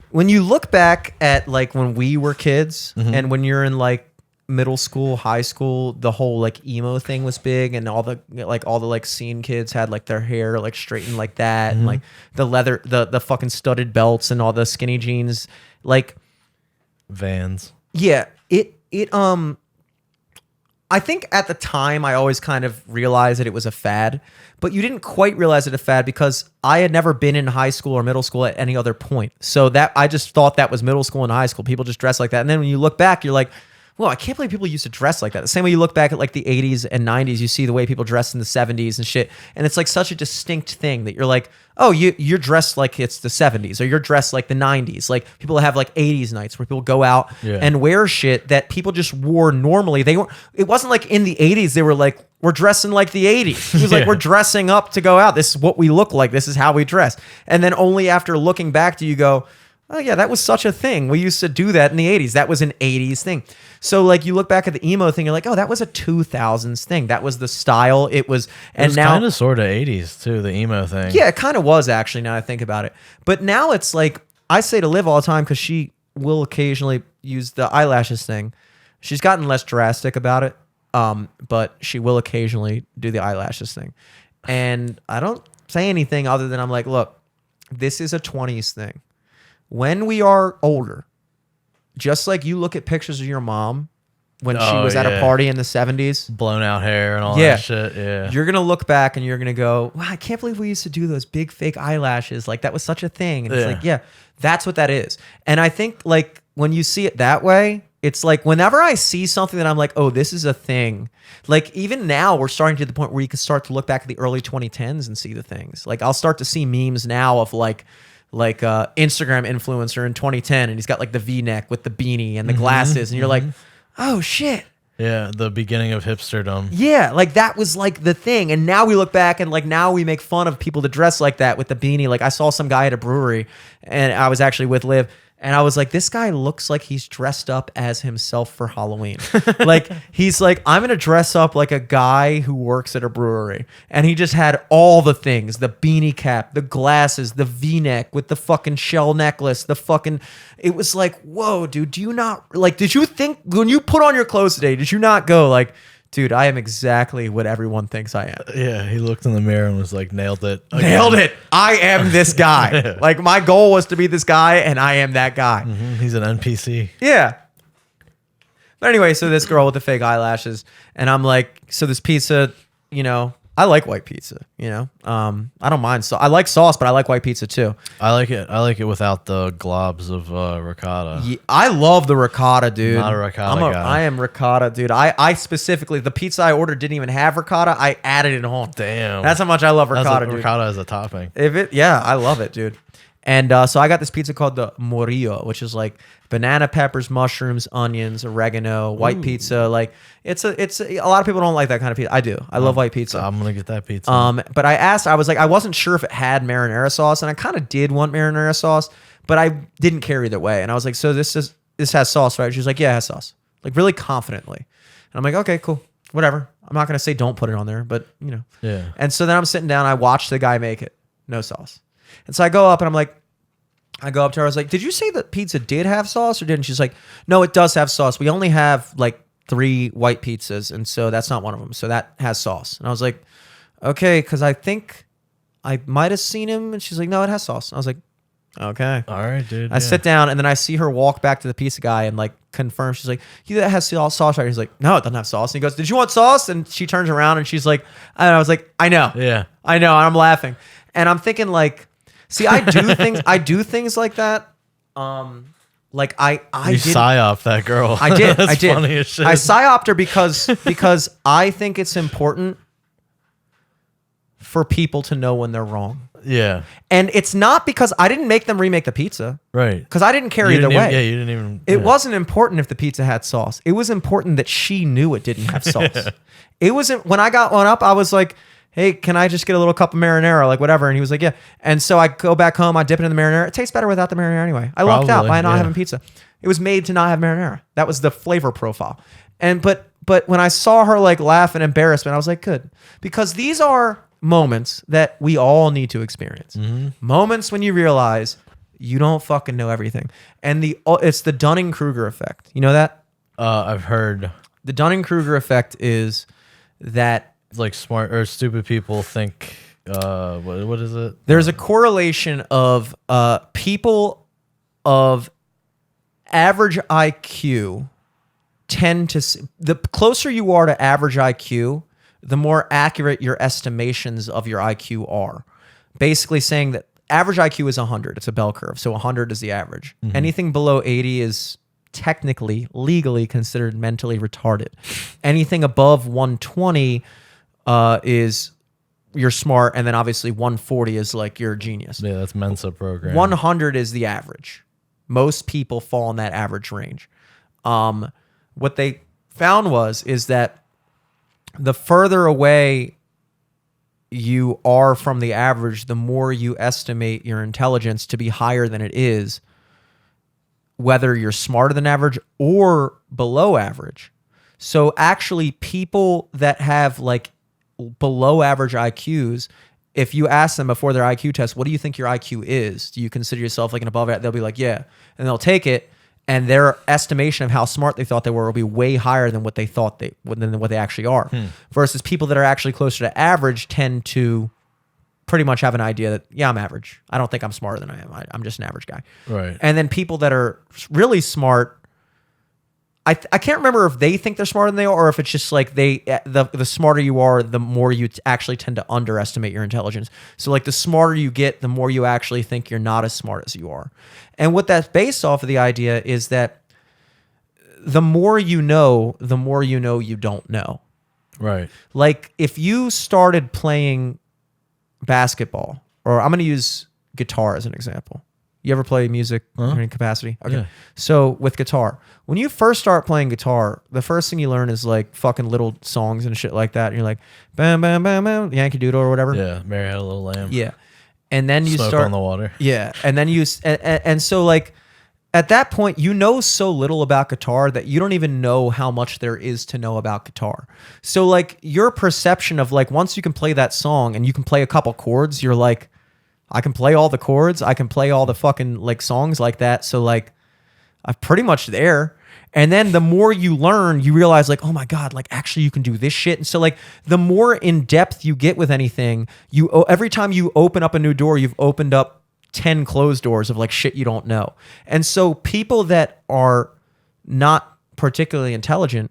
When you look back at like when we were kids, and when you're in like middle school, high school, the whole like emo thing was big, and all the scene kids had like their hair like straightened like that, and like the leather, the fucking studded belts, and all the skinny jeans, like Vans. yeah. I think at the time I always kind of realized that it was a fad, but you didn't quite realize it a fad because I had never been in high school or middle school at any other point. So that I just thought that was middle school and high school. People just dress like that. And then when you look back, you're like, well, I can't believe people used to dress like that. The same way you look back at like the 80s and 90s, you see the way people dressed in the 70s and shit. And it's like such a distinct thing that you're like, oh, you're dressed like it's the 70s, or you're dressed like the 90s. Like, people have like 80s nights where people go out and wear shit that people just wore normally. It wasn't like in the 80s they were like, we're dressing like the 80s. It was like, we're dressing up to go out. This is what we look like. This is how we dress. And then only after looking back do you go, oh yeah, that was such a thing. We used to do that in the 80s. That was an 80s thing. So like you look back at the emo thing, you're like, oh, that was a 2000s thing. That was the style. It was now kind of sort of 80s too, the emo thing. Yeah, it kind of was actually, now I think about it. But now it's like, I say to Liv all the time, because she will occasionally use the eyelashes thing. She's gotten less drastic about it, but she will occasionally do the eyelashes thing. And I don't say anything other than I'm like, look, this is a 20s thing. When we are older, just like you look at pictures of your mom when she Oh, was at a yeah. party in the 70s. Blown out hair and all Yeah. that shit. Yeah. You're going to look back and you're going to go, wow, I can't believe we used to do those big fake eyelashes. Like that was such a thing. And it's Yeah. like, yeah, that's what that is. And I think like when you see it that way, it's like whenever I see something that I'm like, oh, this is a thing. Like even now we're starting to the point where you can start to look back at the early 2010s and see the things. Like I'll start to see memes now of like Instagram influencer in 2010 and he's got like the V-neck with the beanie and the glasses and you're like, oh shit. Yeah, the beginning of hipsterdom. Yeah, like that was like the thing. And now we look back and like now we make fun of people that dress like that with the beanie. Like I saw some guy at a brewery and I was actually with Liv and I was like, this guy looks like he's dressed up as himself for Halloween. Like he's like, I'm gonna dress up like a guy who works at a brewery. And he just had all the things, the beanie cap, the glasses, the V-neck with the fucking shell necklace, the fucking, it was like, whoa, dude, do you not, like, did you think, when you put on your clothes today, did you not go like, dude, I am exactly what everyone thinks I am. Yeah, he looked in the mirror and was like, nailed it. Again. Nailed it. I am this guy. Like my goal was to be this guy and I am that guy. He's an NPC. Yeah. But anyway, so this girl with the fake eyelashes and I'm like, so this pizza, you know, I like white pizza, you know? I don't mind. So I like sauce, but I like white pizza too. I like it. I like it without the globs of ricotta. Yeah, I love the ricotta, dude. Not a ricotta guy. I am ricotta, dude. I specifically, the pizza I ordered didn't even have ricotta. I added it on. Damn. That's how much I love ricotta, dude. Ricotta as a topping. Yeah, I love it, dude. And so I got this pizza called the Morillo, which is like banana peppers, mushrooms, onions, oregano, white pizza. Like it's a lot of people don't like that kind of pizza. I do. I love white pizza. I'm gonna get that pizza. But I was like, I wasn't sure if it had marinara sauce, and I kind of did want marinara sauce, but I didn't care either way. And I was like, so this has sauce, right? She was like, yeah, it has sauce. Like really confidently. And I'm like, okay, cool, whatever. I'm not gonna say don't put it on there, but you know. Yeah. And so then I'm sitting down, I watch the guy make it, no sauce. And so I go up and I go up to her, I was like, did you say that pizza did have sauce or didn't? She's like, no, it does have sauce. We only have like 3 white pizzas. And so that's not one of them. So that has sauce. And I was like, okay, because I think I might have seen him. And she's like, no, it has sauce. And I was like, okay. All right, dude. I sit down and then I see her walk back to the pizza guy and like confirm. She's like, that has sauce, right? He's like, no, it doesn't have sauce. And he goes, did you want sauce? And she turns around and she's like, and I was like, I know. Yeah. I know. And I'm laughing. And I'm thinking like, see, I do things like that. Like I You did psyop that girl. I did. That's I did. funny as shit. I psyoped her because I think it's important for people to know when they're wrong. Yeah. And it's not because I didn't make them remake the pizza. Right. Because I didn't care You either didn't way. even- yeah, you didn't even. It yeah. wasn't important if the pizza had sauce. It was important that she knew it didn't have sauce. It wasn't, when I got one up, I was like, hey, can I just get a little cup of marinara, like whatever? And he was like, yeah. And so I go back home, I dip it in the marinara. It tastes better without the marinara anyway. I lucked out Probably, by not yeah. having pizza. It was made to not have marinara. That was the flavor profile. And but when I saw her like laugh and embarrassment, I was like, good. Because these are moments that we all need to experience. Moments when you realize you don't fucking know everything. And it's the Dunning-Kruger effect. You know that? I've heard. The Dunning-Kruger effect is that Like smart or stupid people think. What is it? there's a correlation of people of average IQ tend to the closer you are to average IQ, the more accurate your estimations of your IQ are. Basically saying that average IQ is 100. It's a bell curve. So 100 is the average. Anything below 80 is technically, legally considered mentally retarded. Anything above 120 is you're smart, and then obviously 140 is like you're a genius. Yeah, that's Mensa program. 100 is the average. Most people fall in that average range. What they found is that the further away you are from the average, the more you estimate your intelligence to be higher than it is, whether you're smarter than average or below average. So actually, people that have like below average IQs, if you ask them before their IQ test, what do you think your IQ is? Do you consider yourself like an above average? They'll be like, yeah. And they'll take it, and their estimation of how smart they thought they were will be way higher than what they thought than what they actually are. Versus people that are actually closer to average tend to pretty much have an idea that, yeah, I'm average. I don't think I'm smarter than I am. I'm just an average guy. Right. And then people that are really smart, I can't remember if they think they're smarter than they are, or if it's just like the smarter you are, the more you actually tend to underestimate your intelligence. So like the smarter you get, the more you actually think you're not as smart as you are. And what that's based off of the idea is that the more you know you don't know. Right. Like if you started playing basketball, or I'm going to use guitar as an example. You ever play music in any capacity? Okay. Yeah. So with guitar, when you first start playing guitar, the first thing you learn is like fucking little songs and shit like that. And you're like, bam, bam, bam, bam, Yankee Doodle or whatever. Yeah. Mary Had a Little Lamb. Yeah. And then you Smoke start on the Water. Yeah. And then and so like at that point, you know so little about guitar that you don't even know how much there is to know about guitar. So like your perception of like once you can play that song and you can play a couple chords, you're like, I can play all the chords. I can play all the fucking like songs like that. So like I'm pretty much there. And then the more you learn, you realize like, oh my God, like actually you can do this shit. And so like the more in depth you get with anything, every time you open up a new door, you've opened up 10 closed doors of like shit you don't know. And so people that are not particularly intelligent,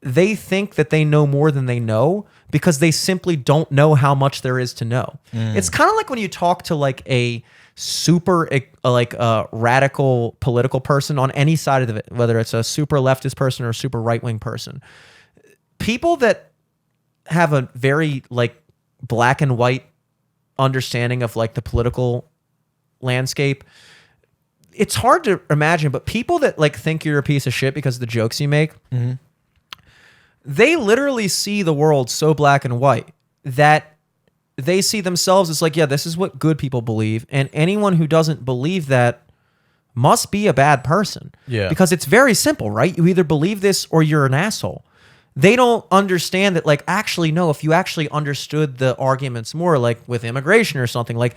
they think that they know more than they know because they simply don't know how much there is to know. It's kind of like when you talk to like a super like a radical political person on any side of it, whether it's a super leftist person or a super right-wing person. People that have a very like black and white understanding of like the political landscape, it's hard to imagine, but people that like think you're a piece of shit because of the jokes you make, they literally see the world so black and white that they see themselves as like, yeah, this is what good people believe. And anyone who doesn't believe that must be a bad person. Yeah. Because it's very simple, right? You either believe this or you're an asshole. They don't understand that, like, actually, no, if you actually understood the arguments more, like with immigration or something, like,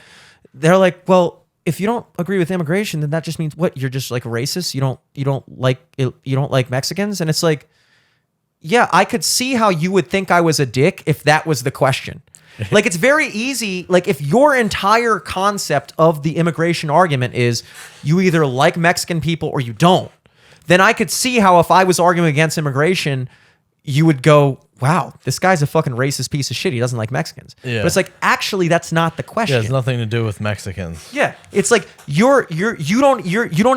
they're like, well, if you don't agree with immigration, then that just means what? You're just like racist. You don't like Mexicans. And it's like, yeah, I could see how you would think I was a dick if that was the question. Like, it's very easy. Like, if your entire concept of the immigration argument is you either like Mexican people or you don't, then I could see how if I was arguing against immigration, you would go, wow, this guy's a fucking racist piece of shit. He doesn't like Mexicans. Yeah. But it's like, actually, that's not the question. Yeah, it has nothing to do with Mexicans. Yeah, it's like you don't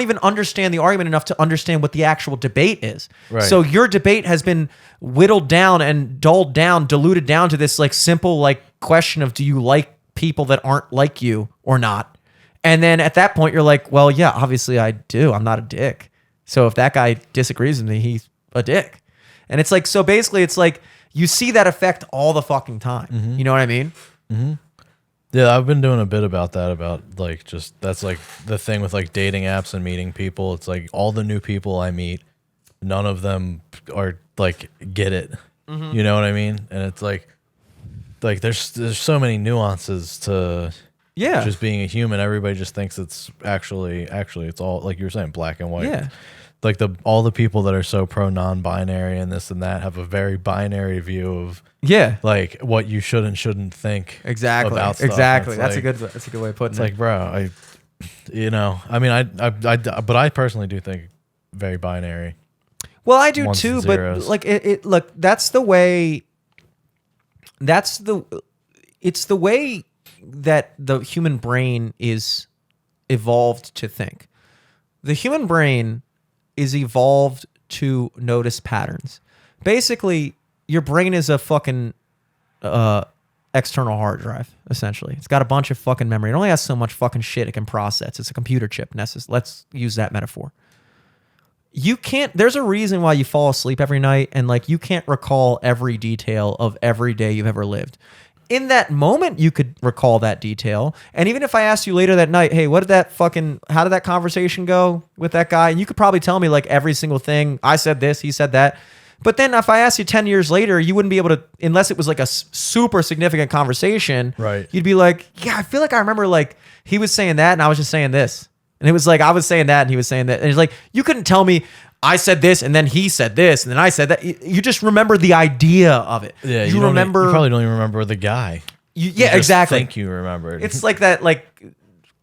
even understand the argument enough to understand what the actual debate is. Right. So your debate has been whittled down and dulled down, diluted down to this like simple like question of, do you like people that aren't like you or not? And then at that point you're like, well, yeah, obviously I do. I'm not a dick. So if that guy disagrees with me, he's a dick. And it's like, so basically it's like you see that effect all the fucking time. Mm-hmm. You know what I mean? Mm-hmm. Yeah, I've been doing a bit about that, about like just that's like the thing with like dating apps and meeting people. It's like all the new people I meet, none of them are like get it. Mm-hmm. You know what I mean? And it's like there's so many nuances to just being a human. Everybody just thinks it's actually it's all like you were saying, black and white. Yeah. Like all the people that are so pro non-binary and this and that have a very binary view of like what you should and shouldn't think about stuff. Exactly. That's a good way of putting it. It's like, bro, but I personally do think very binary. Well, I do ones too, and but zeros. like look, it's the way that the human brain is evolved to think. The human brain is evolved to notice patterns. Basically, your brain is a fucking external hard drive, essentially. It's got a bunch of fucking memory. It only has so much fucking shit it can process. It's a computer chip. Let's use that metaphor. There's a reason why you fall asleep every night and like you can't recall every detail of every day you've ever lived. In that moment, you could recall that detail. And even if I asked you later that night, hey, how did that conversation go with that guy? And you could probably tell me like every single thing. I said this, he said that. But then if I asked you 10 years later, you wouldn't be able to, unless it was like a super significant conversation. Right. You'd be like, yeah, I feel like I remember like he was saying that and I was just saying this. And it was like, I was saying that and he was saying that. And it's like, you couldn't tell me I said this and then he said this and then I said that. You just remember the idea of it. Yeah, you remember. You probably don't even remember the guy. Yeah, You just exactly. think you remembered. It's like that like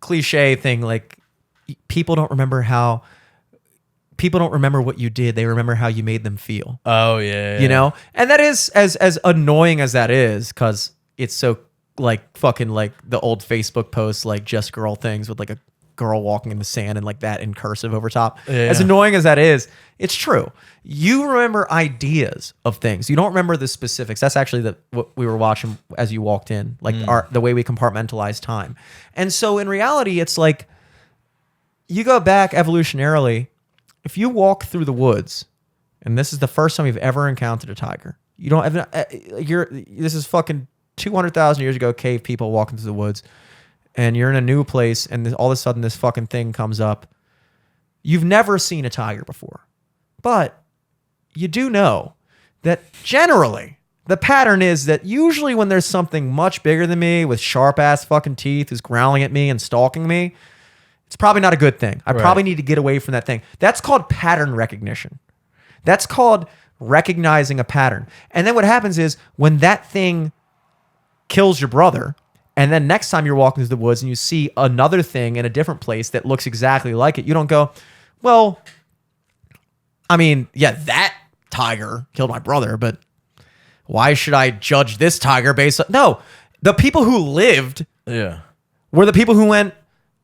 cliche thing. Like people don't remember how people don't remember what you did. They remember how you made them feel. Oh yeah. You know? And that is as annoying as that is, because it's so like fucking like the old Facebook posts, like just girl things with like a girl walking in the sand and like that in cursive over top. Yeah. As annoying as that is, it's true. You remember ideas of things. You don't remember the specifics. That's actually what we were watching as you walked in, like the way we compartmentalize time. And so in reality, it's like you go back evolutionarily. If you walk through the woods, and this is the first time you've ever encountered a tiger, you don't have, this is fucking 200,000 years ago, cave people walking through the woods, and you're in a new place, and all of a sudden this fucking thing comes up. You've never seen a tiger before, but you do know that generally the pattern is that usually when there's something much bigger than me with sharp ass fucking teeth who's growling at me and stalking me, it's probably not a good thing. I probably need to get away from that thing. That's called pattern recognition. That's called recognizing a pattern. And then what happens is when that thing kills your brother, and then next time you're walking through the woods and you see another thing in a different place that looks exactly like it, you don't go, well, I mean, yeah, that tiger killed my brother, but why should I judge this tiger based on... No, the people who lived were the people who went,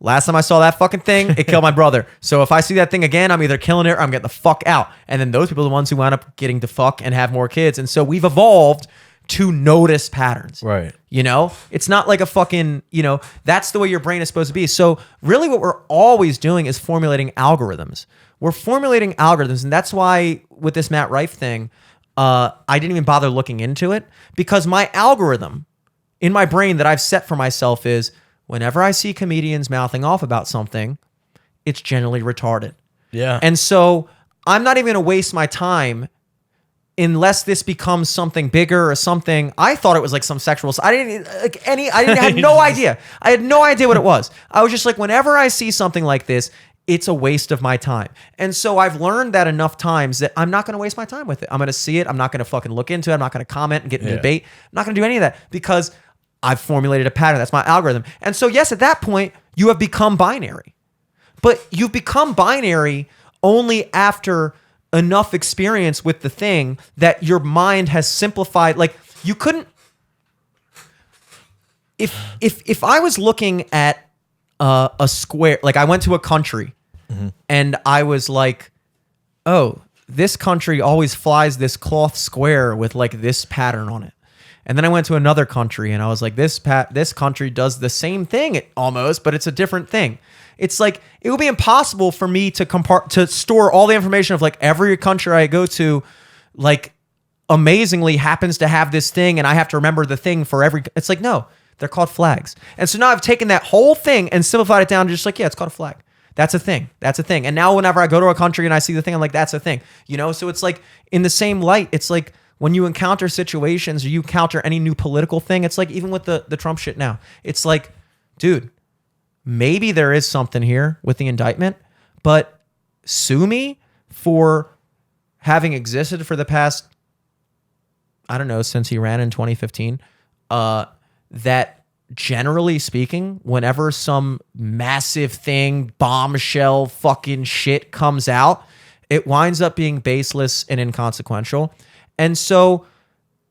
last time I saw that fucking thing, it killed my brother. So if I see that thing again, I'm either killing it or I'm getting the fuck out. And then those people are the ones who wind up getting to fuck and have more kids. And so we've evolved to notice patterns. Right. You know? It's not like a fucking, you know, that's the way your brain is supposed to be. So really what we're always doing is formulating algorithms. We're formulating algorithms. And that's why with this Matt Rife thing, I didn't even bother looking into it, because my algorithm in my brain that I've set for myself is, whenever I see comedians mouthing off about something, it's generally retarded. Yeah. And so I'm not even going to waste my time unless this becomes something bigger or something. I thought it was like some sexual. I had no idea. I had no idea what it was. I was just like, whenever I see something like this, it's a waste of my time. And so I've learned that enough times that I'm not going to waste my time with it. I'm going to see it. I'm not going to fucking look into it. I'm not going to comment and get in a debate. I'm not going to do any of that because I've formulated a pattern. That's my algorithm. And so, yes, at that point, you have become binary. But you've become binary only after enough experience with the thing that your mind has simplified. Like, you couldn't... If I was looking at a square... Like, I went to a country, and I was like, oh, this country always flies this cloth square with, like, this pattern on it. And then I went to another country and I was like, this country does the same thing almost, but it's a different thing. It's like, it would be impossible for me to store all the information of like every country I go to, like amazingly happens to have this thing and I have to remember the thing for every, it's like, no, they're called flags. And so now I've taken that whole thing and simplified it down to just like, yeah, it's called a flag. That's a thing. That's a thing. And now whenever I go to a country and I see the thing, I'm like, that's a thing, you know? So it's like in the same light, it's like, when you encounter situations or you encounter any new political thing, it's like even with the Trump shit now, it's like, dude, maybe there is something here with the indictment, but sue me for having existed for the past, I don't know, since he ran in 2015, that generally speaking, whenever some massive thing, bombshell fucking shit comes out, it winds up being baseless and inconsequential. And so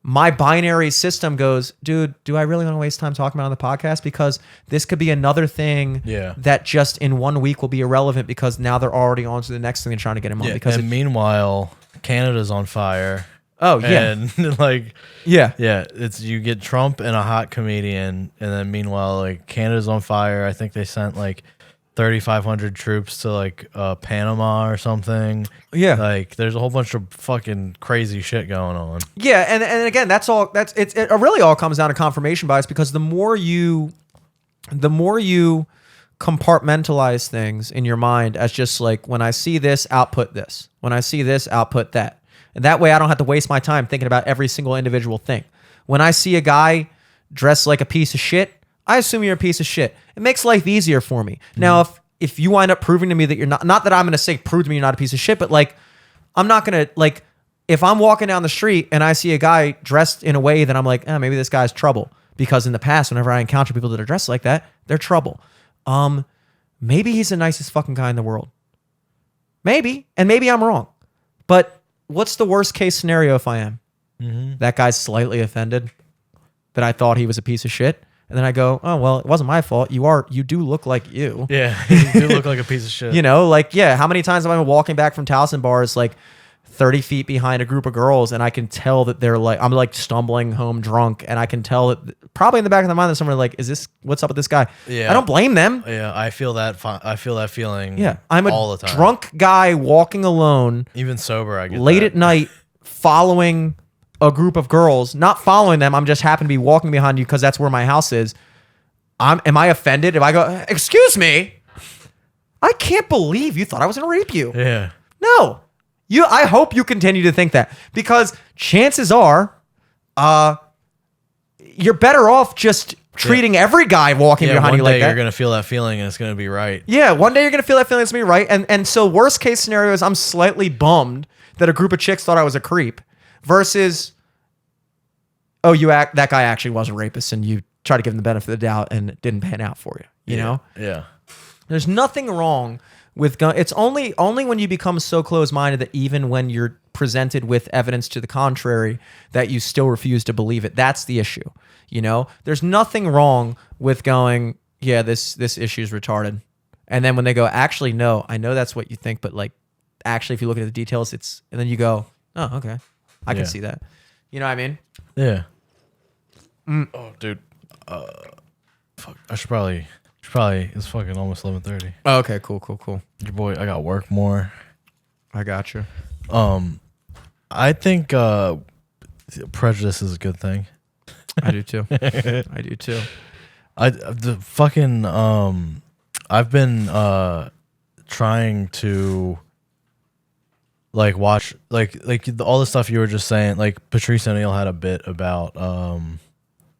my binary system goes, dude, do I really want to waste time talking about it on the podcast? Because this could be another thing that just in 1 week will be irrelevant because now they're already on to the next thing and trying to get him on. Because meanwhile, Canada's on fire. Oh, yeah. And like, it's you get Trump and a hot comedian. And then meanwhile, like Canada's on fire. I think they sent like 3,500 troops to like Panama or something. Yeah, like there's a whole bunch of fucking crazy shit going on. Yeah, and again, it really all comes down to confirmation bias because the more you compartmentalize things in your mind as just like when I see this, output this. When I see this, output that. And that way I don't have to waste my time thinking about every single individual thing. When I see a guy dressed like a piece of shit, I assume you're a piece of shit. It makes life easier for me. Now, if you wind up proving to me that you're not that I'm going to say prove to me you're not a piece of shit, but like, I'm not going to like, if I'm walking down the street and I see a guy dressed in a way that I'm like, maybe this guy's trouble. Because in the past, whenever I encounter people that are dressed like that, they're trouble. Maybe he's the nicest fucking guy in the world. Maybe, and maybe I'm wrong. But what's the worst case scenario if I am? That guy's slightly offended that I thought he was a piece of shit. And then I go, oh, well, it wasn't my fault. You do look like you. Yeah, you do look like a piece of shit. You know, like, yeah, how many times have I been walking back from Towson bars, like 30 feet behind a group of girls, and I can tell that they're like, I'm like stumbling home drunk, and I can tell that probably in the back of their mind, there's someone like, what's up with this guy? Yeah. I don't blame them. Yeah, I feel that feeling. Yeah. I'm all a the time. drunk guy walking alone Even sober, I get late that. at night following a group of girls, not following them. I'm just happen to be walking behind you because that's where my house is. Am I offended if I go, excuse me? I can't believe you thought I was going to rape you. Yeah. No. I hope you continue to think that, because chances are you're better off just treating every guy walking behind you like that. One day you're going to feel that feeling and it's going to be right. Yeah, one day you're going to feel that feeling it's going to be right. And so worst case scenario is I'm slightly bummed that a group of chicks thought I was a creep versus, oh, that guy actually was a rapist and you try to give him the benefit of the doubt and it didn't pan out for you, you know? Yeah. There's nothing wrong with gun. It's only when you become so close-minded that even when you're presented with evidence to the contrary, that you still refuse to believe it. That's the issue. You know, there's nothing wrong with going, yeah, this issue is retarded. And then when they go, actually, no, I know that's what you think, but like, actually, if you look at the details, and then you go, oh, okay, I can see that. You know what I mean? Yeah. Oh, dude. Fuck. I should probably. It's fucking almost 11:30. Oh, okay, cool. Your boy, I got work more. I got you. I think prejudice is a good thing. I do too. I do too. I've been trying to like watch like all the stuff you were just saying. Like Patrice O'Neal had a bit about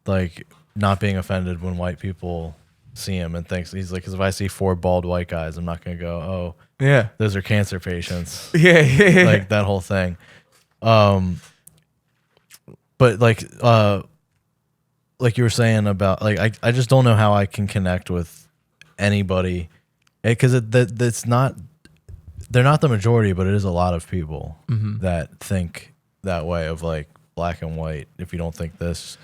like not being offended when white people see him and thinks he's like, because if I see 4 bald white guys, I'm not gonna go, oh Yeah. those are cancer patients. Yeah. Like that whole thing. But like you were saying about like I just don't know how I can connect with anybody, because it's not, they're not the majority, but it is a lot of people that think that way of like black and white. If you don't think this,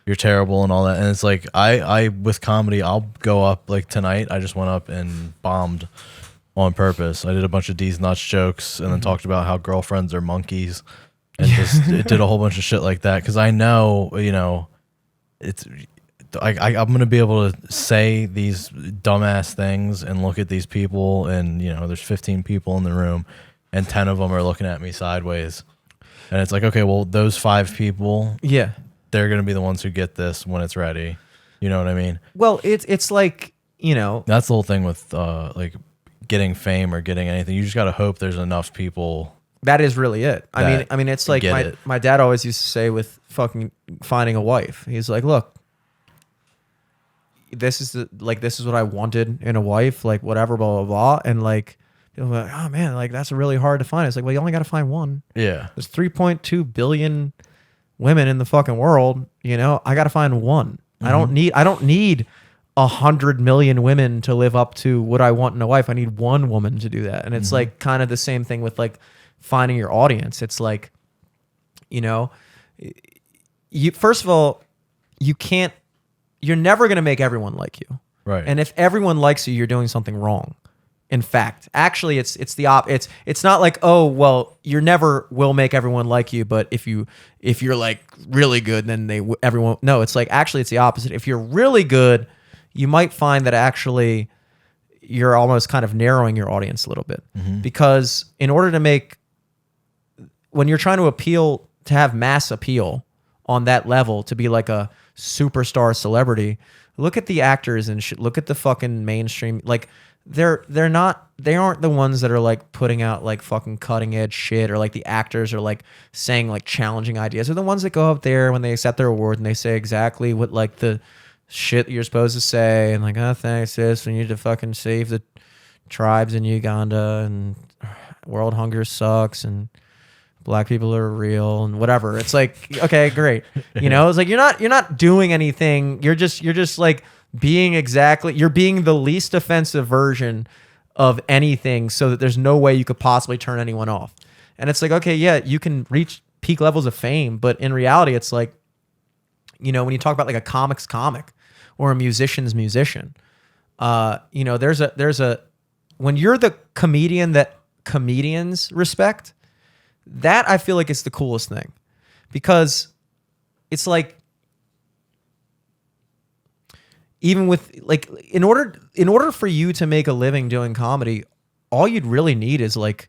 you're terrible and all that. And it's like I with comedy, I'll go up like tonight. I just went up and bombed on purpose. I did a bunch of D's nuts jokes and then talked about how girlfriends are monkeys and just did a whole bunch of shit like that, because I know, you know, it's I'm gonna be able to say these dumbass things and look at these people, and you know, there's 15 people in the room and 10 of them are looking at me sideways, and it's like, okay, well, those 5 people, Yeah. they're gonna be the ones who get this when it's ready. You know what I mean? Well, it's like, you know, That's the whole thing with like getting fame or getting anything. You just gotta hope there's enough people. that is really it. I mean, it's like get it. my dad always used to say with fucking finding a wife. He's like, look, this is what I wanted in a wife, like whatever, blah, blah, blah. And like, people are like, oh man, like that's really hard to find. It's like, well, you only got to find one. Yeah. There's 3.2 billion women in the fucking world. You know, I got to find one. I don't need 100 million women to live up to what I want in a wife. I need one woman to do that. And it's like kind of the same thing with like finding your audience. It's like, you know, first of all, you're never going to make everyone like you. Right. And if everyone likes you, you're doing something wrong. In fact, actually, it's it's not like, oh, well, you never will make everyone like you, but if you're like really good, then everyone. No, it's like, actually, it's the opposite. If you're really good, you might find that actually you're almost kind of narrowing your audience a little bit, because in order to when you're trying to appeal, to have mass appeal on that level, to be like a superstar celebrity, look at the actors and look at the fucking mainstream, like they aren't the ones that are like putting out like fucking cutting edge shit, or like the actors are like saying like challenging ideas. They're the ones that go up there when they accept their award and they say exactly what like the shit that you're supposed to say, and like, oh, thanks sis, we need to fucking save the tribes in Uganda, and world hunger sucks, and black people are real, and whatever. It's like, okay, great. You know, it's like you're not doing anything. You're just like being the least offensive version of anything so that there's no way you could possibly turn anyone off. And it's like, okay, yeah, you can reach peak levels of fame, but in reality, it's like, you know, when you talk about like a comic's comic or a musician's musician, you know, there's a when you're the comedian that comedians respect, that I feel like is the coolest thing, because it's like, even with like, in order for you to make a living doing comedy, all you'd really need is like,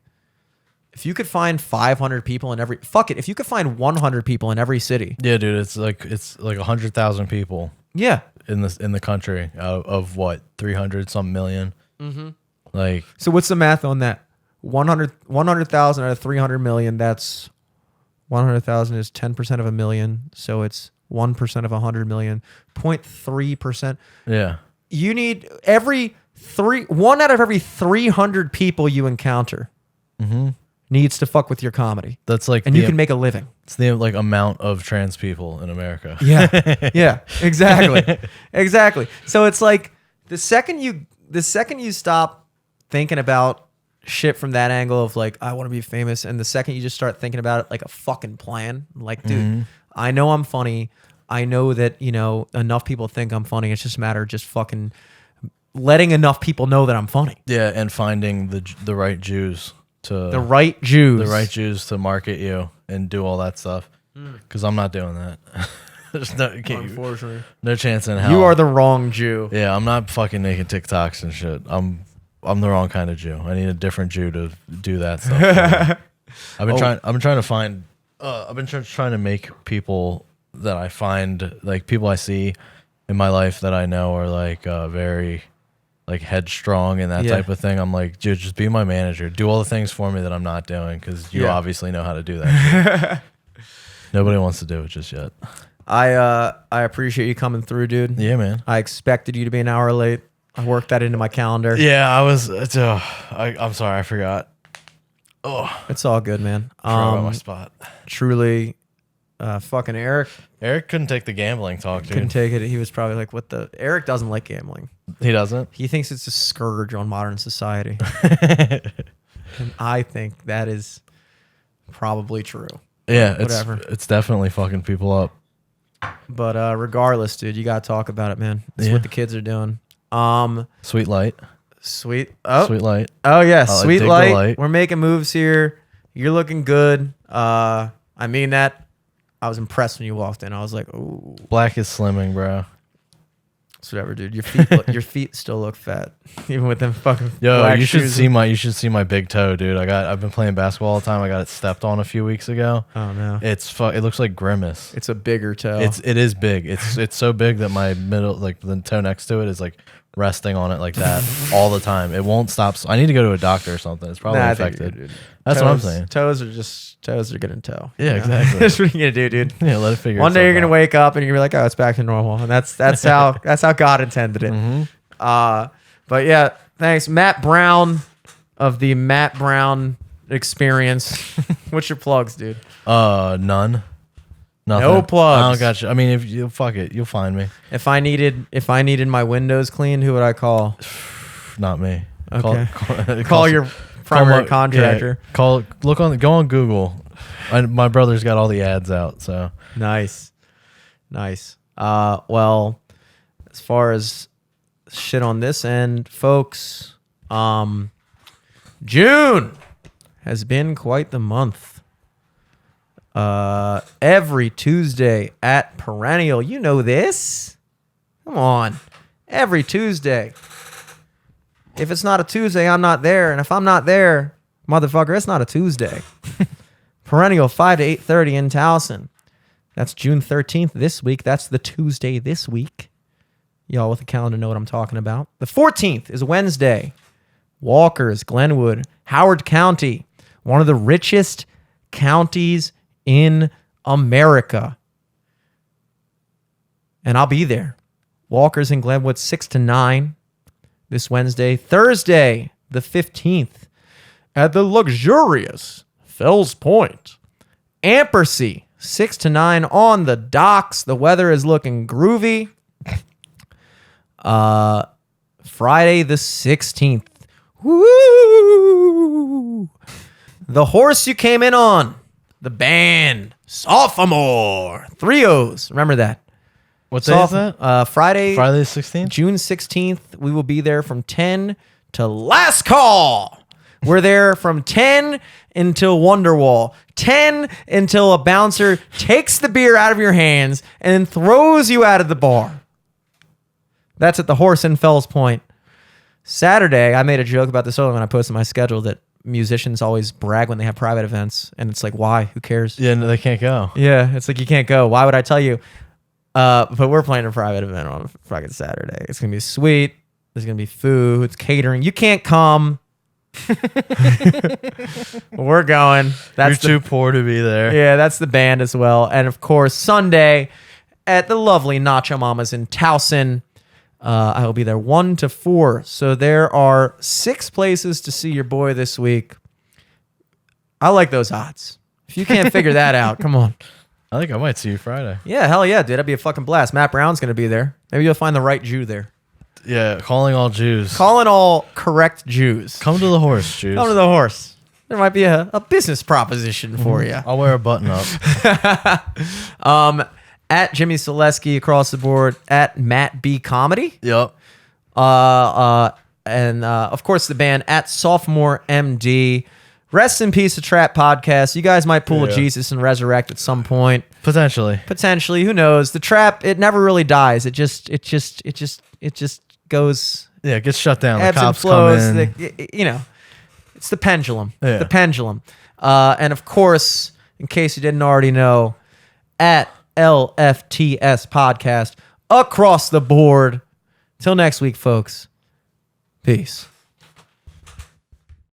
if you could find 500 people in every, fuck it, if you could find 100 people in every city. Yeah, dude, it's like 100,000 people. Yeah. In the country of what, 300 some million. Mm-hmm. Like, so what's the math on that? 100,000 out of 300 million. That's 100,000 is 10% of a million. So it's 1% of 100 million, 0.3%. yeah. You need one out of every 300 people you encounter needs to fuck with your comedy. That's like, and you can make a living. It's the like amount of trans people in America. Yeah. Yeah, exactly. Exactly. So it's like the second you stop thinking about shit from that angle of like, I want to be famous, and the second you just start thinking about it like a fucking plan, like, dude, I know I'm funny. I know that, you know, enough people think I'm funny. It's just a matter of just fucking letting enough people know that I'm funny. Yeah, and finding the right Jews the right Jews to market you and do all that stuff. Because I'm not doing that. There's unfortunately, no chance in hell. You are the wrong Jew. Yeah, I'm not fucking making TikToks and shit. I'm the wrong kind of Jew. I need a different Jew to do that stuff. I've been trying to make people that I find, like people I see in my life that I know are like very like headstrong and that type of thing. I'm like, dude, just be my manager. Do all the things for me that I'm not doing, because you obviously know how to do that shit. Nobody wants to do it just yet. I appreciate you coming through, dude. Yeah, man. I expected you to be an hour late. I worked that into my calendar. Yeah, I was. I'm sorry, I forgot. Oh, it's all good, man. Forgot about my spot. Truly, fucking Eric. Eric couldn't take the gambling talk, dude. Couldn't take it. He was probably like, "What the?" Eric doesn't like gambling. He doesn't. He thinks it's a scourge on modern society. And I think that is probably true. Yeah, whatever. It's definitely fucking people up. But regardless, dude, you gotta talk about it, man. That's what the kids are doing. Sweet light. Sweet light. Oh yeah, sweet light. light. We're making moves here. You're looking good. I mean that. I was impressed when you walked in. I was like, ooh. Black is slimming, bro. It's whatever, dude. Your feet still look fat, even with them fucking. Yo, black you should shoes. you should see my big toe, dude. I've been playing basketball all the time. I got it stepped on a few weeks ago. Oh no. It looks like Grimace. It's a bigger toe. It is big. It's so big that my middle, like the toe next to it, is like resting on it like that all the time. It won't stop. I need to go to a doctor or something. It's probably infected. That's what I'm saying. Toes are gonna toe. Yeah, exactly. That's what you're gonna do, dude. Yeah, let it figure. One day you're gonna out. wake up and you're gonna be like, oh, it's back to normal, and that's how God intended it. Mm-hmm. But yeah, thanks, Matt Brown of the Matt Brown Experience. What's your plugs, dude? None. Nothing. No plugs. I don't got you. I mean, if you fuck it, you'll find me. If I needed my windows cleaned, who would I call? Not me. Okay. Call your primary contractor. Yeah, go on Google. My brother's got all the ads out. So nice. Well, as far as shit on this end, folks, June has been quite the month. Every Tuesday at Perennial, you know this. Come on, every Tuesday. If it's not a Tuesday, I'm not there, and if I'm not there, motherfucker, it's not a Tuesday. Perennial 5 to 8:30 in Towson. That's June 13th this week. That's the Tuesday this week. Y'all with a calendar know what I'm talking about. The 14th is Wednesday. Walkers, Glenwood, Howard County, one of the richest counties in America. And I'll be there. Walkers in Glenwood, 6 to 9 this Wednesday. Thursday, the 15th, at the luxurious Fells Point. Ampersea, 6 to 9 on the docks. The weather is looking groovy. Friday the 16th. Woo! The horse you came in on, the band, sophomore, 3 O's. Remember that. What day is that? Friday, Friday the 16th? June 16th. We will be there from 10 to last call. We're there from 10 until Wonderwall. 10 until a bouncer takes the beer out of your hands and then throws you out of the bar. That's at the Horse in Fells Point. Saturday, I made a joke about this earlier when I posted my schedule that musicians always brag when they have private events. And it's like, why? Who cares? Yeah, no, they can't go. Yeah, it's like you can't go. Why would I tell you? But we're playing a private event on fucking Saturday. It's going to be sweet. There's going to be food. It's catering. You can't come. We're going. You're too poor to be there. Yeah, that's the band as well. And of course, Sunday at the lovely Nacho Mamas in Towson. I will be there 1 to 4. So there are 6 places to see your boy this week. I like those odds. If you can't figure that out, come on. I think I might see you Friday. Yeah, hell yeah, dude. That'd be a fucking blast. Matt Brown's going to be there. Maybe you'll find the right Jew there. Yeah, calling all Jews. Calling all correct Jews. Come to the horse, Jews. Come to the horse. There might be a business proposition for you. I'll wear a button up. At Jimmy Selesky across the board. At Matt B Comedy. Yep. And of course the band at Sophomore MD. Rest in peace, the Trap Podcast. You guys might pull a Jesus and resurrect at some point. Potentially. Who knows? The Trap, it never really dies. It just goes. Yeah, it gets shut down. Ebbs The cops and flows. come in. It's the pendulum. Yeah. The pendulum. And of course, in case you didn't already know, at LFTS Podcast across the board. Till next week, folks. Peace.